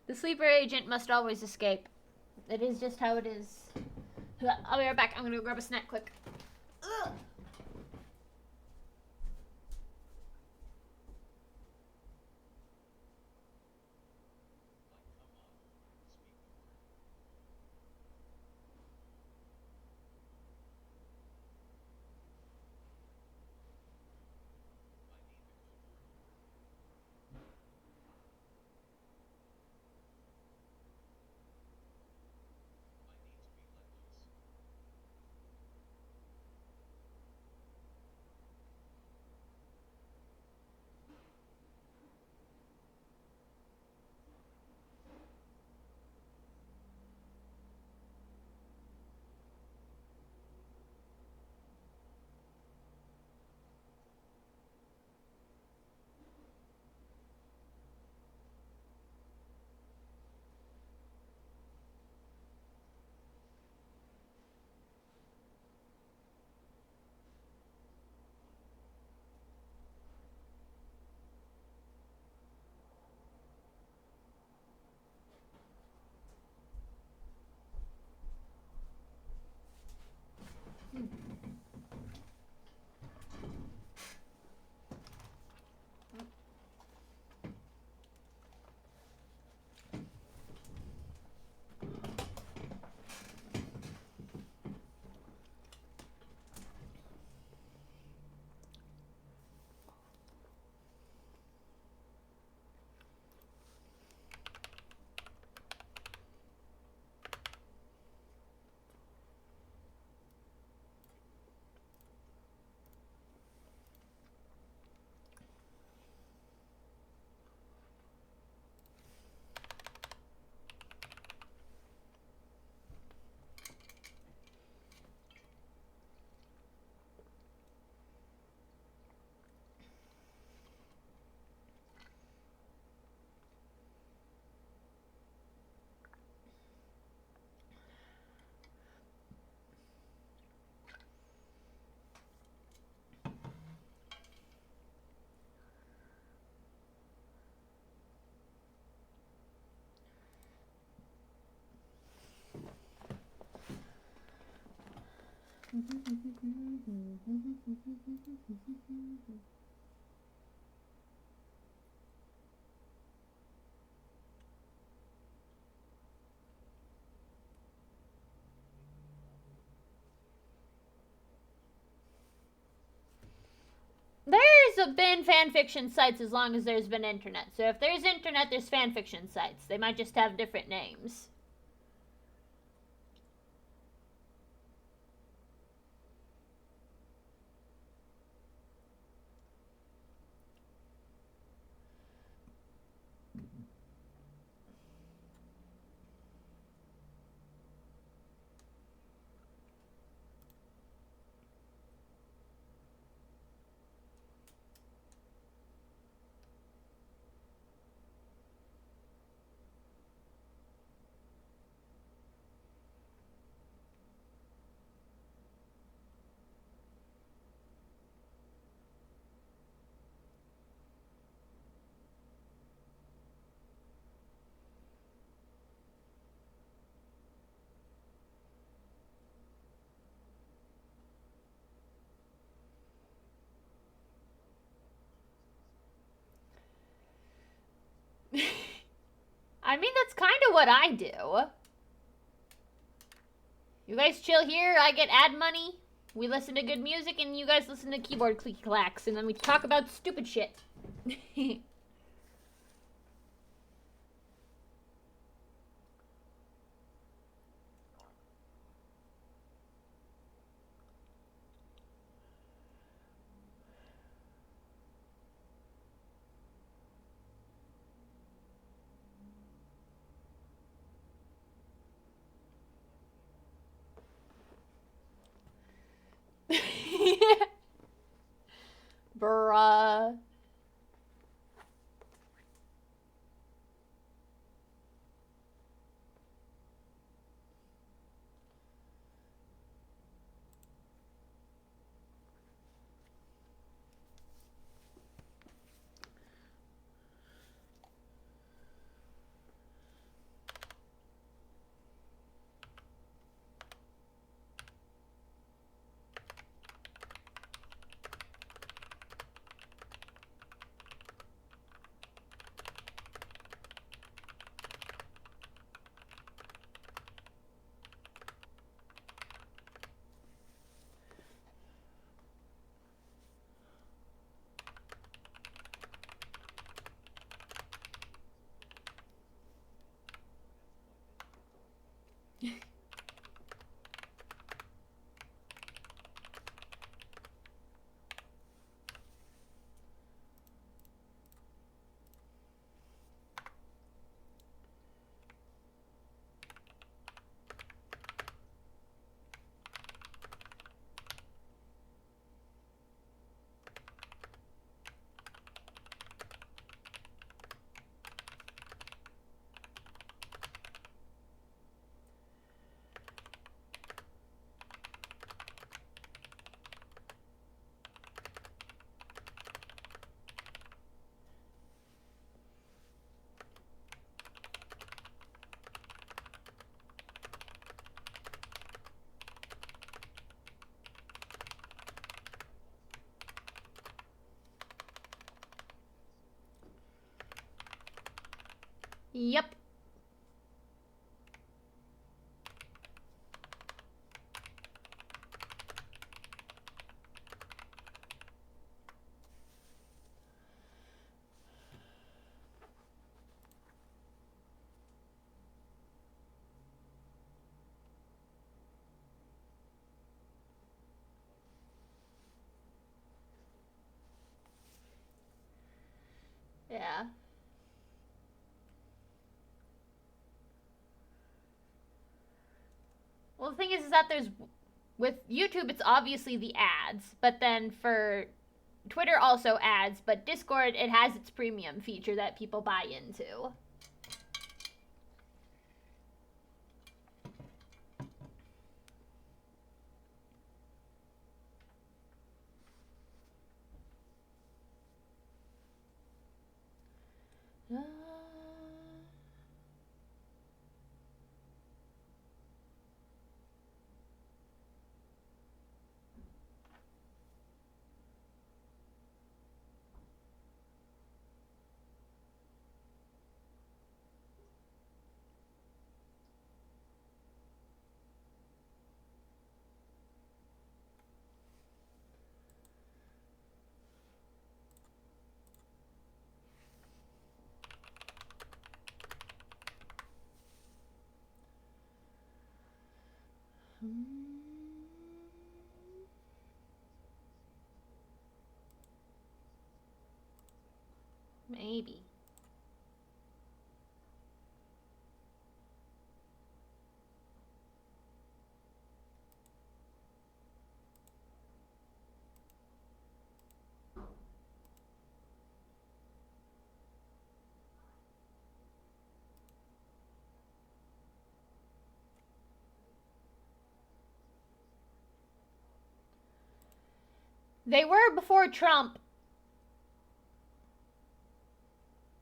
The sleeper agent must always escape. It is just how it is. I'll be right back. I'm gonna go grab a snack quick. Ugh. There's been fanfiction sites as long as there's been internet. So if there's internet, there's fanfiction sites. They might just have different names. I mean, that's kind of what I do. You guys chill here, I get ad money, we listen to good music, and you guys listen to keyboard clicky clacks, and then we talk about stupid shit. Bruh. Yep. Yeah. Well, the thing is that there's, with YouTube, it's obviously the ads, but then for Twitter also ads, but Discord, it has its premium feature that people buy into. Maybe. They were before Trump.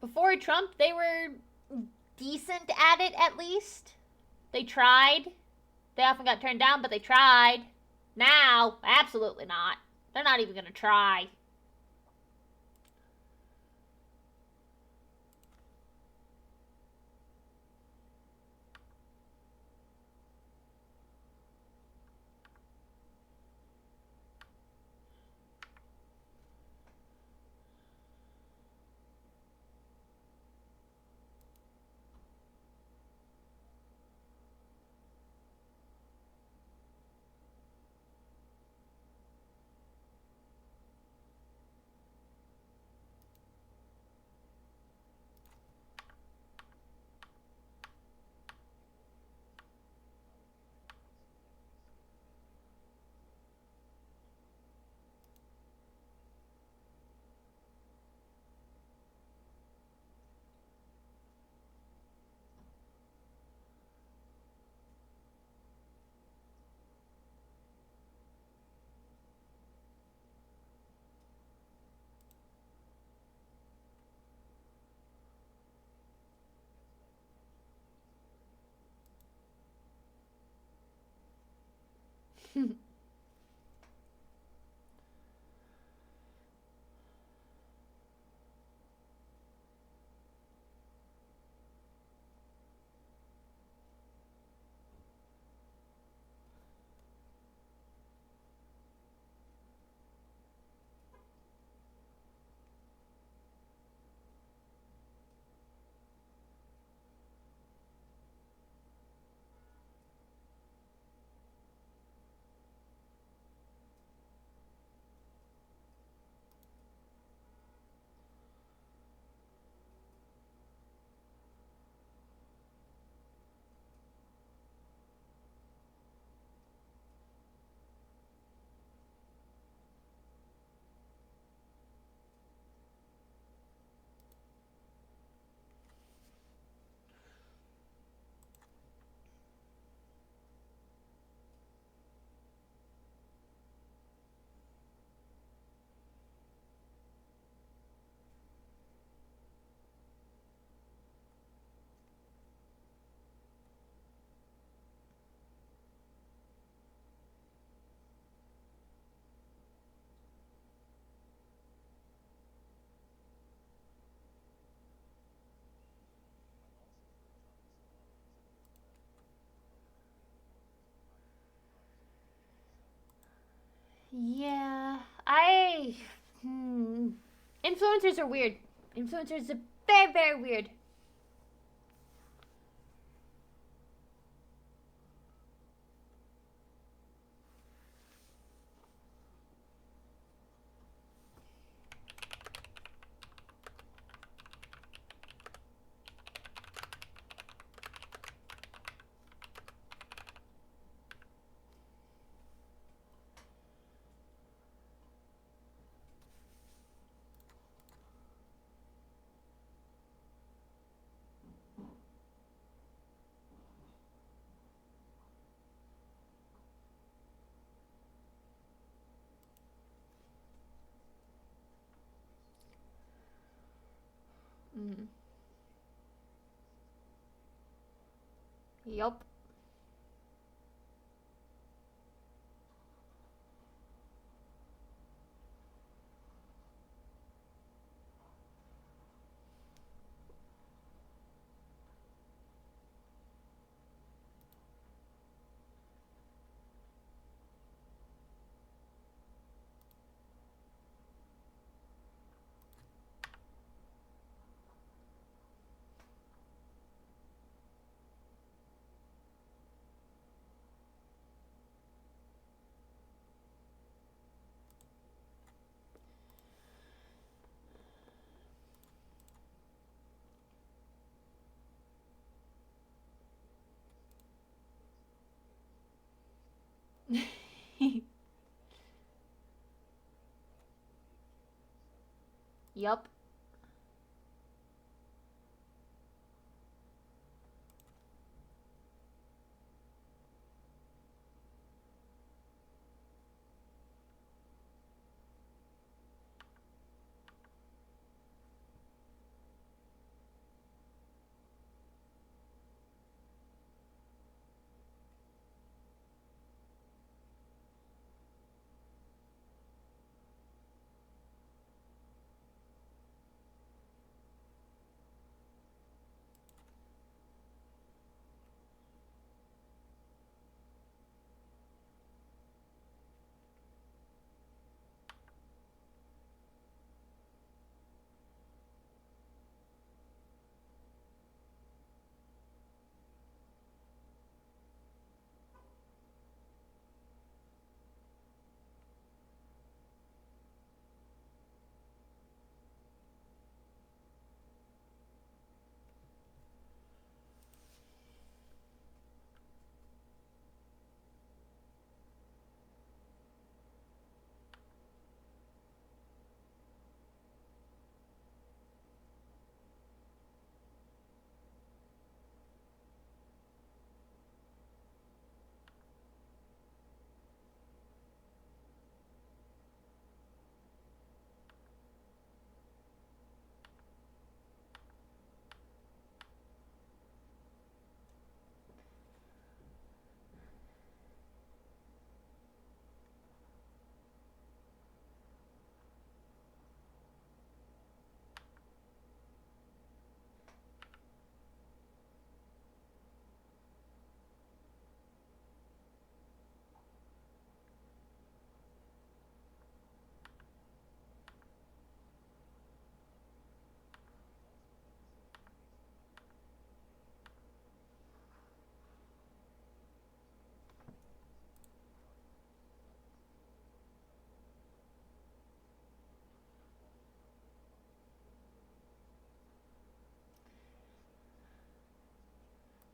Before Trump, they were decent at it, at least. They tried. They often got turned down, but they tried. Now, absolutely not. They're not even gonna try. Yeah, influencers are weird. Influencers are very, very weird. Mm. Yup. Yup.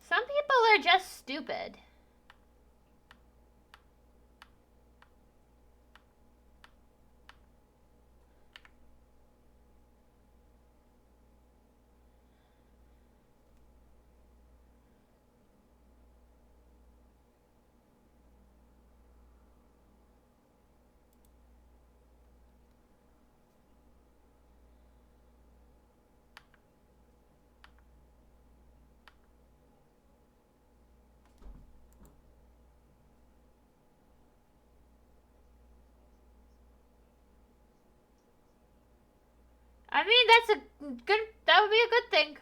Some people are just stupid. I mean, that would be a good thing.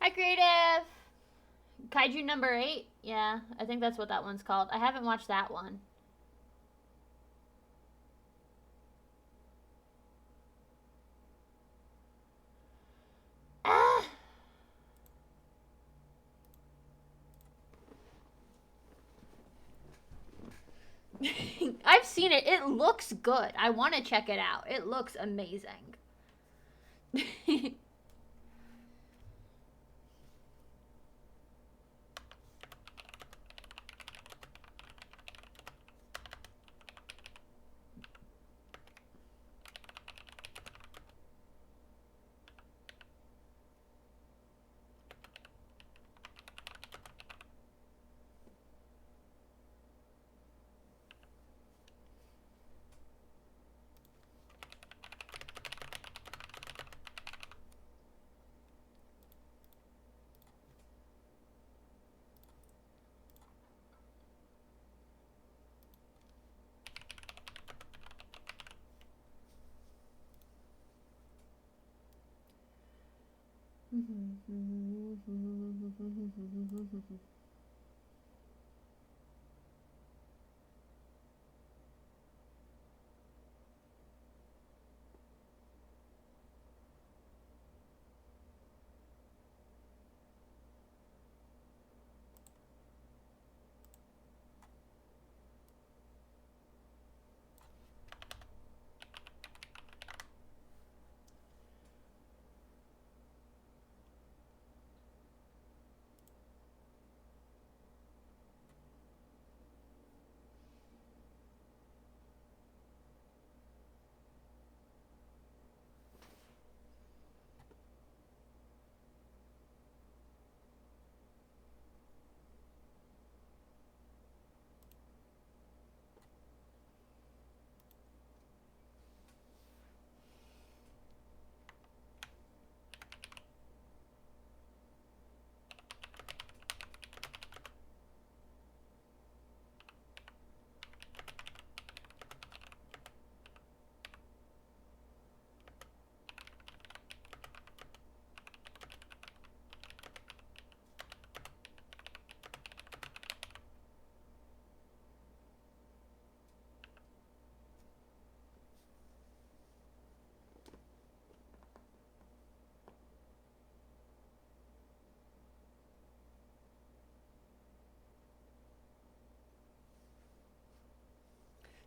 Hi, Creative! Kaiju number 8? Yeah, I think that's what that one's called. I haven't watched that one. Ah! I've seen it. It looks good. I want to check it out. It looks amazing.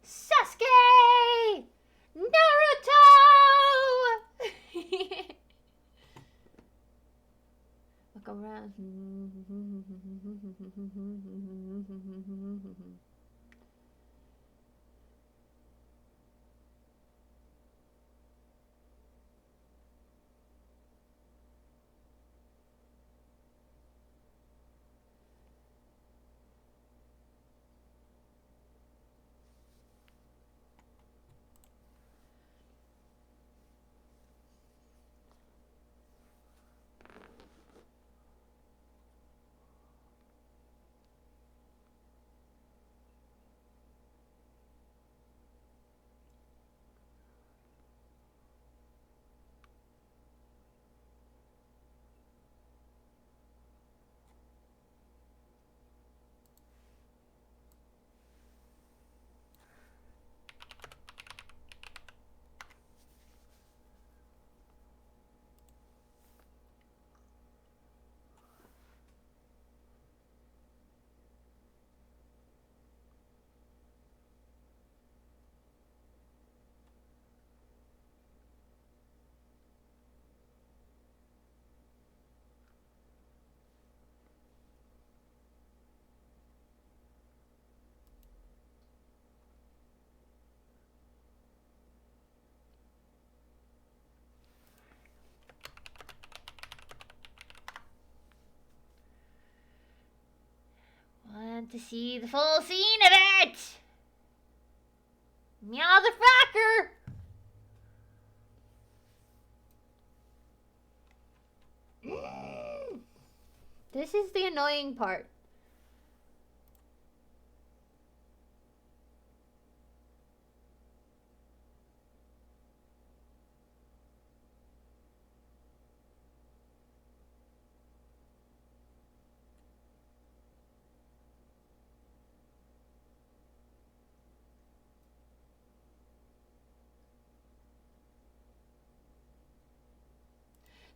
Sasuke! Naruto! Look around. Want to see the full scene of it! Motherfucker! This is the annoying part.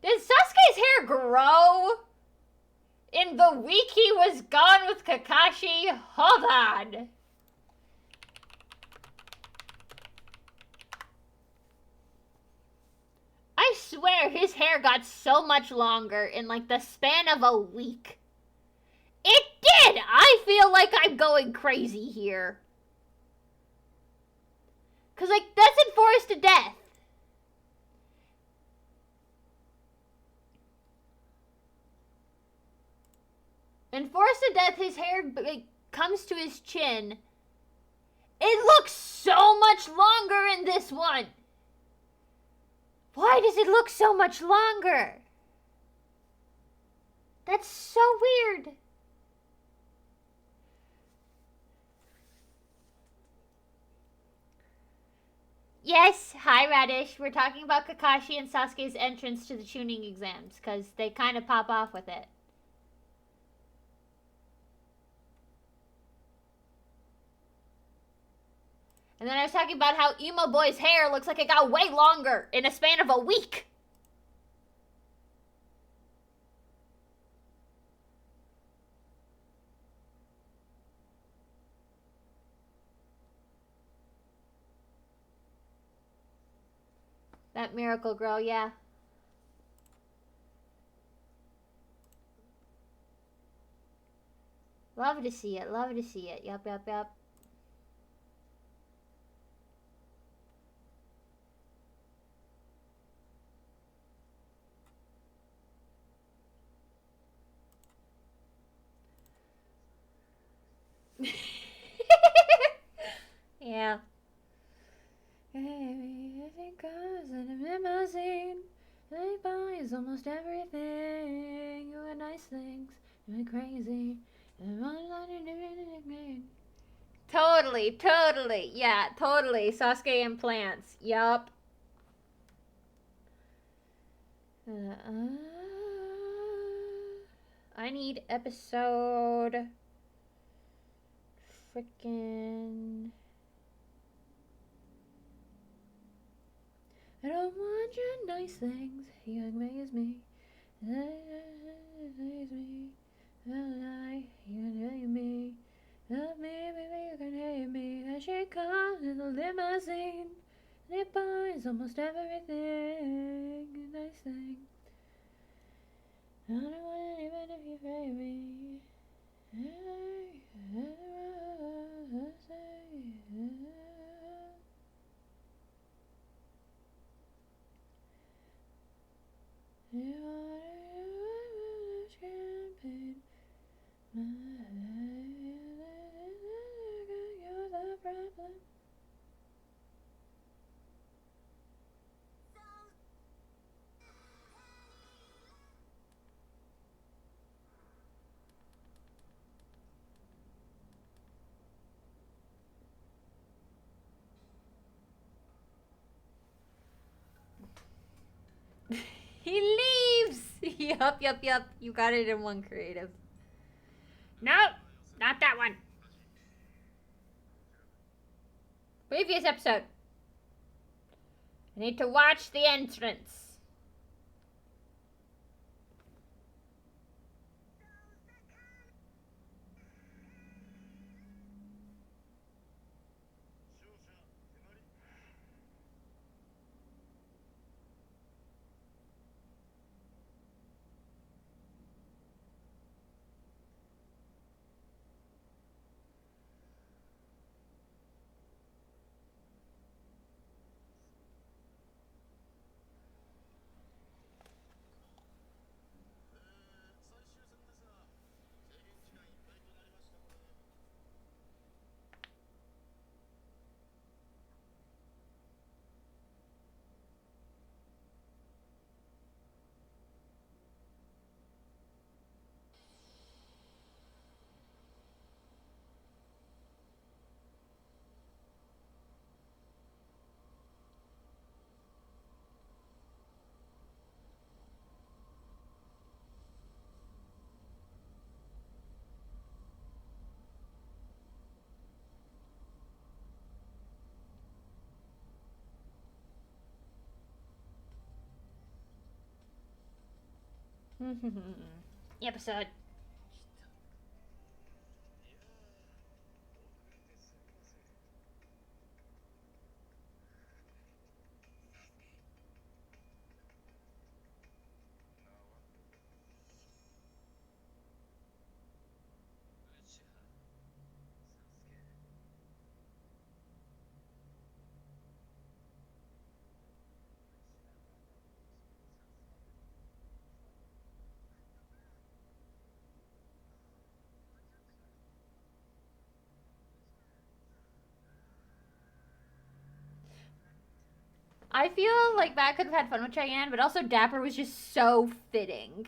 Did Sasuke's hair grow in the week he was gone with Kakashi? Hold on. I swear his hair got so much longer in like the span of a week. It did! I feel like I'm going crazy here. Cause like, that's in Forest to Death. In Forest to Death, his hair like, comes to his chin. It looks so much longer in this one. Why does it look so much longer? That's so weird. Yes, hi Radish. We're talking about Kakashi and Sasuke's entrance to the tuning exams, because they kind of pop off with it. And then I was talking about how Emo Boy's hair looks like it got way longer in a span of a week. That Miracle Girl, yeah. Love to see it, love to see it. Yup, yup, yup. Yeah. Cause in a limousine, they buys almost everything. You got nice things, you're crazy. Totally, totally. Yeah, totally. Sasuke and plants. Yup. I need episode frickin' I don't want your nice things. You amaze me. Amaze me. Lie. You can hate me. Love me, baby, you can hate me. That she comes in the limousine. And it buys almost everything. A nice thing. I don't want it even if you hate me. Champagne. You're the problem. He leaves! Yup, yup, yup. You got it in one creative. No, not that one. Previous episode. I need to watch the entrance. Episode. I feel like Matt could have had fun with Cheyenne, but also Dapper was just so fitting.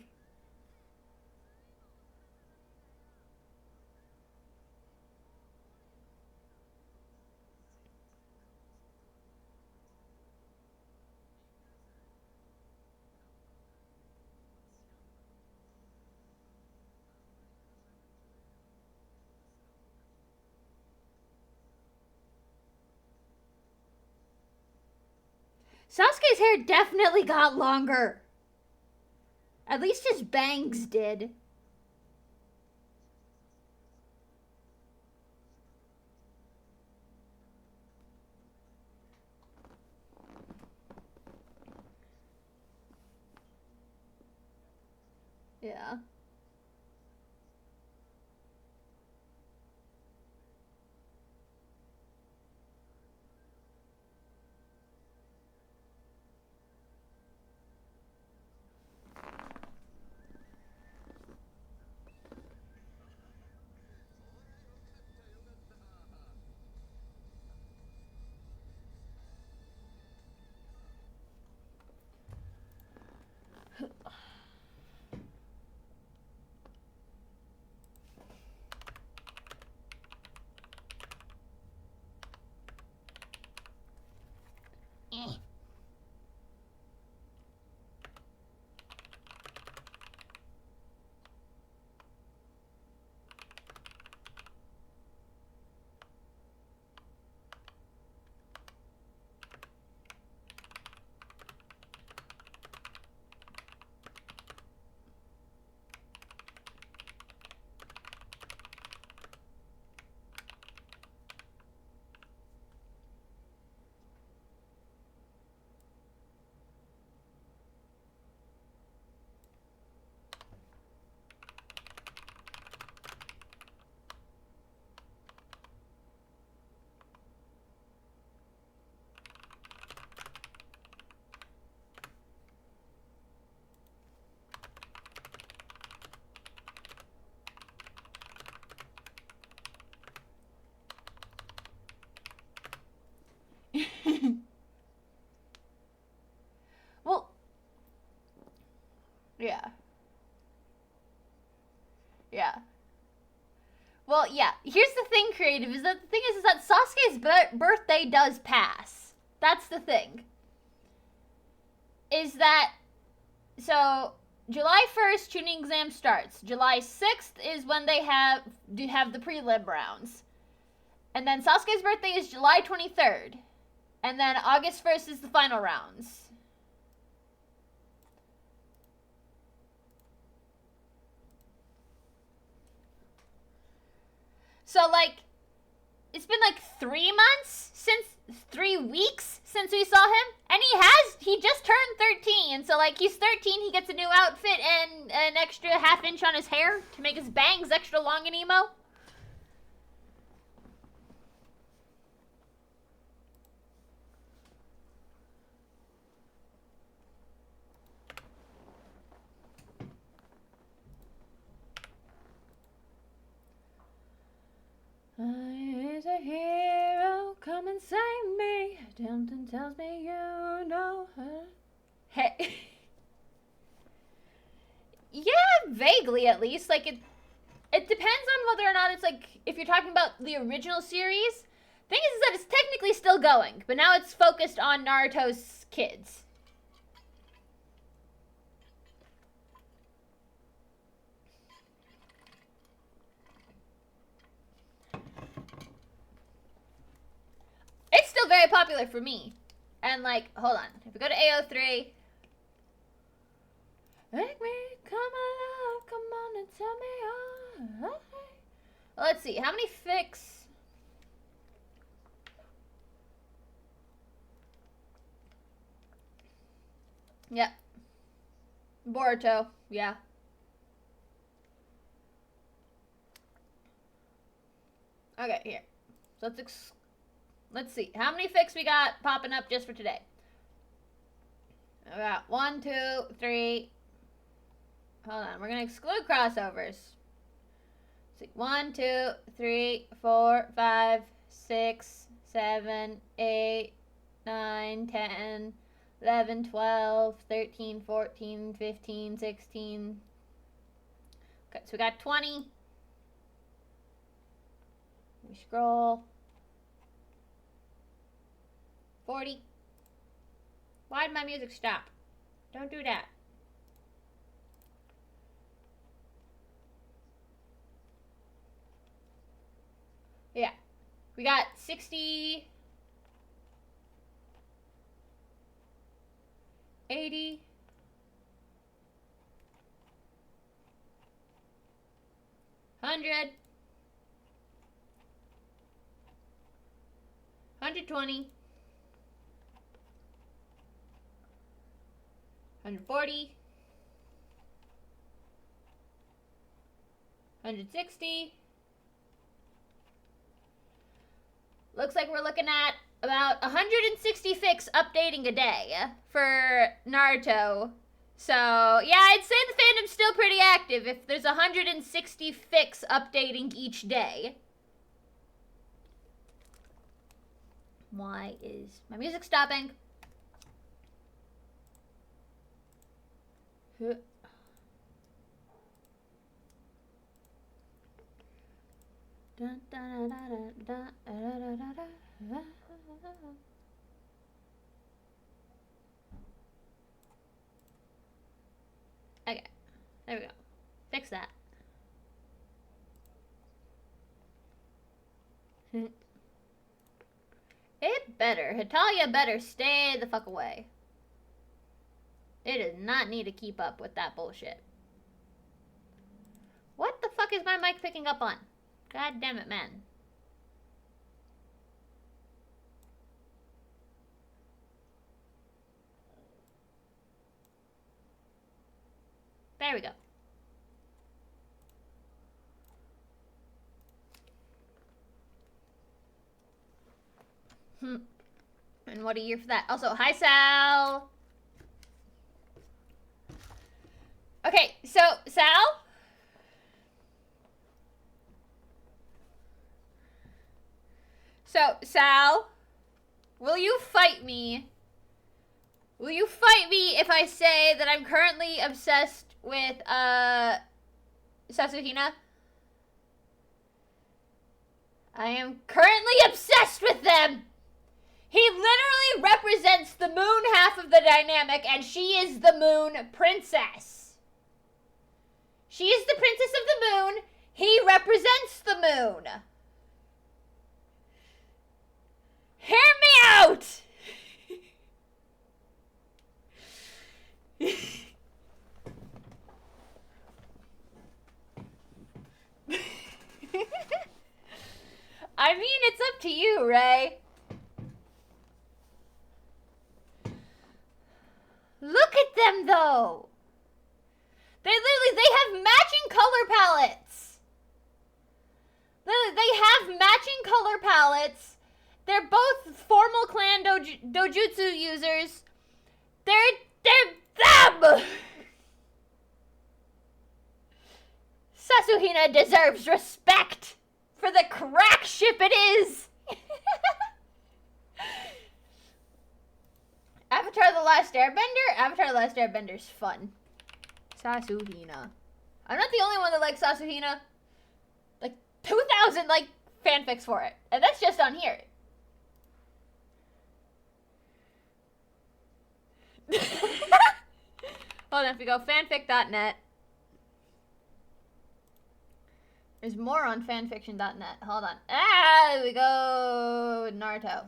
Sasuke's hair definitely got longer. At least his bangs did. Yeah. Well, yeah. Yeah. Well, yeah. Here's the thing, creative, is that the thing is that Sasuke's birthday does pass. That's the thing. Is that so July 1st tuning exam starts. July 6th is when they have the prelim rounds. And then Sasuke's birthday is July 23rd. And then August 1st is the final rounds. So, like, it's been like 3 months since 3 weeks since we saw him. And he just turned 13. So, like, he's 13, he gets a new outfit and an extra ½ inch on his hair to make his bangs extra long and emo. I is a hero, come and save me. Tempton tells me you know her. Hey. Yeah, vaguely at least. Like, it depends on whether or not it's, like, if you're talking about the original series. Thing is that it's technically still going, but now it's focused on Naruto's kids. It's still very popular for me. And, like, hold on. If we go to AO3, Make me come alive, come on and tell me all. Let's see, how many fics? Yep. Boruto, yeah. Okay, here. So let's see. How many fics we got popping up just for today? I got 1, 2, 3. Hold on, we're gonna exclude crossovers. Let's see. 1, 2, 3, 4, 5, 6, 7, 8, 9, 10, 11, 12, 13, 14, 15, 16. Okay, so we got 20. We scroll. 40. Why did my music stop? Don't do that. Yeah. We got 60. 80. 100. 120. 140. 160. Looks like we're looking at about 160 fics updating a day for Naruto. So, yeah, I'd say the fandom's still pretty active if there's 160 fics updating each day. Why is my music stopping? Okay, there we go. Fix that. It better. Hitalia better stay the fuck away. It does not need to keep up with that bullshit. What the fuck is my mic picking up on? God damn it, man. There we go. And what a year for that. Also, hi, Sal. Okay, so, Sal? So, Sal, will you fight me? Will you fight me if I say that I'm currently obsessed with, Sasuhina? I am currently obsessed with them! He literally represents the moon half of the dynamic, and she is the moon princess. She is the princess of the moon. He represents the moon. Hear me out! I mean, it's up to you, Ray. Look at them, though. They have matching color palettes. Literally, they have matching color palettes. They're both formal clan dojutsu users. They're them! Sasuhina deserves respect for the crack ship it is. Avatar The Last Airbender? Avatar The Last Airbender's fun. Sasuhina. I'm not the only one that likes Sasuhina. Like, 2,000, like, fanfics for it. And that's just on here. Hold on, if we go fanfic.net. There's more on fanfiction.net. Hold on. There we go. Naruto.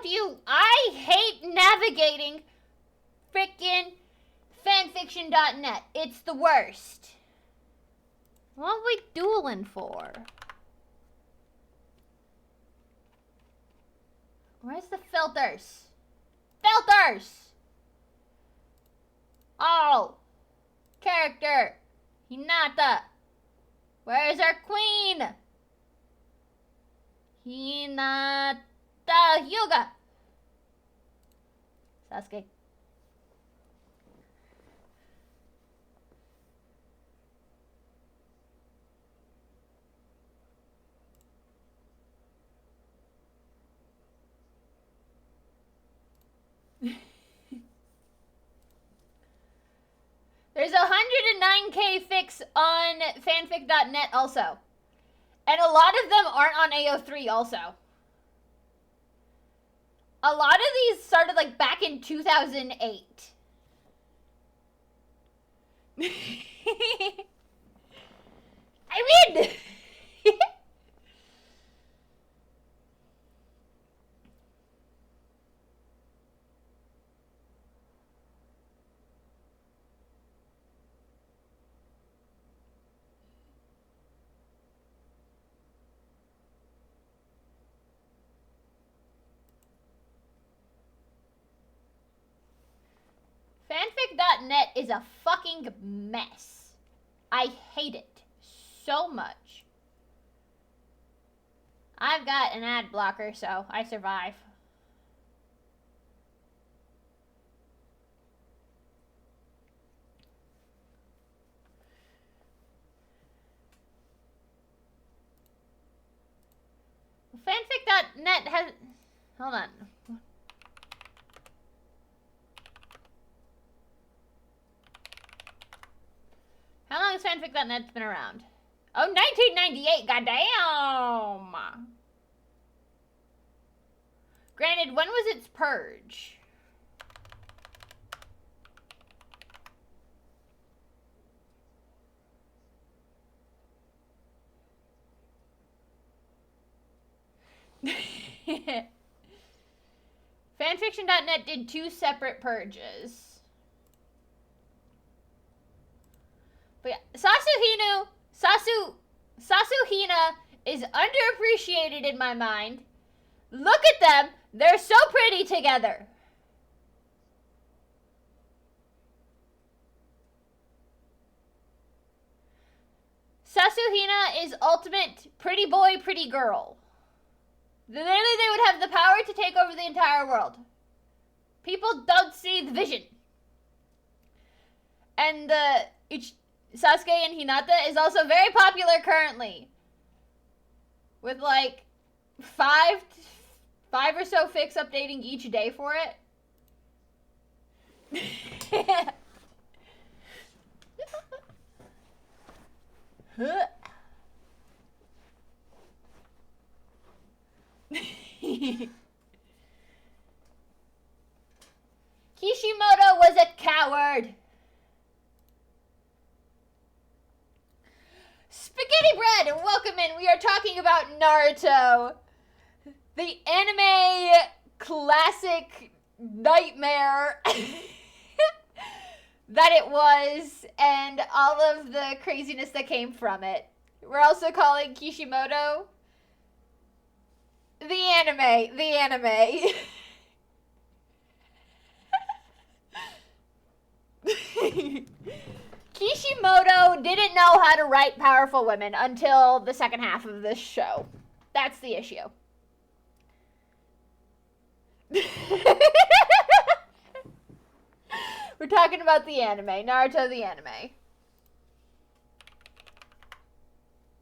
you. I hate navigating frickin' fanfiction.net. It's the worst. What are we dueling for? Where's the filters? Filters! Oh! Character! Hinata! Where's our queen? Hinata Hyuga! Sasuke. There's a 109k fix on fanfic.net also. And a lot of them aren't on AO3 also. A lot of these started like back in 2008. I mean... Fanfic.net is a fucking mess. I hate it so much. I've got an ad blocker, so I survive. Fanfic.net has... Hold on. How long has fanfic.net been around? Oh, 1998, goddamn! Granted, when was its purge? Fanfiction.net did 2 separate purges. But yeah, Sasuhina is underappreciated in my mind. Look at them. They're so pretty together. Sasuhina is ultimate pretty boy, pretty girl. Literally, they would have the power to take over the entire world. People don't see the vision. And Sasuke and Hinata is also very popular currently. With like 5 or so fics updating each day for it. Kishimoto was a coward. Spaghetti bread, and welcome in. We are talking about Naruto. The anime classic nightmare that it was, and all of the craziness that came from it. We're also calling Kishimoto the anime. Kishimoto didn't know how to write powerful women until the second half of this show. That's the issue. We're talking about the anime. Naruto the anime.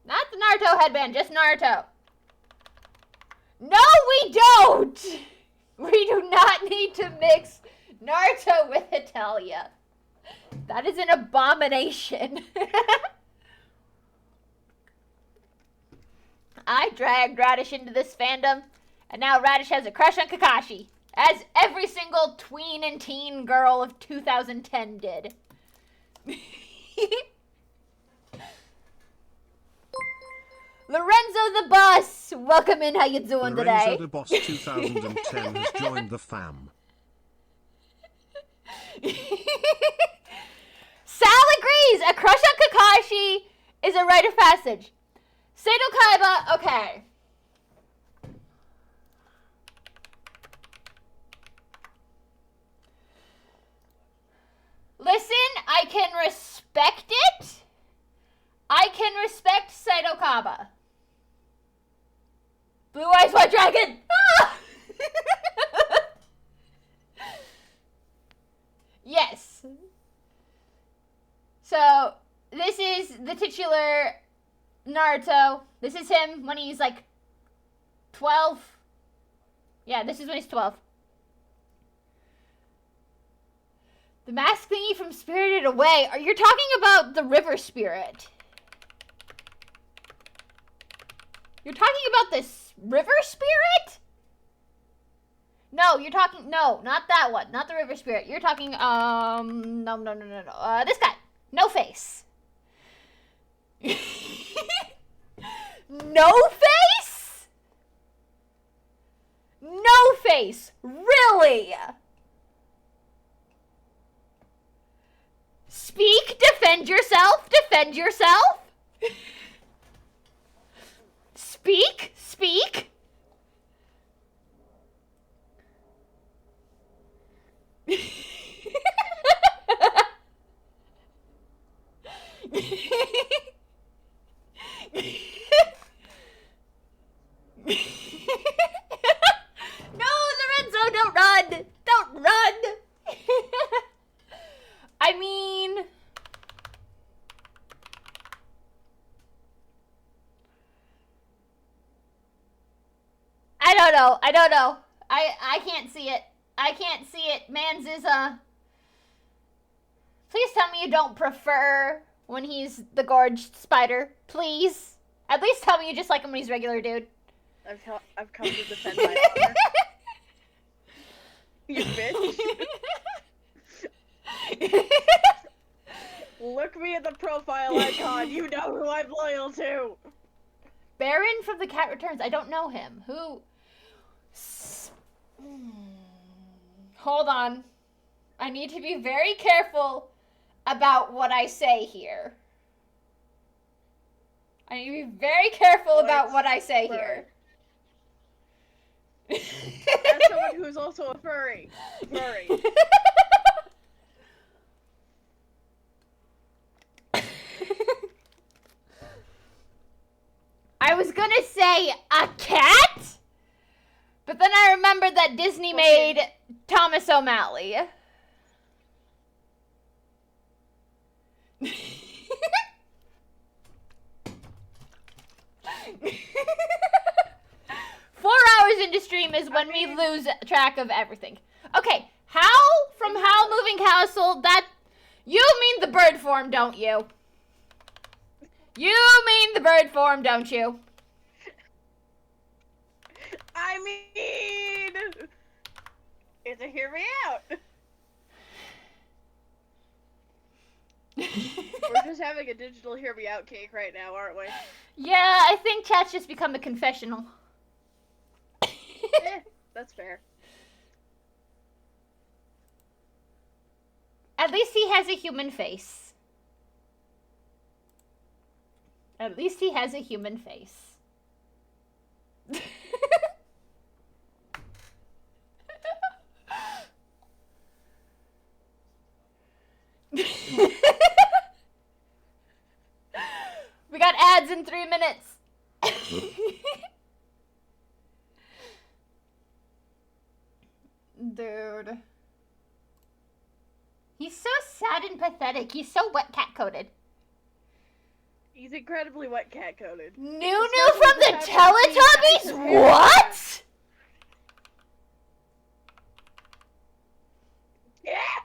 Not the Naruto headband, just Naruto. No, we don't! We do not need to mix Naruto with Italia. That is an abomination. I dragged Radish into this fandom, and now Radish has a crush on Kakashi, as every single tween and teen girl of 2010 did. Lorenzo the Boss! Welcome in, how you doing Lorenzo today? the Boss 2010 has joined the fam. Sal agrees! A crush on Kakashi is a rite of passage. Seto Kaiba, okay. Listen, I can respect it. I can respect Seto Kaiba. Blue Eyes White Dragon! Ah! Yes. So, this is the titular Naruto. This is him when he's like 12. Yeah, this is when he's 12. The mask thingy from Spirited Away. You're talking about the river spirit. You're talking about this river spirit? No, you're talking, no, not that one. Not the river spirit. You're talking, no. This guy. No face. No face? No face. Really? Speak, defend yourself, defend yourself. Speak, speak. No, Lorenzo, don't run. Don't run. I mean, I don't know. I can't see it. I can't see it. Mans is, please tell me you don't prefer when he's the gorged spider. Please. At least tell me you just like him when he's regular, dude. I've come to defend my honor. You bitch. Look me at the profile icon. You know who I'm loyal to. Baron from The Cat Returns. I don't know him. Who? Hold on. I need to be very careful about what I say here. I need to be very careful about what I say here. As someone who's also a furry. I was gonna say a cat, but then I remembered that Disney made Thomas O'Malley. Four hours into stream is when we lose track of everything. Okay, from Howl Moving Castle, that, you mean the bird form, don't you? You mean the bird form, don't you? I mean, it's a hear me out. We're just having a digital hear me out cake right now, aren't we? Yeah, I think chat's just become a confessional. That's fair. At least he has a human face. At least he has a human face. We got ads in 3 minutes. Dude. He's so sad and pathetic. He's so wet cat coated. He's incredibly wet cat coated. Nunu from the Teletubbies? What? Yeah!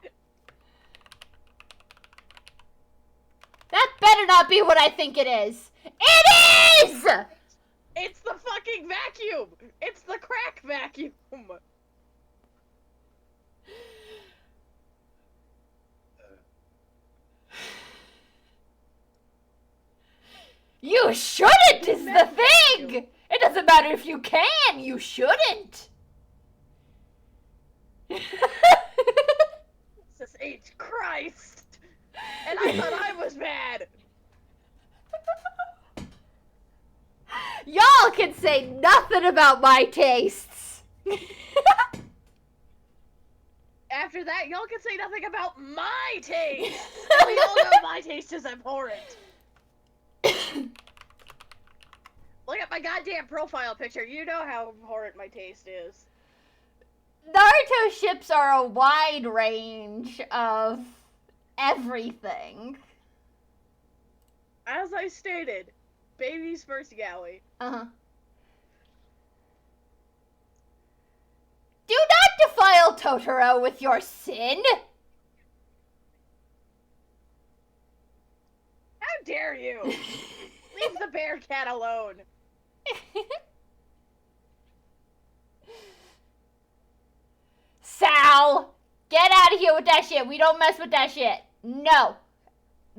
That better not be what I think it is. It is! It's the fucking vacuum! It's the crack vacuum! You You shouldn't is the thing! It doesn't matter if you can, you shouldn't! Jesus H. Christ! And I thought I was mad! Y'all can say nothing about my tastes! After that, y'all can say nothing about my taste! We all know my taste is abhorrent. Look at my goddamn profile picture. You know how abhorrent my taste is. Naruto ships are a wide range of everything. As I stated, baby's first yaoi. Uh-huh. Do not defile Totoro with your sin! How dare you! Leave the bear cat alone. Sal! Get out of here with that shit. We don't mess with that shit. No.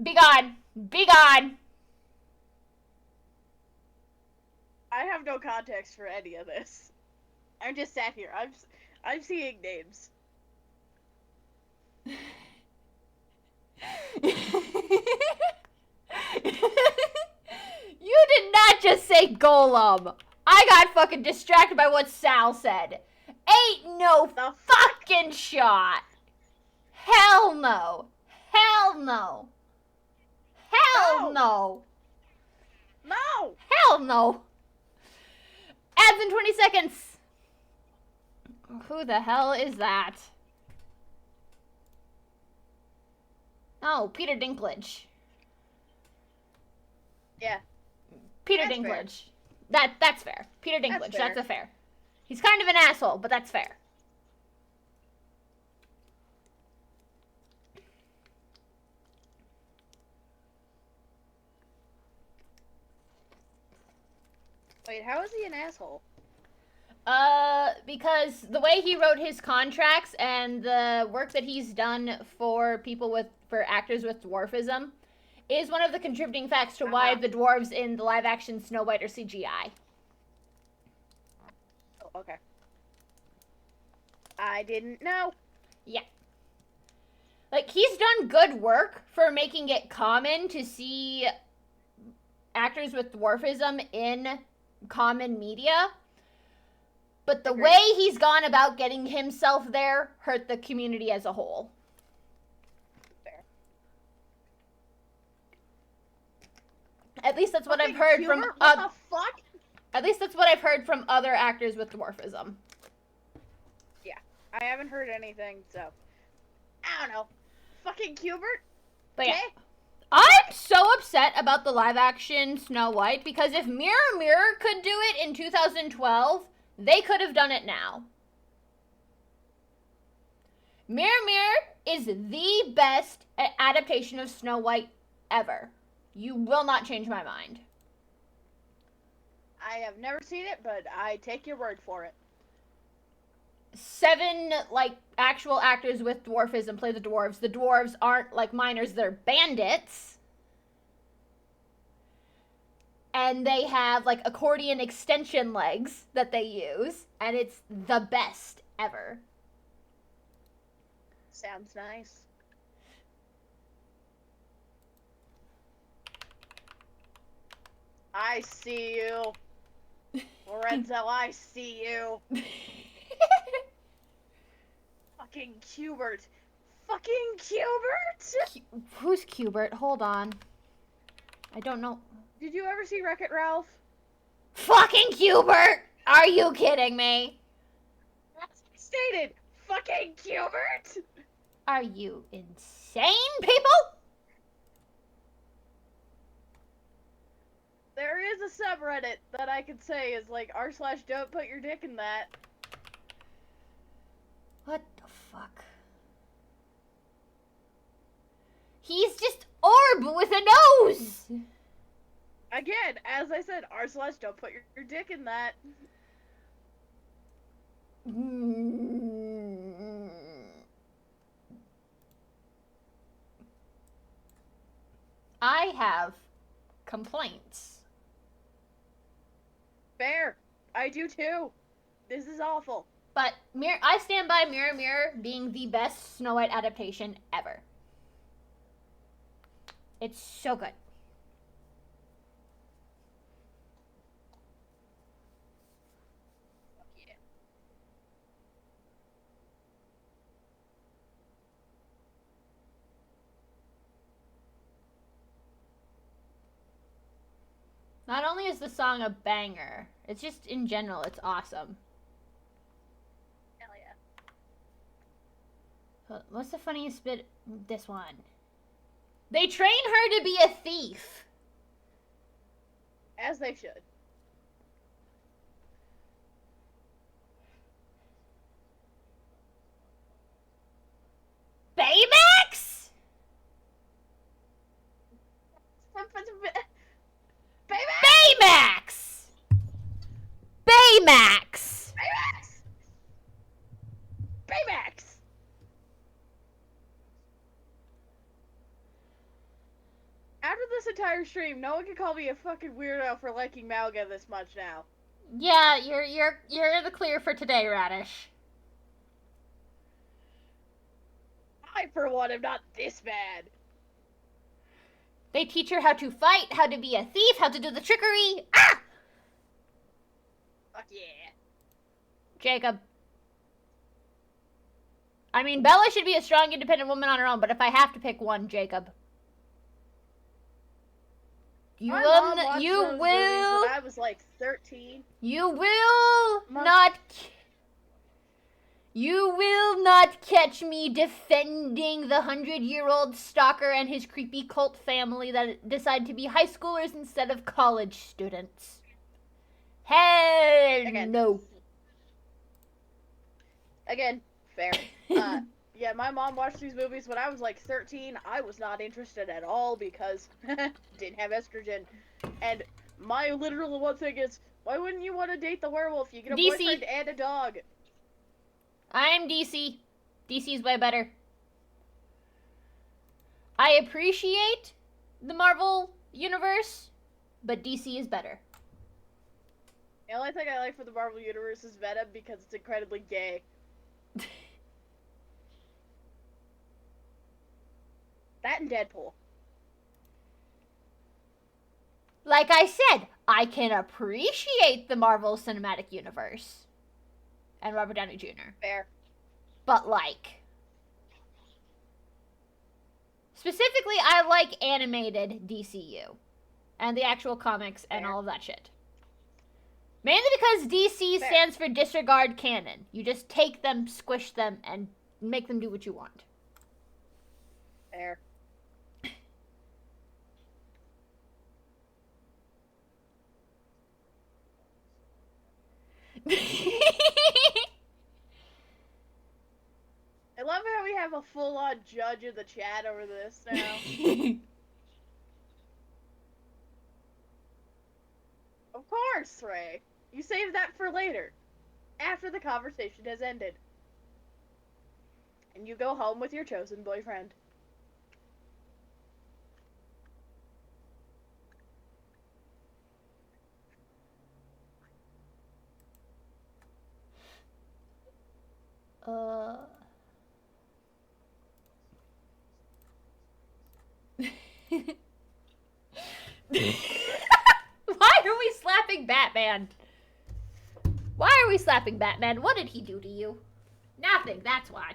Be gone. Be gone. I have no context for any of this. I'm just sat here. I'm seeing names. You did not just say golem. I got fucking distracted by what Sal said. Ain't no The fucking shot. Hell no. Hell no. Hell no. No! Hell no. Ads in 20 seconds. Who the hell is that? Oh, Peter Dinklage. Yeah. Peter That's fair. Dinklage. That's fair. Peter Dinklage. fair. That's a fair. He's kind of an asshole, but that's fair. Wait, how is he an asshole? Because the way he wrote his contracts and the work that he's done for actors with dwarfism is one of the contributing facts to why the dwarves in the live action Snow White are CGI. Oh, okay. I didn't know. Yeah. Like, he's done good work for making it common to see actors with dwarfism in common media. But the way he's gone about getting himself there hurt the community as a whole. Fair. At least that's what I've Fucking heard Hubert, from what the fuck? at least that's what I've heard from other actors with dwarfism. Yeah, I haven't heard anything, so I don't know. Fucking Hubert? But yeah. Okay. I'm so upset about the live action Snow White because if Mirror Mirror could do it in 2012, they could have done it now. Mirror Mirror is the best adaptation of Snow White ever. You will not change my mind. I have never seen it, but I take your word for it. 7, actual actors with dwarfism play the dwarves. The dwarves aren't, miners, they're bandits. And they have, accordion extension legs that they use. And it's the best ever. Sounds nice. I see you. Lorenzo, I see you. Fucking Hubert. Fucking Hubert! Who's Cubert? Hold on. I don't know. Did you ever see Wreck-It Ralph? Fucking Cubert! Are you kidding me? As I stated, fucking Hubert! Are you insane, people? There is a subreddit that I could say is r/don't put your dick in that. What the fuck? He's just orb with a nose! Again, as I said, r/don't put your dick in that. I have complaints Fair. I do too. This is awful. But I stand by Mirror Mirror being the best Snow White adaptation ever. It's so good. Yeah. Not only is the song a banger, it's just in general, it's awesome. Hell yeah. What's the funniest bit? This one. They train her to be a thief. As they should. Baymax? Baymax! Baymax! Baymax! Baymax! After this entire stream, no one can call me a fucking weirdo for liking Malga this much now. Yeah, you're the clear for today, Radish. I, for one, am not this bad. They teach her how to fight, how to be a thief, how to do the trickery. Ah! Fuck yeah. Jacob. I mean, Bella should be a strong, independent woman on her own, but if I have to pick one, Jacob. You My will, mom watched you those movies will, when I was like 13. you will Mom- not, you will not catch me defending the 100-year-old stalker and his creepy cult family that decide to be high schoolers instead of college students. Hell Again. no. Again, fair. Yeah, my mom watched these movies when I was like 13. I was not interested at all because didn't have estrogen. And my literal one thing is, why wouldn't you want to date the werewolf? You get a DC. boyfriend and a dog. I'm DC. DC's way better. I appreciate the Marvel universe, but DC is better. The only thing I like for the Marvel Universe is Venom because it's incredibly gay. That and Deadpool. Like I said, I can appreciate the Marvel Cinematic Universe and Robert Downey Jr. Fair. But like, specifically, I like animated DCU and the actual comics and Fair. all of that shit. Mainly because DC Fair. stands for disregard canon. You just take them, squish them, and make them do what you want. Fair. I love how we have a full-on judge in the chat over this now. Of course, Ray. You save that for later. After the conversation has ended. And you go home with your chosen boyfriend. Why are we slapping Batman? Why are we slapping Batman? What did he do to you? Nothing, that's what.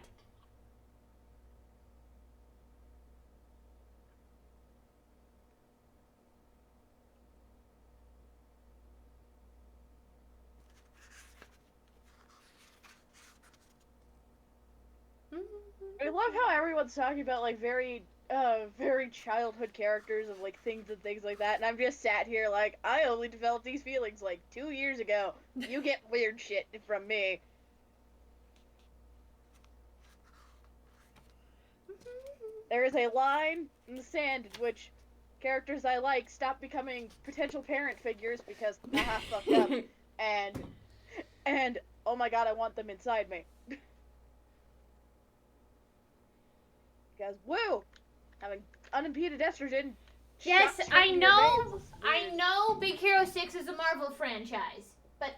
I love how everyone's talking about like very childhood characters of like things and things like that, and I'm just sat here like, I only developed these feelings like 2 years ago. You get weird shit from me. There is a line in the sand in which characters I like stop becoming potential parent figures because haha fucked up, and oh my god, I want them inside me. Because woo, having unimpeded estrogen Yes, Shucks, I Ricky know. Gervais is I weird. know Big Hero 6 is a Marvel franchise, but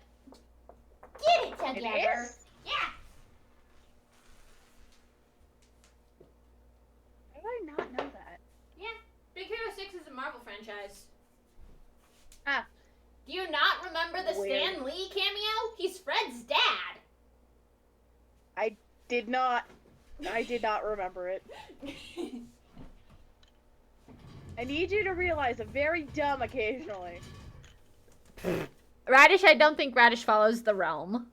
get it It together. is? Yeah. How did I not know that? Yeah. Big Hero 6 is a Marvel franchise. Ah. Do you not remember the Weird. Stan Lee cameo? He's Fred's dad. I did not remember it. I need you to realize I'm very dumb occasionally. Radish, I don't think Radish follows the realm.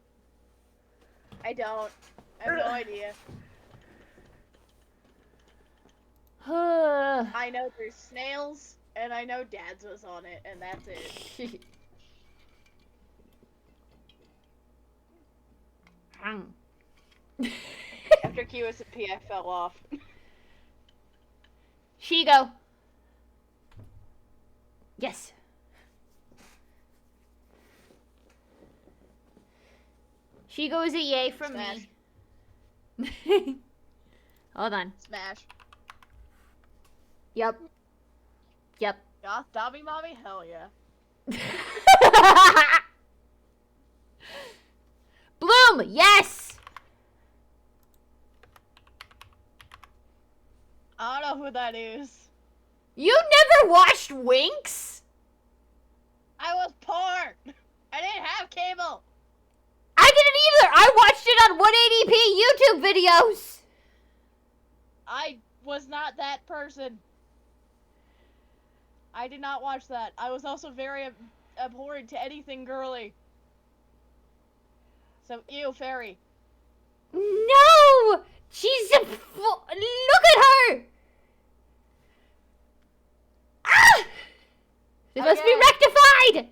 I don't. I have no idea. I know there's snails, and I know Dad's was on it, and that's it. After QSP, I fell off. Shigo. Yes. Shigo is a yay from Smash. me. Hold on. Smash. Yep. Yep. Goth Dobby Mommy? Hell yeah. Bloom, yes! I don't know who that is. You never watched Winx? I was poor! I didn't have cable! I didn't either! I watched it on 180p YouTube videos! I was not that person. I did not watch that. I was also very abhorrent to anything girly. So, ew, fairy. No! She's a look at her! Ah! This must be Again. rectified!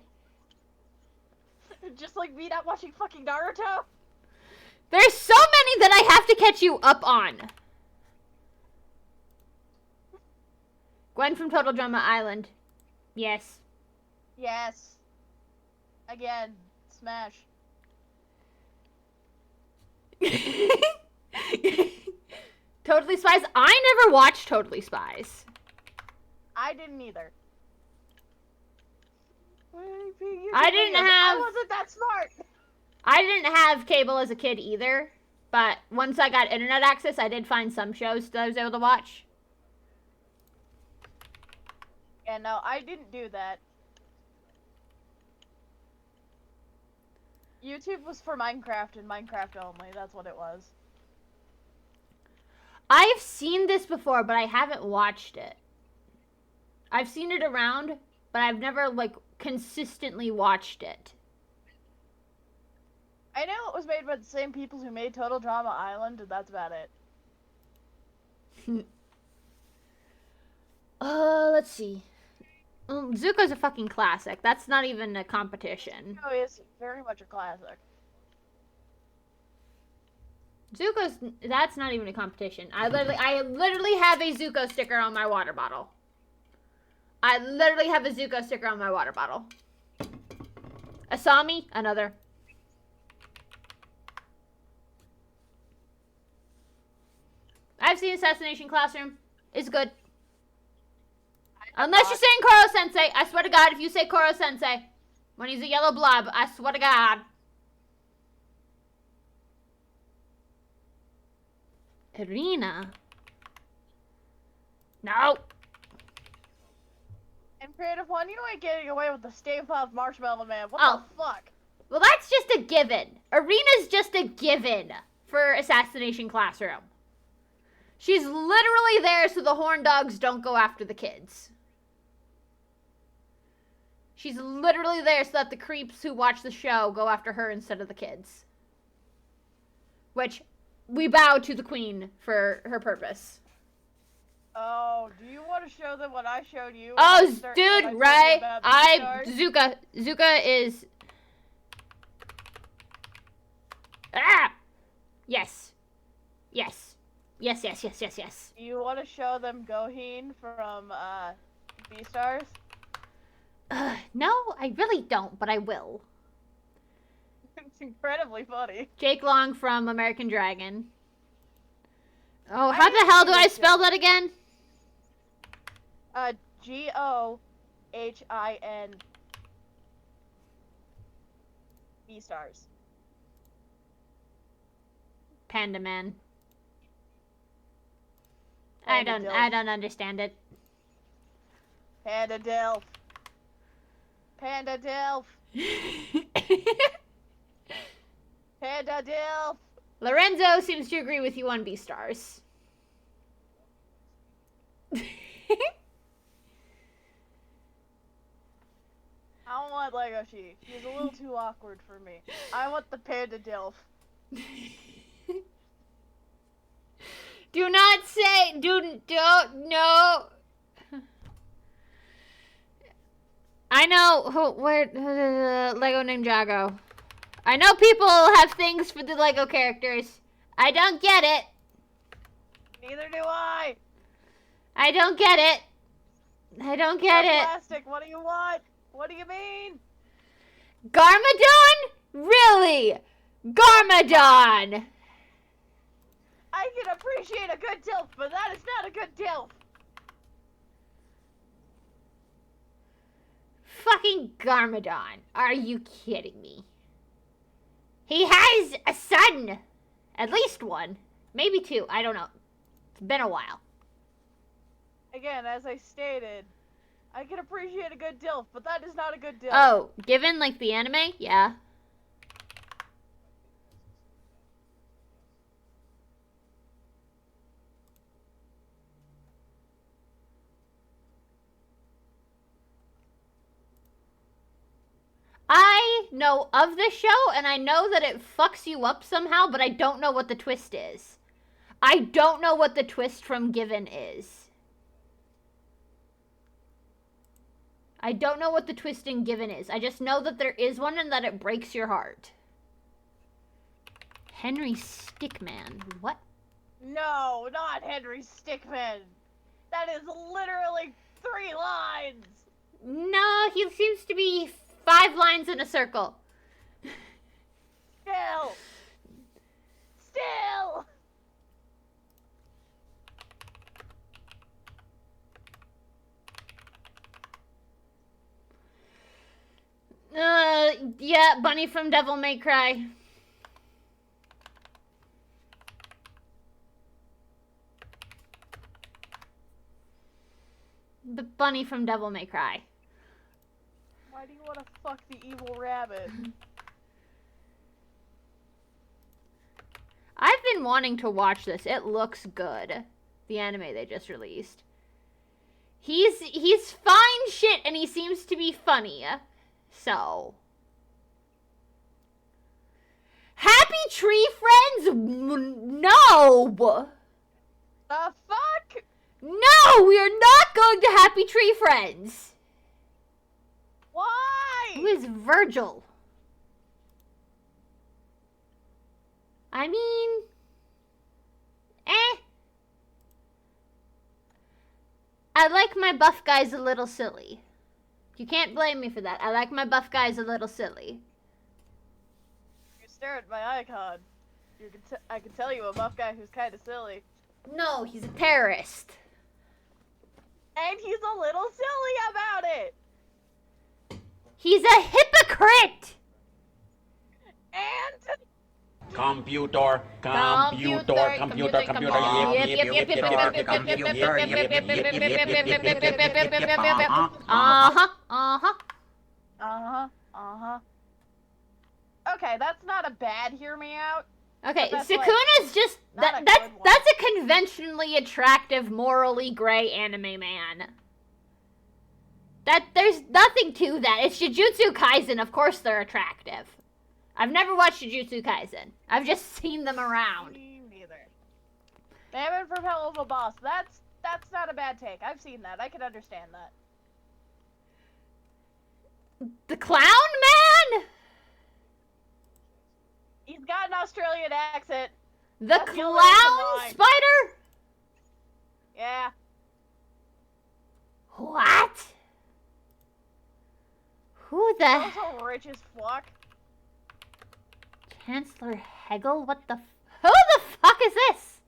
Just like me not watching fucking Naruto? There's so many that I have to catch you up on. Gwen from Total Drama Island. Yes. Yes. Again. Smash. Totally Spies? I never watched Totally Spies. I didn't either. I didn't have- I wasn't that smart! I didn't have cable as a kid either, but once I got internet access, I did find some shows that I was able to watch. Yeah, no, I didn't do that. YouTube was for Minecraft and Minecraft only. That's what it was. I've seen this before, but I haven't watched it. I've seen it around, but I've never, like, consistently watched it. I know it was made by the same people who made Total Drama Island, and that's about it. Let's see. Zuko's a fucking classic. That's not even a competition. Oh, it's very much a classic. That's not even a competition. I literally have a Zuko sticker on my water bottle. I literally have a Zuko sticker on my water bottle. Asami, another. I've seen Assassination Classroom. It's good. Unless you're saying Koro Sensei. I swear to God, if you say Koro Sensei, when he's a yellow blob, I swear to God. Irina. No. And Creative One, you ain't getting away with the Stay Puft Marshmallow Man. What Oh. the fuck? Well, that's just a given. Irina's just a given for Assassination Classroom. She's literally there so the horn dogs don't go after the kids. She's literally there so that the creeps who watch the show go after her instead of the kids. Which, we bow to the queen for her purpose. Oh, do you want to show them what I showed you? Oh, when I told you dude, right? about the stars? Zuka is... Ah! Yes. Yes. Yes, yes, yes, yes, yes. Do you want to show them Goheen from, Beastars? No, I really don't, but I will. It's incredibly funny. Jake Long from American Dragon. Oh, I how the didn't hell see do I that spell show. that again? Gohin. Beastars. Panda Man. Panda I Dilf. don't understand it. Panda Dilf. Panda Dilf. Panda Dilf. Lorenzo seems to agree with you on Beastars. I don't want Lego She. She's a little too awkward for me. I want the Panda Dilf. Do not say, don't, no. I know where Lego Ninjago. I know people have things for the Lego characters. I don't get it. Neither do I. I don't get it. I don't get You're it. Plastic. What do you want? What do you mean? Garmadon? Really? Garmadon! I can appreciate a good dilf, but that is not a good dilf. Fucking Garmadon. Are you kidding me? He has a son! At least one. Maybe two. I don't know. It's been a while. Again, as I stated, I can appreciate a good dilf, but that is not a good dilf. Oh, given like the anime? Yeah. I know of the show, and I know that it fucks you up somehow, but I don't know what the twist is. I don't know what the twist from Given is. I don't know what the twist in Given is. I just know that there is one and that it breaks your heart. Henry Stickman. What? No, not Henry Stickmin. That is literally 3 lines. No, he seems to be 5 lines in a circle. Still. Yeah, Bunny from Devil May Cry. The Bunny from Devil May Cry. Why do you want to fuck the evil rabbit? I've been wanting to watch this. It looks good. The anime they just released. He's fine shit and he seems to be funny. So. Happy Tree Friends? No! The fuck? No! We are not going to Happy Tree Friends! Why? Who is Virgil? I mean... I like my buff guys a little silly. You can't blame me for that. I like my buff guys a little silly. You stare at my icon. I can tell you a buff guy who's kind of silly. No, he's a terrorist. And he's a little silly about it. He's a hypocrite! And... Computer. Uh-huh. Okay, that's not a bad hear me out. Okay, That's Sukuna's just not a that's good one. that's a conventionally attractive, morally gray anime man. That there's nothing to that. It's Jujutsu Kaisen. Of course they're attractive. I've never watched Jujutsu Kaisen. I've just seen them around. Me neither. They haven't propelled of a boss. That's not a bad take. I've seen that. I can understand that. The Clown Man? He's got an Australian accent. The That's the only Clown reason why. Spider? Yeah. What? Who the Also rich as fuck. Chancellor Hegel? What the who the fuck is this?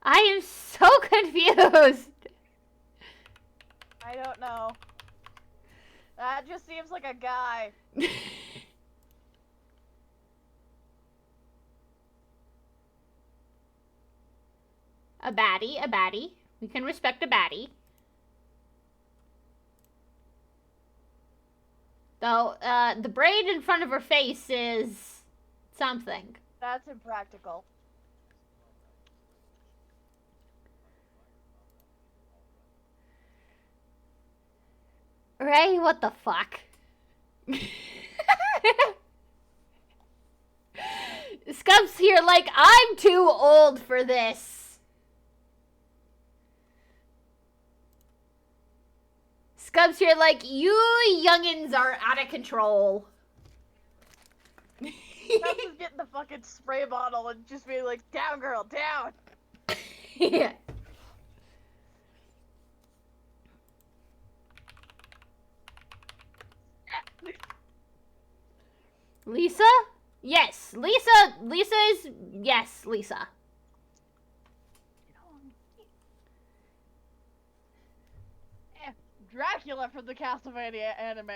I am so confused. I don't know. That just seems like a guy. A baddie, a baddie. We can respect a baddie. Though, the braid in front of her face is something. That's impractical. Ray, what the fuck? Scump's here like, I'm too old for this. Scump's here like, you youngins are out of control. Scubs is getting the fucking spray bottle and just being like, down girl, down! Yeah. Lisa? Yes, Lisa is, yes, Lisa. Dracula from the Castlevania anime.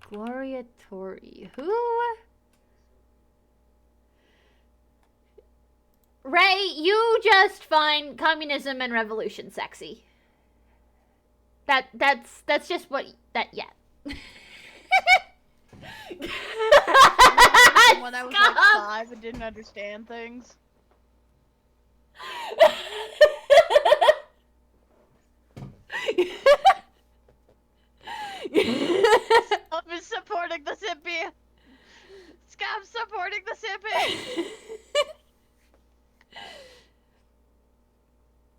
Gloria Tori. Who? Ray, you just find communism and revolution sexy. That's just what, yeah. When I was like 5 and didn't understand things. Scum is supporting the Simpy! Scum supporting the Simpy!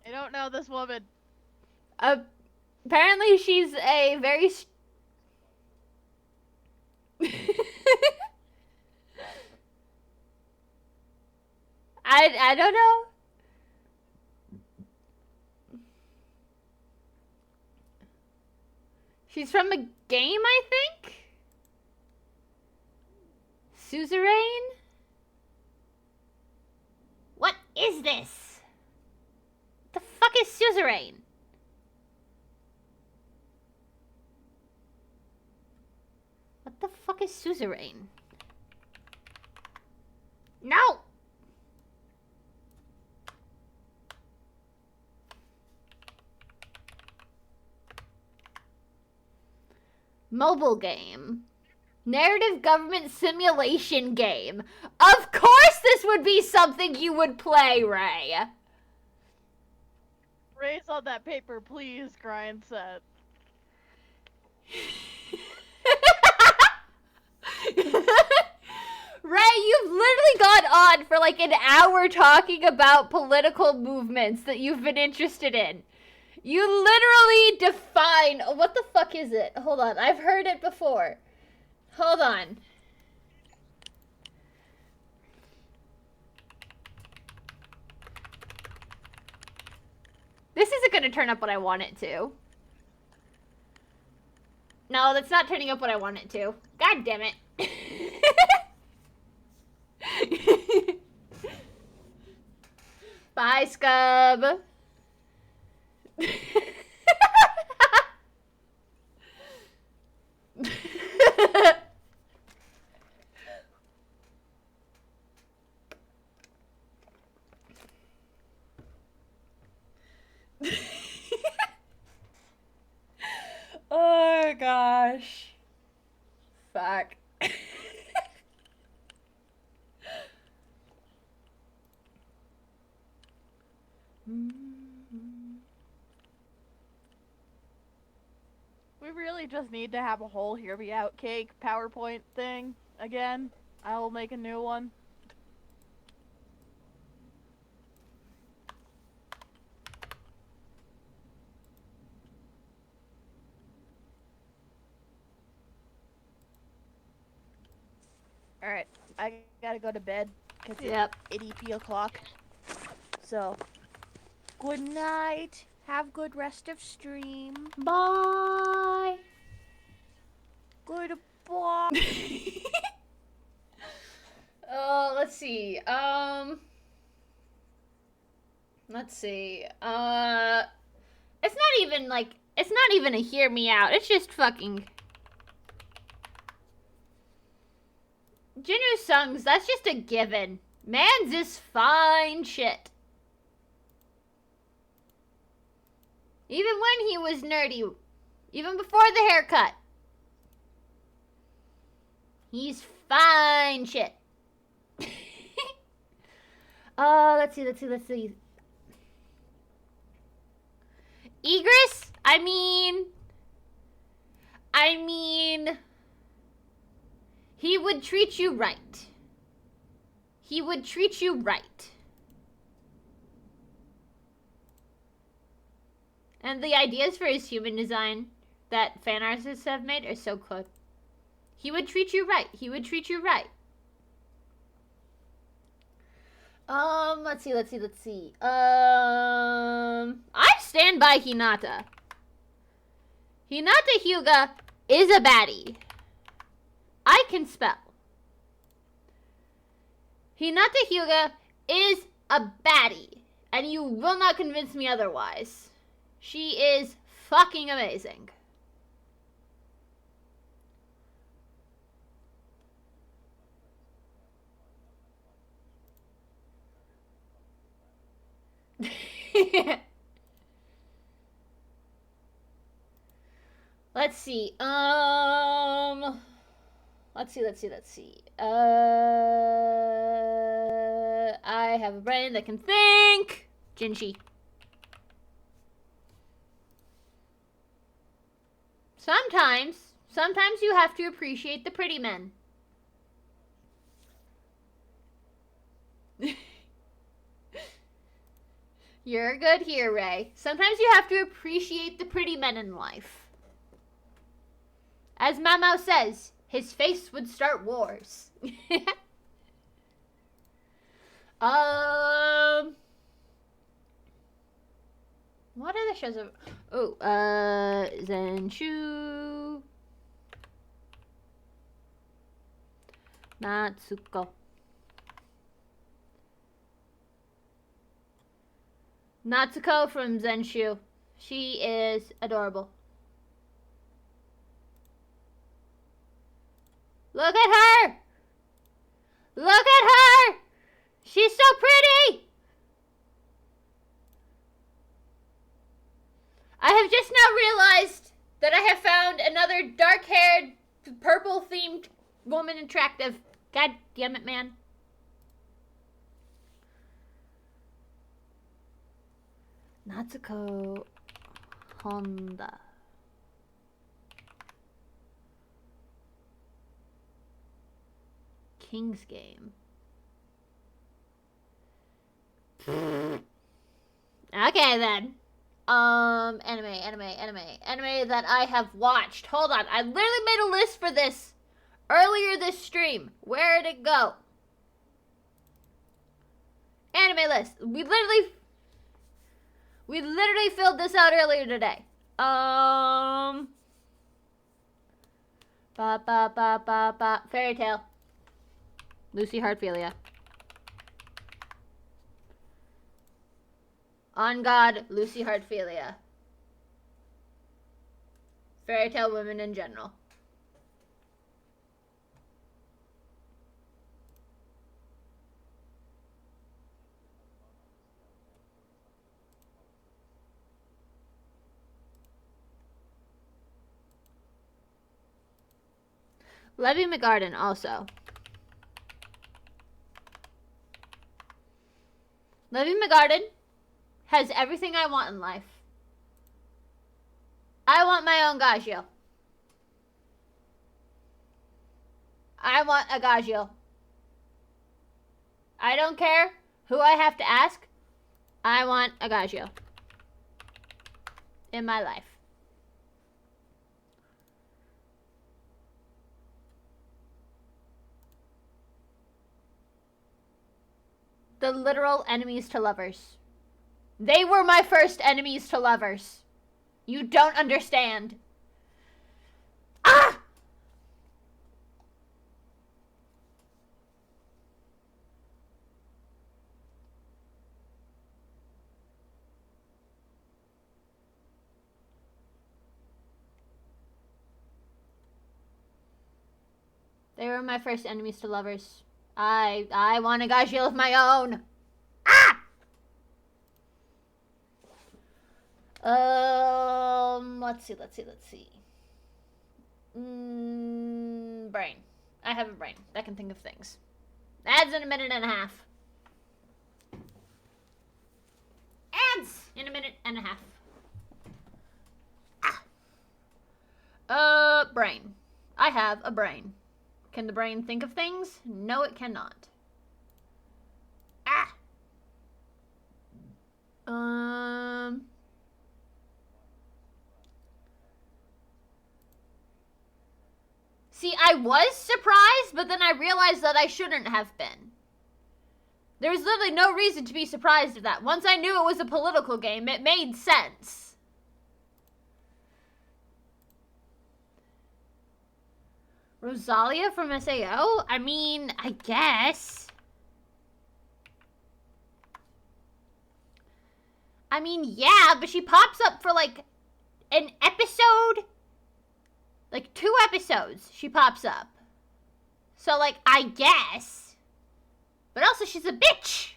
I don't know this woman. Apparently she's a very I don't know. She's from a game, I think? Suzerain? What is this? The fuck is Suzerain? What the fuck is Suzerain? No! Mobile game. Narrative government simulation game. Of course this would be something you would play, Ray. Raise on that paper, please, grind set. Ray, you've literally gone on for like an hour talking about political movements that you've been interested in. You literally define... What the fuck is it? Hold on, I've heard it before. Hold on. This isn't gonna turn up what I want it to. No, that's not turning up what I want it to. God damn it. Bye, Scub. Oh gosh. Fuck. We really just need to have a whole Hear Me Out Cake PowerPoint thing again. I will make a new one. Alright, I gotta go to bed because Yep. it's 8 o'clock. So, good night. Have good rest of stream. Bye. Goodbye. Let's see. Let's see. It's not even like, it's not even a hear me out. It's just fucking. Jinu Sung's, that's just a given. Man's is fine shit. Even when he was nerdy, even before the haircut, he's fine shit. Let's see. Egress? I mean, he would treat you right. He would treat you right. And the ideas for his human design that fan artists have made are so good. He would treat you right. He would treat you right. Let's see. I stand by Hinata. Hinata Hyuga is a baddie. I can spell. Hinata Hyuga is a baddie, and you will not convince me otherwise. She is fucking amazing. Let's see. Let's see. I have a brain that can think. Jinshi. Sometimes you have to appreciate the pretty men. You're good here, Ray. Sometimes you have to appreciate the pretty men in life. As Mamau says, his face would start wars. What other shows are... Oh, Zenshu... Natsuko. Natsuko from Zenshu. She is adorable. Look at her! Look at her! She's so pretty! I have just now realized that I have found another dark-haired, purple-themed woman attractive. God damn it, man. Natsuko Honda. King's Game. Okay then. Anime that I have watched. Hold on, I literally made a list for this earlier this stream. Where'd it go? Anime list. We literally filled this out earlier today. Fairy Tale. Lucy Heartfilia. On God, Lucy Heartfilia. Fairy Tale women in general. Levy McGarden also. Levy McGarden has everything I want in life. I want my own Gagio. I want a Gagio. I don't care who I have to ask. I want a Gagio in my life. The literal enemies to lovers. They were my first enemies to lovers. You don't understand. Ah! They were my first enemies to lovers. I want a guy shield of my own. Ah! Let's see. Brain. I have a brain that can think of things. Ads in a minute and a half. Ads in a minute and a half. Brain. I have a brain. Can the brain think of things? No, it cannot. Ah! See, I was surprised, but then I realized that I shouldn't have been. There was literally no reason to be surprised at that. Once I knew it was a political game, it made sense. Rosalia from SAO? I mean, I guess. I mean, yeah, but she pops up for like an episode? Like 2 episodes she pops up. So like, I guess. But also she's a bitch.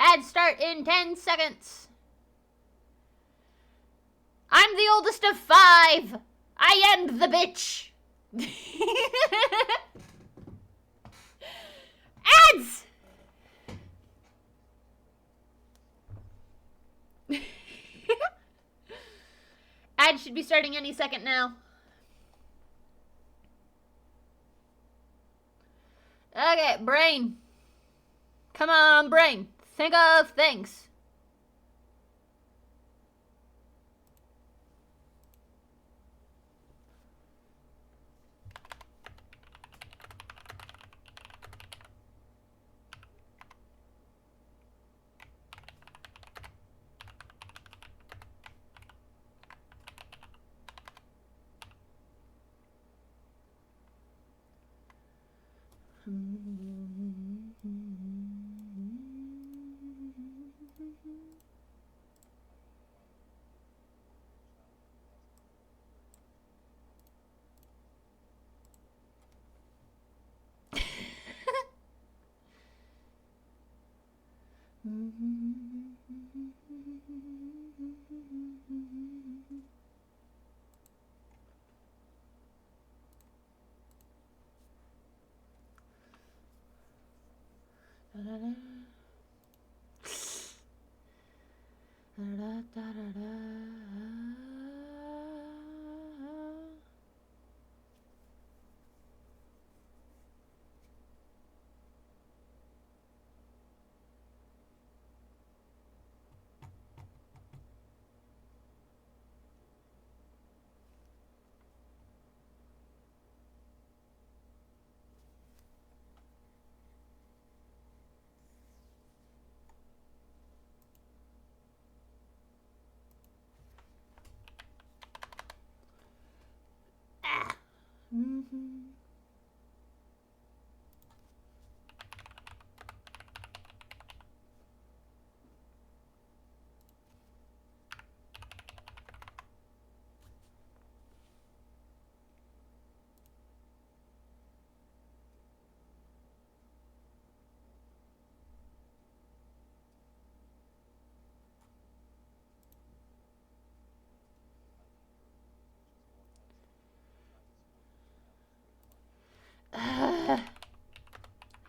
Ads start in 10 seconds. I'm the oldest of 5. I am the bitch. Ads! Ads should be starting any second now. Okay, brain. Come on, brain. Think of things.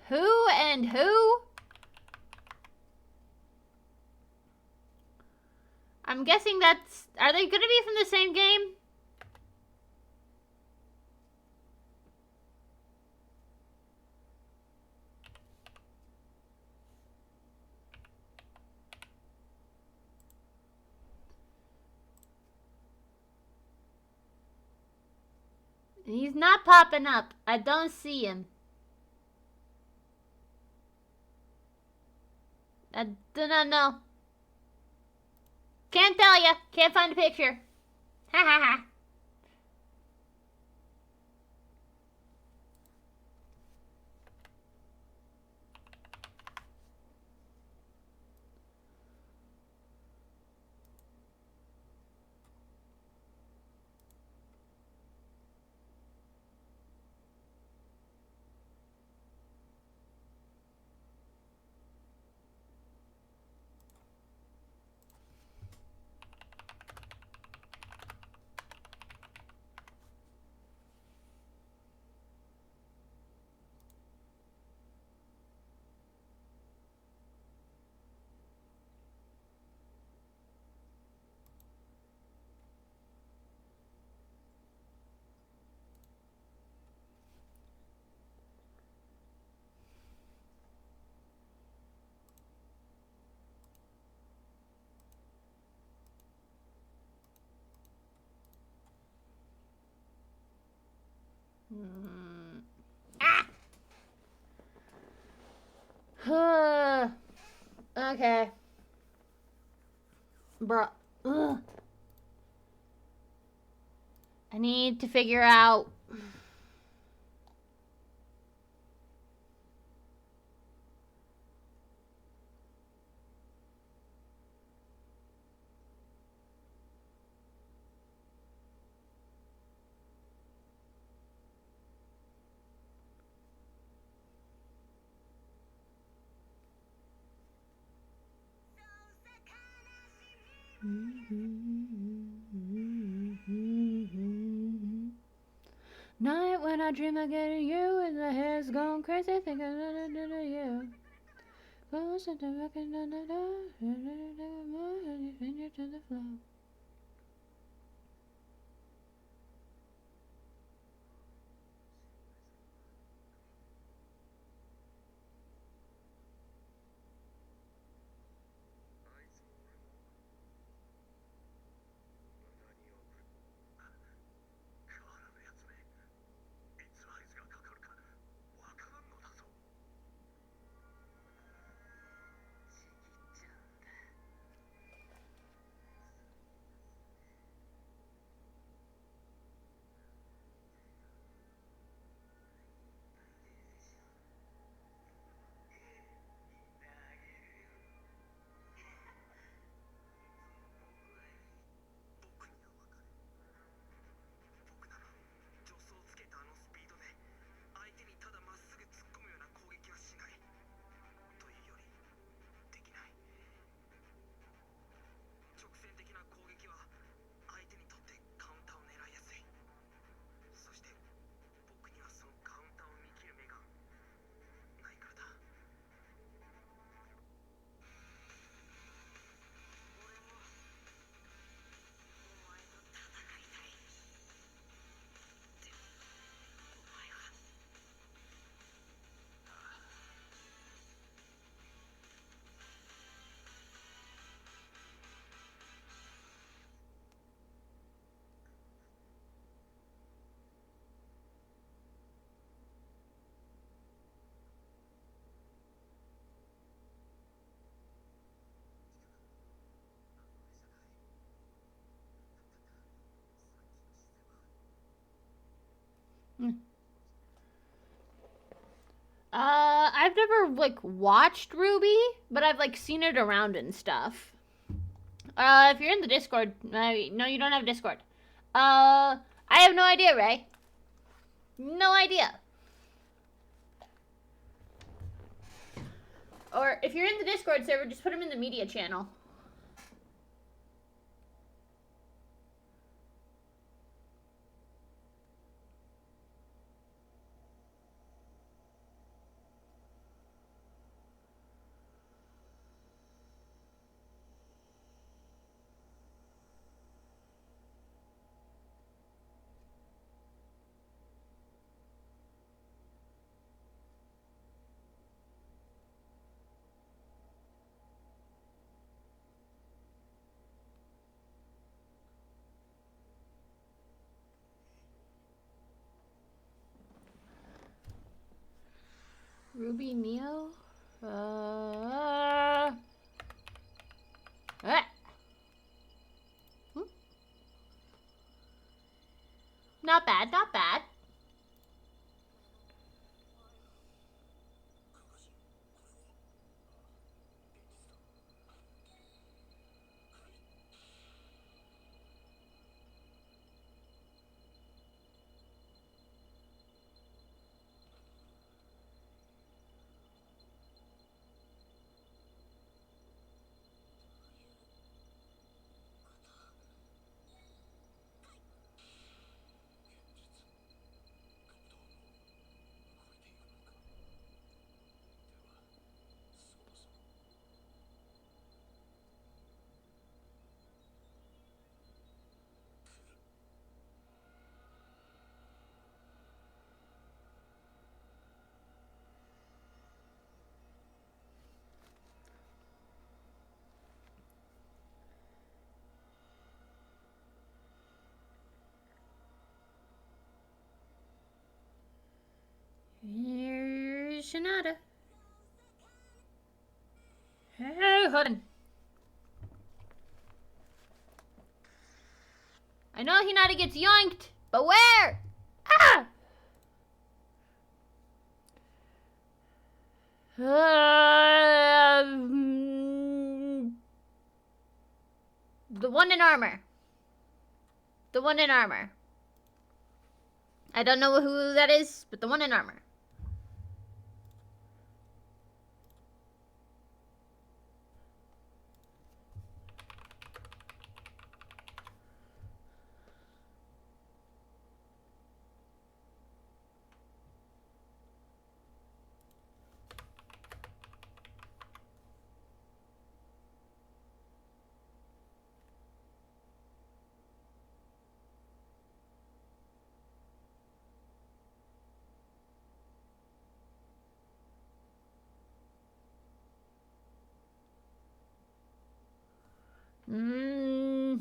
Who and who? I'm guessing that's... Are they gonna be from the same game? He's not popping up. I don't see him. I do not know. Can't tell ya. Can't find a picture. Ha ha ha. Ah. Okay. Bruh. Ugh. I need to figure out. Night when I dream of getting you and the hair's gone crazy, thinking of you. Closer to rocking on the door, and you finger to the floor. I've never like watched Ruby, but I've like seen it around and stuff. If you're in the Discord, no, you don't have Discord. I have no idea, Ray. No idea. Or if you're in the Discord server, just put them in the media channel. Ruby Neo? not bad, not bad. Here's Shinada. Hey, hold on. I know Hinata gets yoinked, but where? Ah! The one in armor. The one in armor. I don't know who that is, but the one in armor. Mm.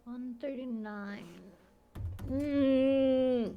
$139. Ugh.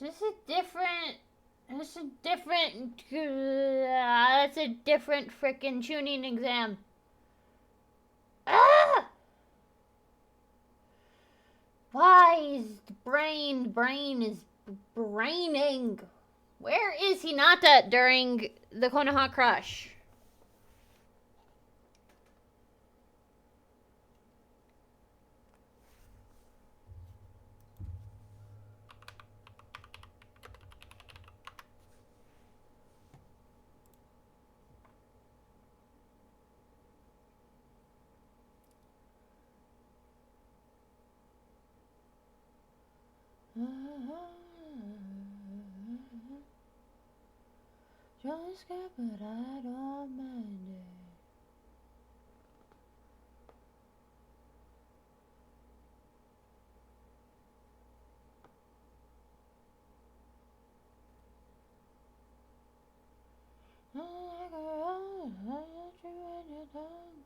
It's a different. It's a different. It's a different frickin' tuning exam. Ah! Why is the brain is braining? Where is Hinata during the Konoha Crush? Just scared, but I don't mind it. Like a rose, I tree when you're done.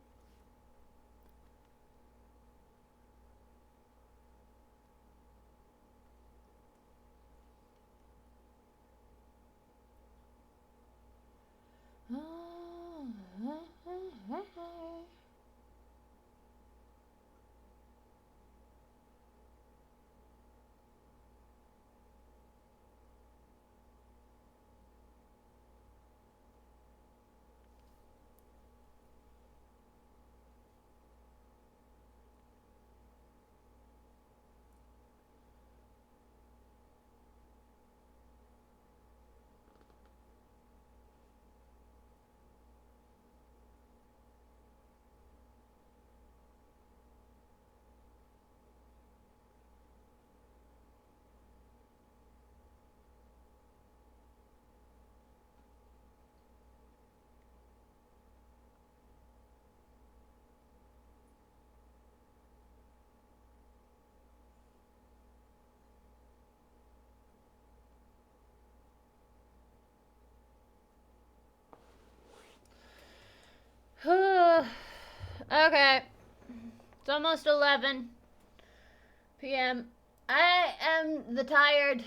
Okay. It's almost 11 p.m. I am the tired.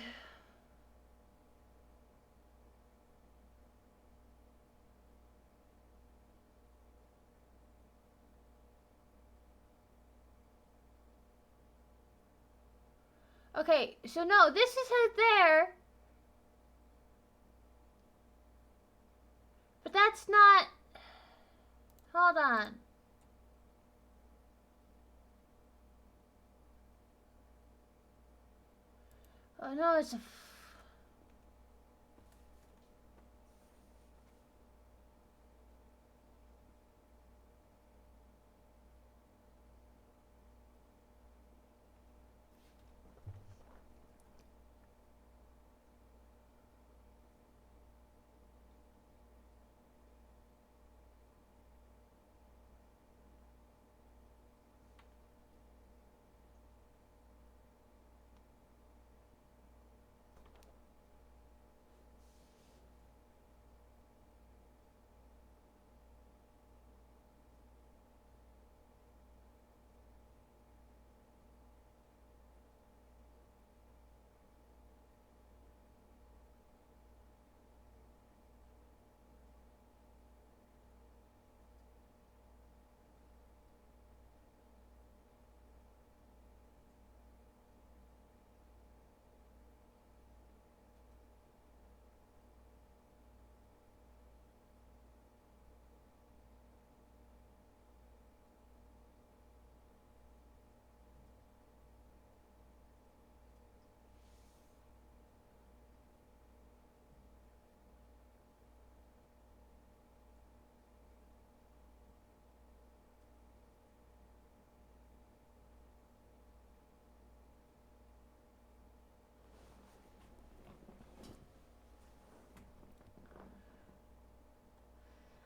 Okay, so no, this is it there. But that's not... Hold on. Oh no, it's a...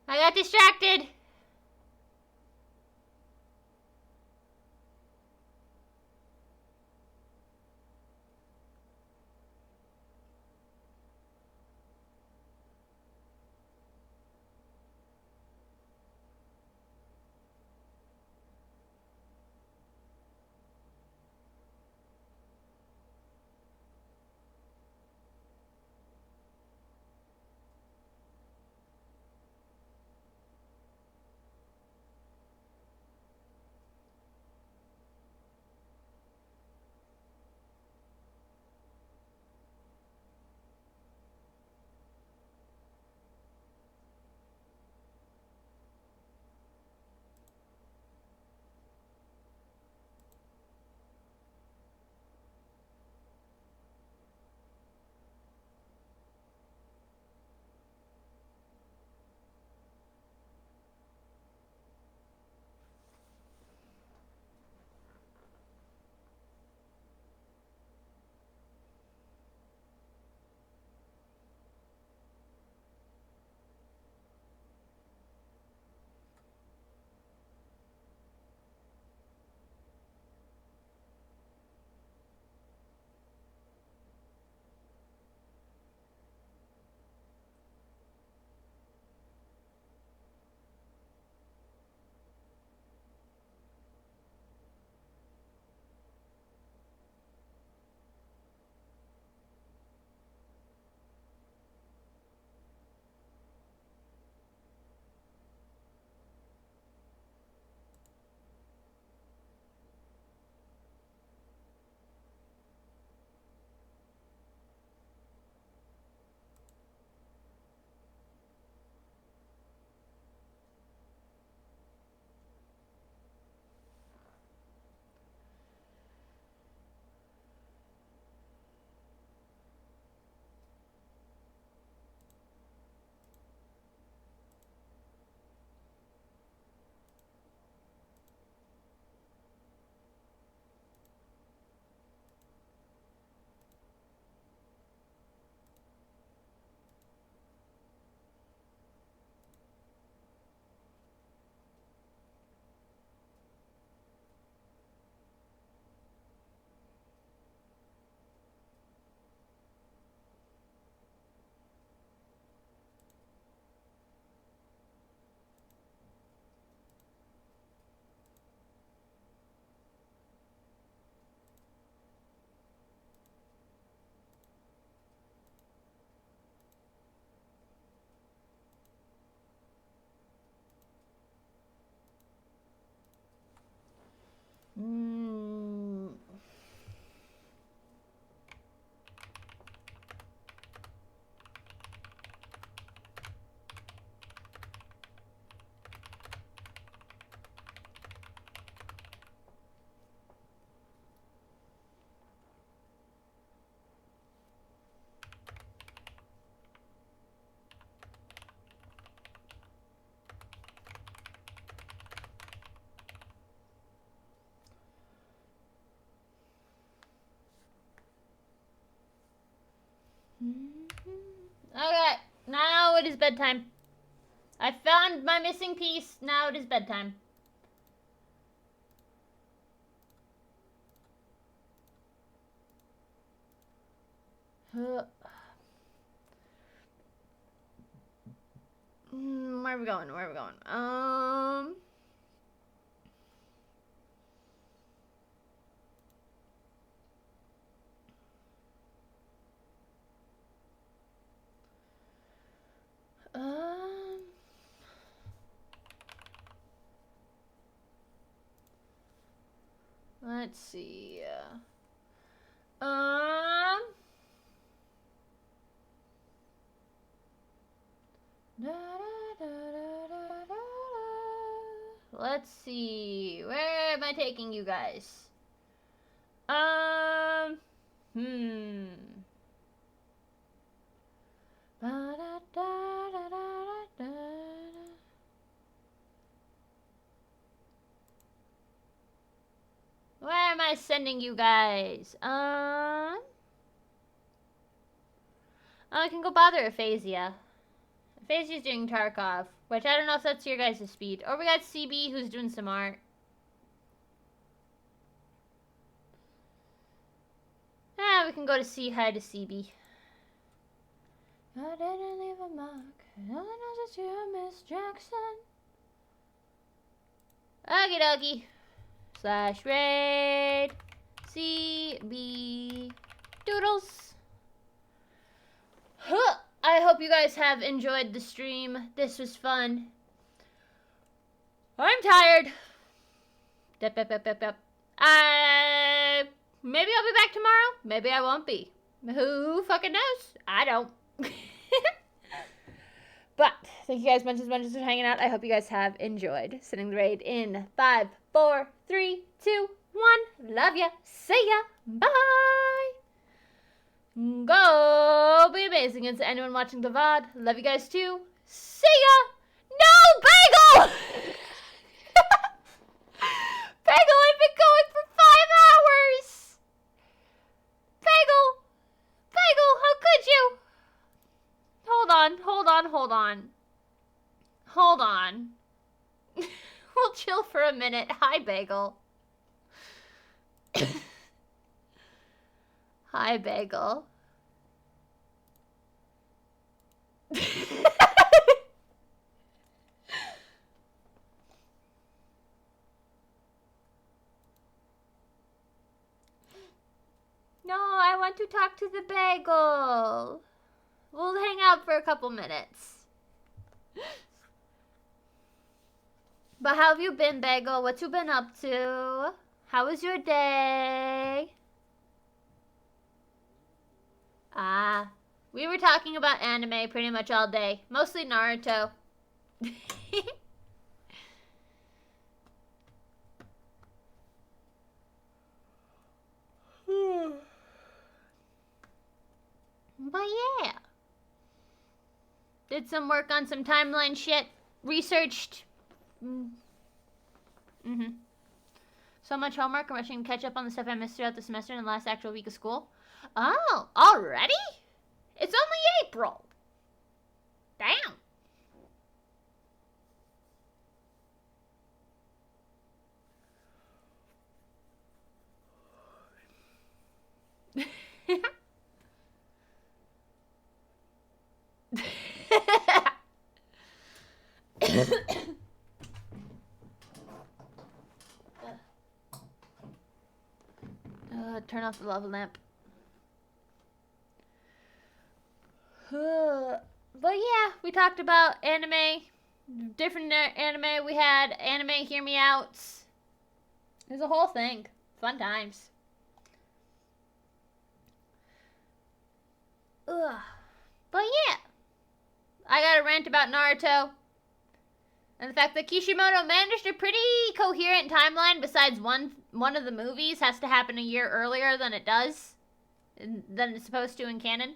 I got distracted. Okay, now it is bedtime. I found my missing piece. Now it is bedtime. Where are we going? Where are we going? Let's see. Let's see. Where am I taking you guys? Where am I sending you guys? I can go bother Aphasia. Aphasia's doing Tarkov, which I don't know if that's your guys' speed. Or we got CB who's doing some art. We can go to see hi to CB. I didn't leave a mark. No one knows it's you, Miss Jackson. Okie dokie. / raid CB Doodles. Huh. I hope you guys have enjoyed the stream. This was fun. I'm tired. Maybe I'll be back tomorrow. Maybe I won't be. Who fucking knows? I don't. But thank you guys much for hanging out. I hope you guys have enjoyed. Sending the raid in 5, 4, 3, 2, 1. Love ya. See ya. Bye. Go be amazing. And to anyone watching the VOD, love you guys too. See ya. No, Bagel! Bagel, I've been going for 5 hours. Bagel, how could you? Hold on. We'll chill for a minute. Hi, Bagel. Hi, Bagel. No, I want to talk to the Bagel. We'll hang out for a couple minutes. But how have you been, Bagel? What you been up to? How was your day? We were talking about anime pretty much all day. Mostly Naruto. But yeah. Did some work on some timeline shit. Researched. So much homework. I'm rushing to catch up on the stuff I missed throughout the semester and the last actual week of school. Oh, already? It's only April. Damn. Turn off the lava lamp. But yeah, we talked about anime, different anime. We had anime Hear Me Outs. It was a whole thing. Fun times. But yeah, I got a rant about Naruto. And the fact that Kishimoto managed a pretty coherent timeline besides one of the movies has to happen a year earlier than it does. Than it's supposed to in canon.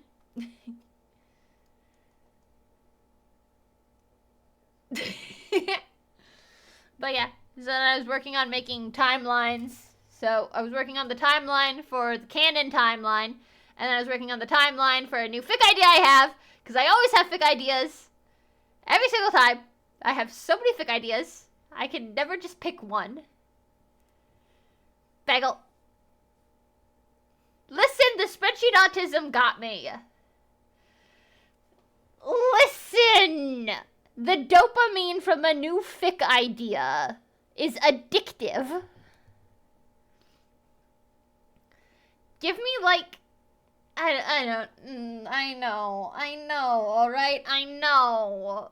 But yeah, so I was working on making timelines. So I was working on the timeline for the canon timeline. And then I was working on the timeline for a new fic idea I have, because I always have fic ideas. Every single time. I have so many fic ideas. I can never just pick one. Bagel. Listen, the spreadsheet autism got me. Listen! The dopamine from a new fic idea is addictive. Give me, like, I know, alright? I know.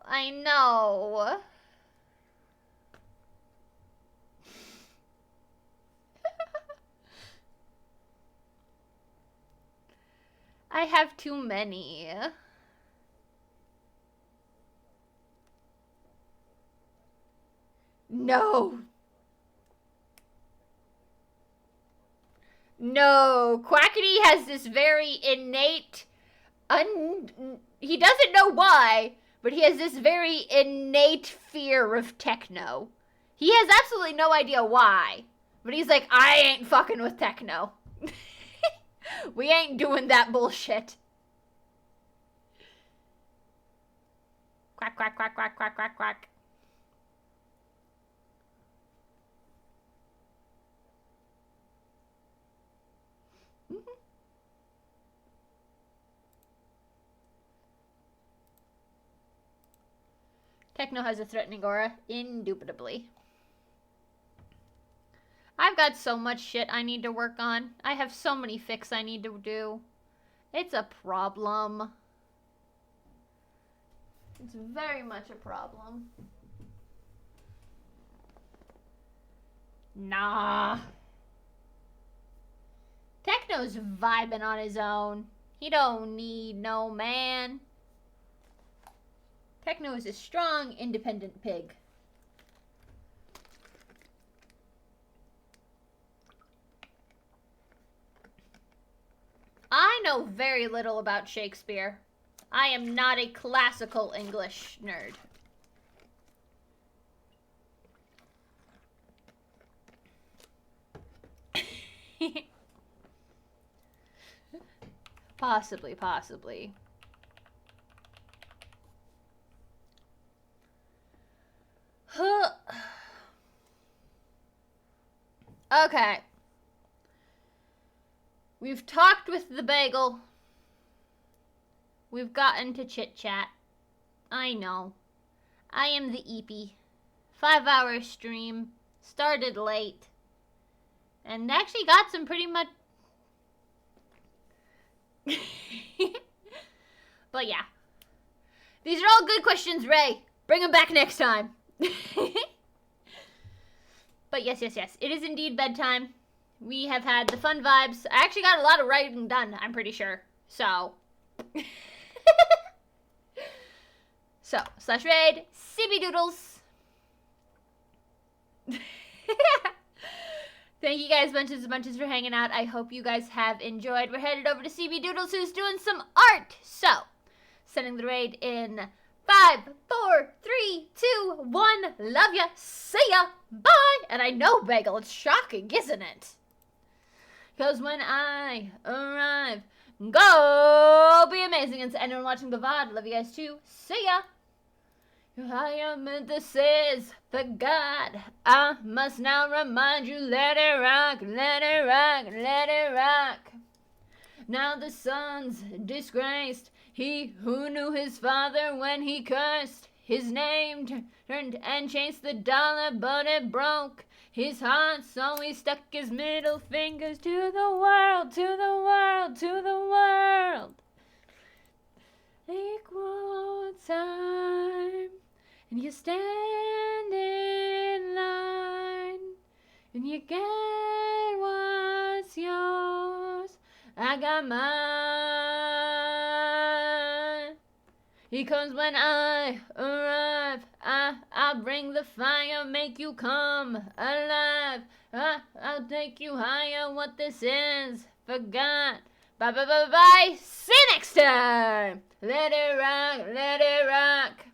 I have too many. No. No. Quackity has this very innate, he doesn't know why, but he has this very innate fear of techno. He has absolutely no idea why, but he's like, I ain't fucking with techno. We ain't doing that bullshit. Quack, quack, quack, quack, quack, quack, quack. Techno has a threatening aura, indubitably. I've got so much shit I need to work on. I have so many fics I need to do. It's a problem. It's very much a problem. Nah. Techno's vibing on his own. He don't need no man. Techno is a strong, independent pig. I know very little about Shakespeare. I am not a classical English nerd. Possibly. Okay. We've talked with the bagel. We've gotten to chit-chat. I know. I am the Eepy. 5-hour stream. Started late. And actually got some pretty much... But yeah. These are all good questions, Ray. Bring them back next time. But yes. It is indeed bedtime. We have had the fun vibes. I actually got a lot of writing done, I'm pretty sure. So. So, /raid, CB Doodles. Thank you guys bunches for hanging out. I hope you guys have enjoyed. We're headed over to CB Doodles, who's doing some art. So, sending the raid in 5, 4, 3, 2, 1. Love ya. See ya. Bye. And I know, Bagel, it's shocking, isn't it? Because when I arrive, go be amazing. And to anyone watching the VOD, love you guys too. See ya. I am, this is the God. I must now remind you, let it rock, let it rock, let it rock. Now the son's disgraced. He who knew his father when he cursed. His name turned and chased the dollar, but it broke his heart, so he stuck his middle fingers to the world, to the world, to the world. Equal time, and you stand in line, and you get what's yours. I got mine. He comes when I arrive. I'll bring the fire, make you come alive. I'll take you higher. What this is, forgot. Bye. See you next time. Let it rock, let it rock.